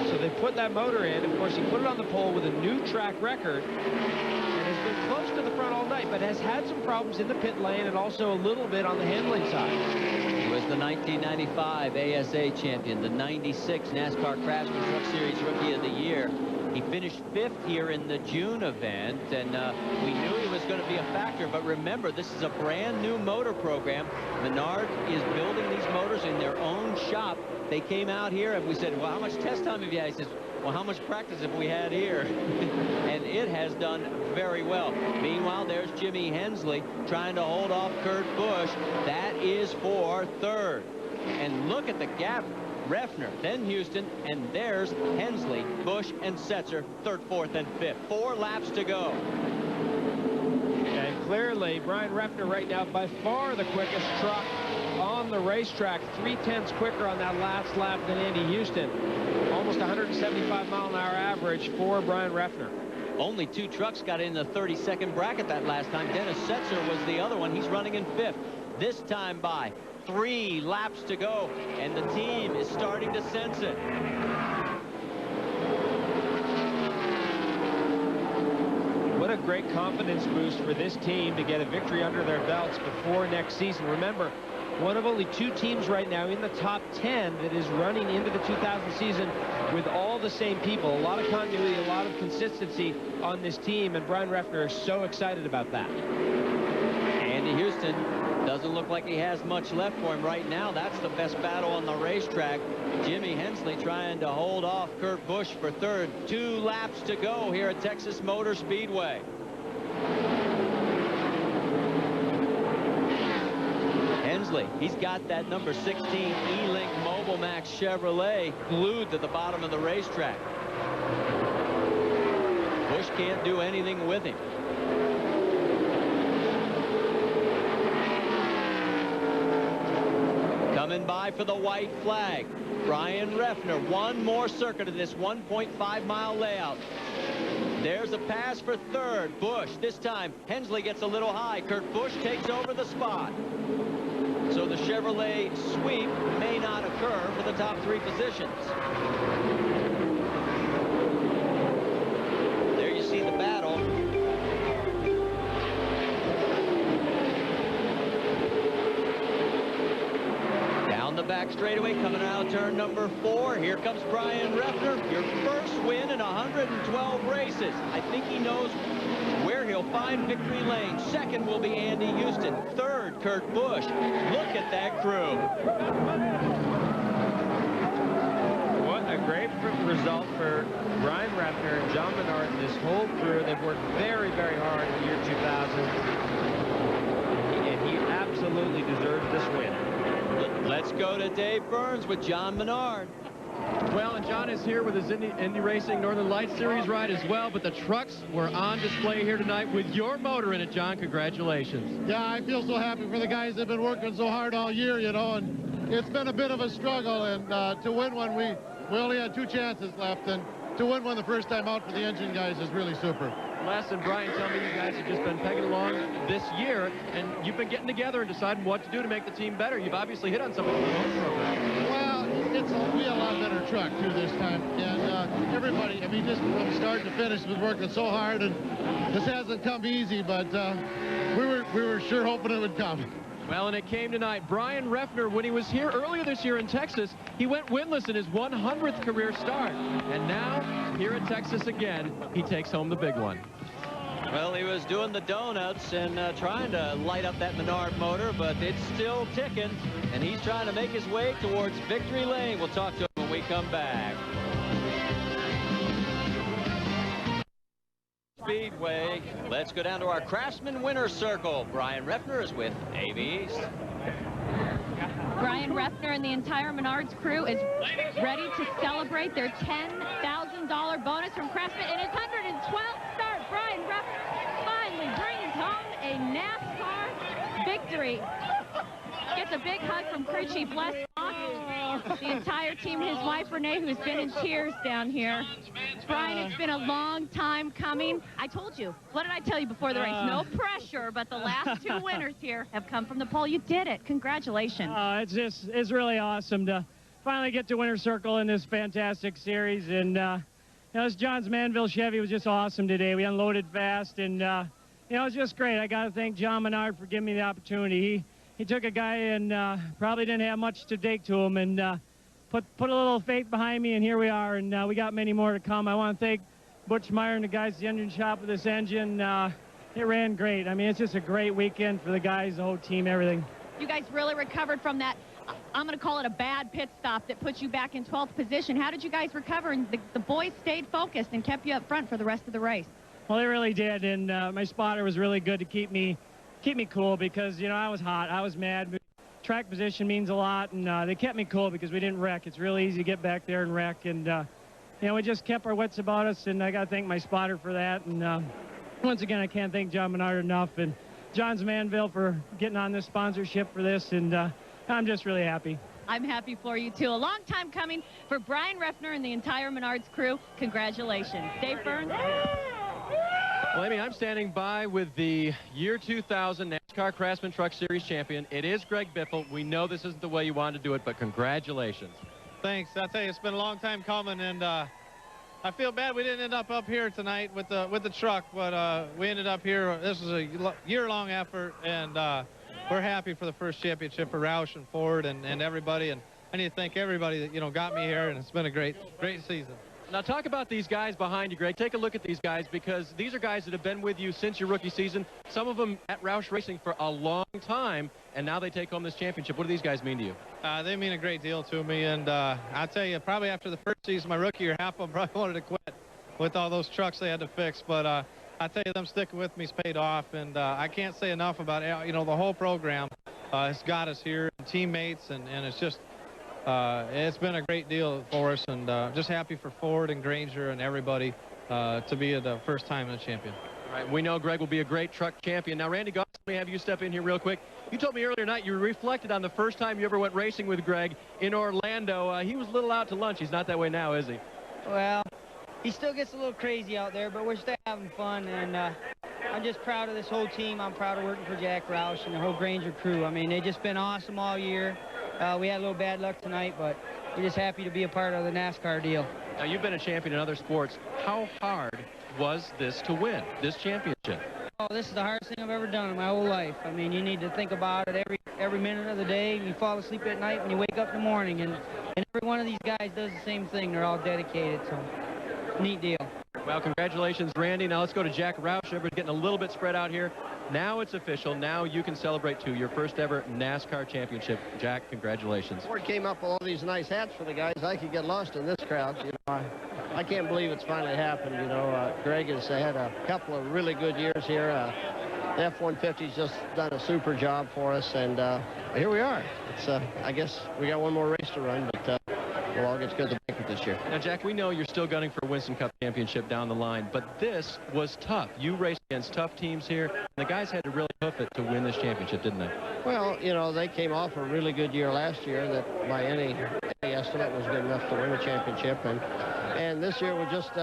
So they put that motor in. Of course, he put it on the pole with a new track record, and has been close to the front all night, but has had some problems in the pit lane and also a little bit on the handling side. He was the 1995 ASA champion, the 96 NASCAR Craftsman Truck Series Rookie of the Year. He finished 5th here in the June event, and we knew he was going to be a factor. But remember, this is a brand new motor program. Menard is building these motors in their own shop. They came out here, and we said, well, how much test time have you had? He says, well, how much practice have we had here? And it has done very well. Meanwhile, there's Jimmy Hensley trying to hold off Kurt Busch. That is for 3rd. And look at the gap. Refner, then Houston, and there's Hensley, Busch, and Setzer, 3rd, 4th, and 5th. 4 laps to go. And clearly, Brian Refner right now by far the quickest truck on the racetrack. 3/10 quicker on that last lap than Andy Houston. Almost 175-mile-an-hour average for Brian Refner. Only 2 trucks got in the 32nd bracket that last time. Dennis Setzer was the other one. He's running in 5th. This time by 3 laps to go, and the team is starting to sense it. What a great confidence boost for this team to get a victory under their belts before next season. Remember, one of only 2 teams right now in the top 10 that is running into the 2000 season with all the same people. A lot of continuity, a lot of consistency on this team, and Brian Refner is so excited about that. Andy Houston doesn't look like he has much left for him right now. That's the best battle on the racetrack. Jimmy Hensley trying to hold off Kurt Busch for 3rd. 2 laps to go here at Texas Motor Speedway. Hensley, he's got that number 16 E-Link Mobile Max Chevrolet glued to the bottom of the racetrack. Busch can't do anything with him. Coming by for the white flag, Brian Refner. One more circuit of this 1.5-mile layout. There's a pass for 3rd. Busch. This time, Hensley gets a little high. Kurt Busch takes over the spot. So the Chevrolet sweep may not occur for the top 3 positions. There you see the battle. Down the back straightaway, coming out of turn number 4. Here comes Brian Refner, your first win in 112 races. I think he knows where he'll find victory lane. 2nd will be Andy Houston. 3rd, Kurt Busch. Look at that crew. What a great result for Brian Refner and John Menard and this whole crew. They've worked very, very hard in the year 2000. And he absolutely deserves this win. Let's go to Dave Burns with John Menard. Well, and John is here with his Indy Racing Northern Lights Series ride as well, but the trucks were on display here tonight with your motor in it, John. Congratulations. Yeah, I feel so happy for the guys that have been working so hard all year, you know, and it's been a bit of a struggle, and to win one, we only had 2 chances left, and to win one the first time out for the engine guys is really super. Les and Brian tell me you guys have just been pegging along this year, and you've been getting together and deciding what to do to make the team better. You've obviously hit on something with the motor program. Well, it'll be a lot better truck, too, this time. And everybody, I mean, just from start to finish, was working so hard, and this hasn't come easy, but we were sure hoping it would come. Well, and it came tonight. Brian Refner, when he was here earlier this year in Texas, he went winless in his 100th career start. And now, here at Texas again, he takes home the big one. Well, he was doing the donuts and trying to light up that Menard motor, but it's still ticking, and he's trying to make his way towards victory lane. We'll talk to him when we come back. Speedway. Let's go down to our Craftsman winner's circle. Brian Refner is with AV East. Brian Refner and the entire Menards crew is ready to celebrate their $10,000 bonus from Craftsman in his 112th start. Brian Refner finally brings home a NASCAR victory. Gets a big hug from crew chief Les Fox, the entire team, his wife Renee, who's been in tears down here. Brian, it's been a long time coming. I told you. What did I tell you before the race? No pressure, but the last two winners here have come from the pole. You did it. Congratulations. It's really awesome to finally get to winner's circle in this fantastic series. And this John's Manville Chevy was just awesome today. We unloaded fast, and it was just great. I got to thank John Menard for giving me the opportunity. He took a guy and probably didn't have much to take to him, and put a little faith behind me, and here we are, and we got many more to come. I want to thank Butch Meyer and the guys at the engine shop with this engine. It ran great. I mean, it's just a great weekend for the guys, the whole team, everything. You guys really recovered from that, I'm going to call it a bad pit stop that put you back in 12th position. How did you guys recover? And the boys stayed focused and kept you up front for the rest of the race. Well, they really did, and my spotter was really good to keep me cool because, I was hot. I was mad. Track position means a lot, and they kept me cool because we didn't wreck. It's really easy to get back there and wreck, and we just kept our wits about us, and I got to thank my spotter for that. And once again, I can't thank John Menard enough, and John's Manville for getting on this sponsorship for this, and I'm just really happy. I'm happy for you, too. A long time coming for Brian Refner and the entire Menards crew. Congratulations. Dave Burns. Well, Amy, I'm standing by with the year 2000 NASCAR Craftsman Truck Series champion. It is Greg Biffle. We know this isn't the way you wanted to do it, but congratulations. Thanks. I'll tell you, it's been a long time coming, and I feel bad we didn't end up here tonight with the truck, but we ended up here. This was a year-long effort, and we're happy for the first championship for Roush and Ford and everybody. And I need to thank everybody that got me here, and it's been a great season. Now talk about these guys behind you, Greg. Take a look at these guys because these are guys that have been with you since your rookie season. Some of them at Roush Racing for a long time, and now they take home this championship. What do these guys mean to you? They mean a great deal to me, and I'll tell you, probably after the first season, my rookie year, half of them probably wanted to quit with all those trucks they had to fix. But I tell you, them sticking with me's paid off, and I can't say enough about the whole program has got us here, and teammates, and it's just. It's been a great deal for us, and just happy for Ford and Granger and everybody to be the first time in a champion. All right, we know Greg will be a great truck champion. Now, Randy Goss, let me have you step in here real quick. You told me earlier tonight you reflected on the first time you ever went racing with Greg in Orlando. He was a little out to lunch. He's not that way now, is he? Well, he still gets a little crazy out there, but we're still having fun, and I'm just proud of this whole team. I'm proud of working for Jack Roush and the whole Granger crew. I mean, they've just been awesome all year. We had a little bad luck tonight, but we're just happy to be a part of the NASCAR deal. Now, you've been a champion in other sports. How hard was this to win, this championship? Oh, this is the hardest thing I've ever done in my whole life. I mean, you need to think about it every minute of the day. You fall asleep at night when you wake up in the morning, and every one of these guys does the same thing. They're all dedicated, so neat deal. Well, congratulations, Randy. Now let's go to Jack Roush. Everybody's getting a little bit spread out here. Now it's official. Now you can celebrate, too, your first ever NASCAR championship. Jack, congratulations. Ford came up with all these nice hats for the guys. I could get lost in this crowd. I can't believe it's finally happened. Greg has had a couple of really good years here. The F-150's just done a super job for us, and here we are. It's I guess we got one more race to run, but we'll all get to go to the banquet this year. Now, Jack, we know you're still gunning for a Winston Cup championship down the line, but this was tough. You raced against tough teams here, and the guys had to really hoof it to win this championship, didn't they? Well, they came off a really good year last year that by any estimate was good enough to win a championship, and this year we just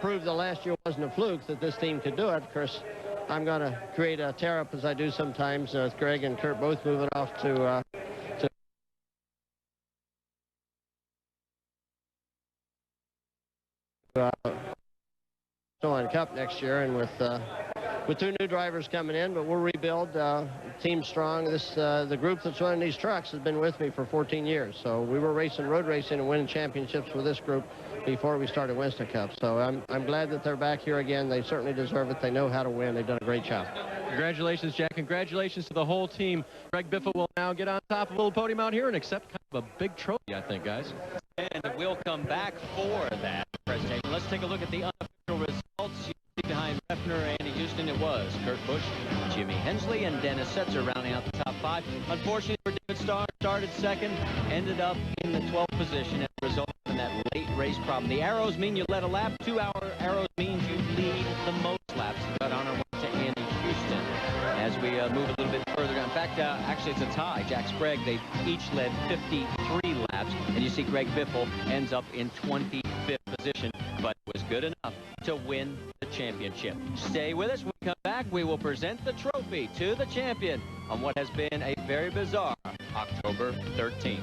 proved the last year wasn't a fluke, that this team could do it. Of course, I'm going to create a tear-up as I do sometimes with Greg and Kurt both moving off to Cup next year, and with two new drivers coming in, but we'll rebuild. Team strong. The group that's running these trucks has been with me for 14 years. So we were road racing and winning championships with this group before we started Winston Cup. So I'm glad that they're back here again. They certainly deserve it. They know how to win. They've done a great job. Congratulations, Jack. Congratulations to the whole team. Greg Biffle will now get on top of a little podium out here and accept kind of a big trophy, I think, guys. And we'll come back for that presentation. Let's take a look at the unofficial results. You see behind Hefner, Andy Houston. It was Kurt Busch, Jimmy Hensley, and Dennis Setzer rounding out the top 5. Unfortunately for David Starr, started second, ended up in the 12th position as a result of that late race problem. The arrows mean you led a lap. 2-hour arrows means you lead the most laps. But on our way to Andy Houston as we move a little bit further down. In fact, actually it's a tie. Jack Sprague, they each led 53 laps. And you see Greg Biffle ends up in 25th position, but was good enough to win the championship. Stay with us. When we come back, we will present the trophy to the champion on what has been a very bizarre October 13th.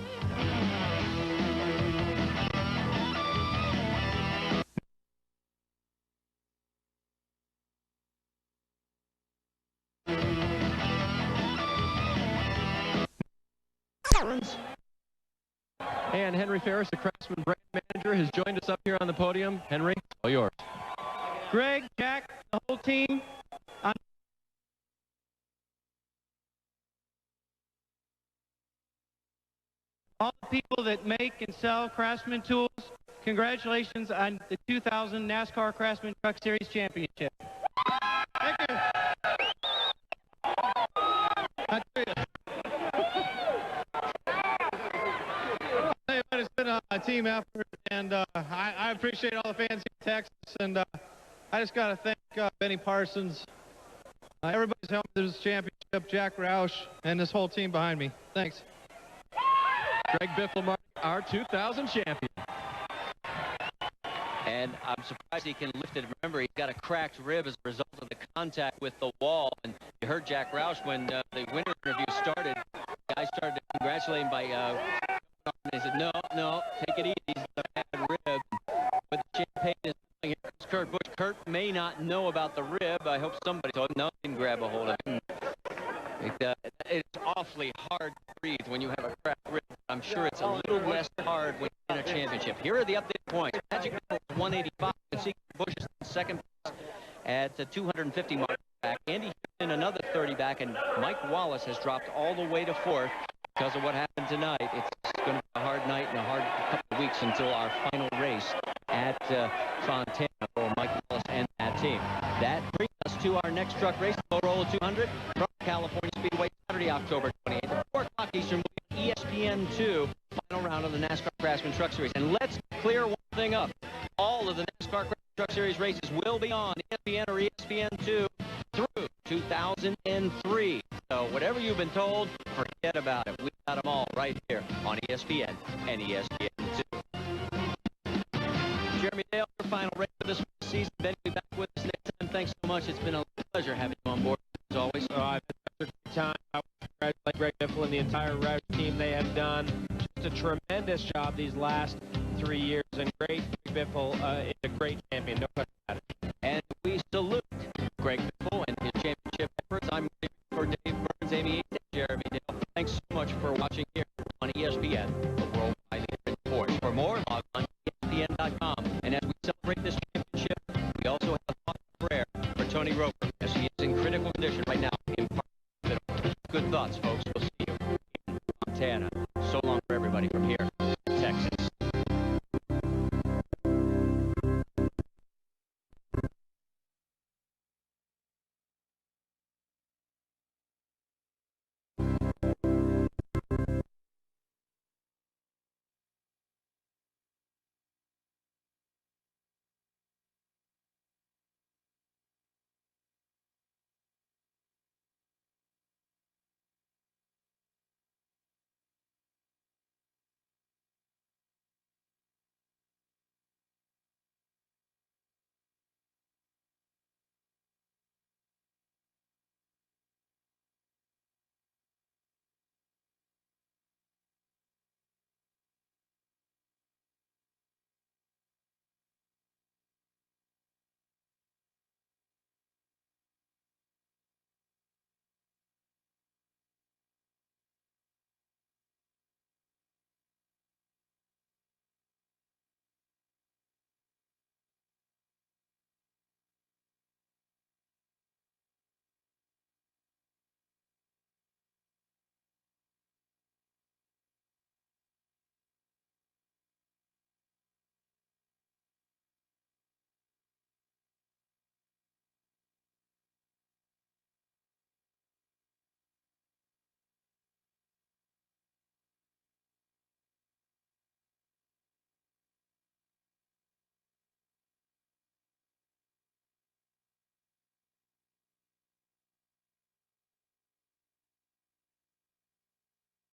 And Henry Ferris, the Craftsman brand manager, has joined us up here on the podium. Henry, all yours. Greg, Jack, the whole team. All the people that make and sell Craftsman tools, congratulations on the 2000 NASCAR Craftsman Truck Series Championship. Thank you. I tell you. It's been a team effort, and I appreciate all the fans here in Texas, and I just got to thank Benny Parsons, everybody's helped this championship, Jack Roush, and this whole team behind me. Thanks. Greg Biffle, our 2000 champion. And I'm surprised he can lift it. Remember, he's got a cracked rib as a result of the contact with the wall. And you heard Jack Roush when the winter interview started. Guys started to congratulate him by he said, no, take it easy. He's a bad rib. With the champagne is here comes Kurt Busch. Kurt may not know about the rib. I hope somebody told him. No, he can grab a hold of him. It's awfully hard to breathe when you have a cracked rib. I'm sure it's a little less hard when you win a championship. Here are the updated points. Magic is 185. You can see Busch is in second place at the 250 mark back. Andy Houston another 30 back, and Mike Wallace has dropped all the way to 4th because of what happened tonight. It's going to be a hard night and a hard couple of weeks until our final race at Fontana for Mike Wallace and that team. That brings us to our next truck race, Motorola 200 from California Speedway, Saturday, October 28th at 4 o'clock Eastern, ESPN 2, final round of the NASCAR Craftsman Truck Series. And let's clear one thing up. All of the NASCAR Craftsman Truck Series races will be on ESPN or ESPN 2 through 2003. So whatever you've been told, forget about it. We got them all right here on ESPN and ESPN 2. Jeremy Dale, your final race for this season. Ben will be back with us next time. Thanks so much. It's been a pleasure having you on board, as always. I've had a good time. I congratulate Greg Biffle and the entire Roush team. They have done just a tremendous job these last 3 years, and great. Greg Biffle is a great champion, no question about it. And we salute Greg Biffle and his championship efforts. I'm for Dave Burns, Amy Eaton, Jeremy Dale. Thanks so much for watching here on ESPN, the worldwide leader in sports. For more, log on to ESPN.com. And as we celebrate this championship, we also have a thought of prayer for Tony Roper, as he is in critical condition right now in Park Hospital. Good thoughts, folks. We'll see you in Montana.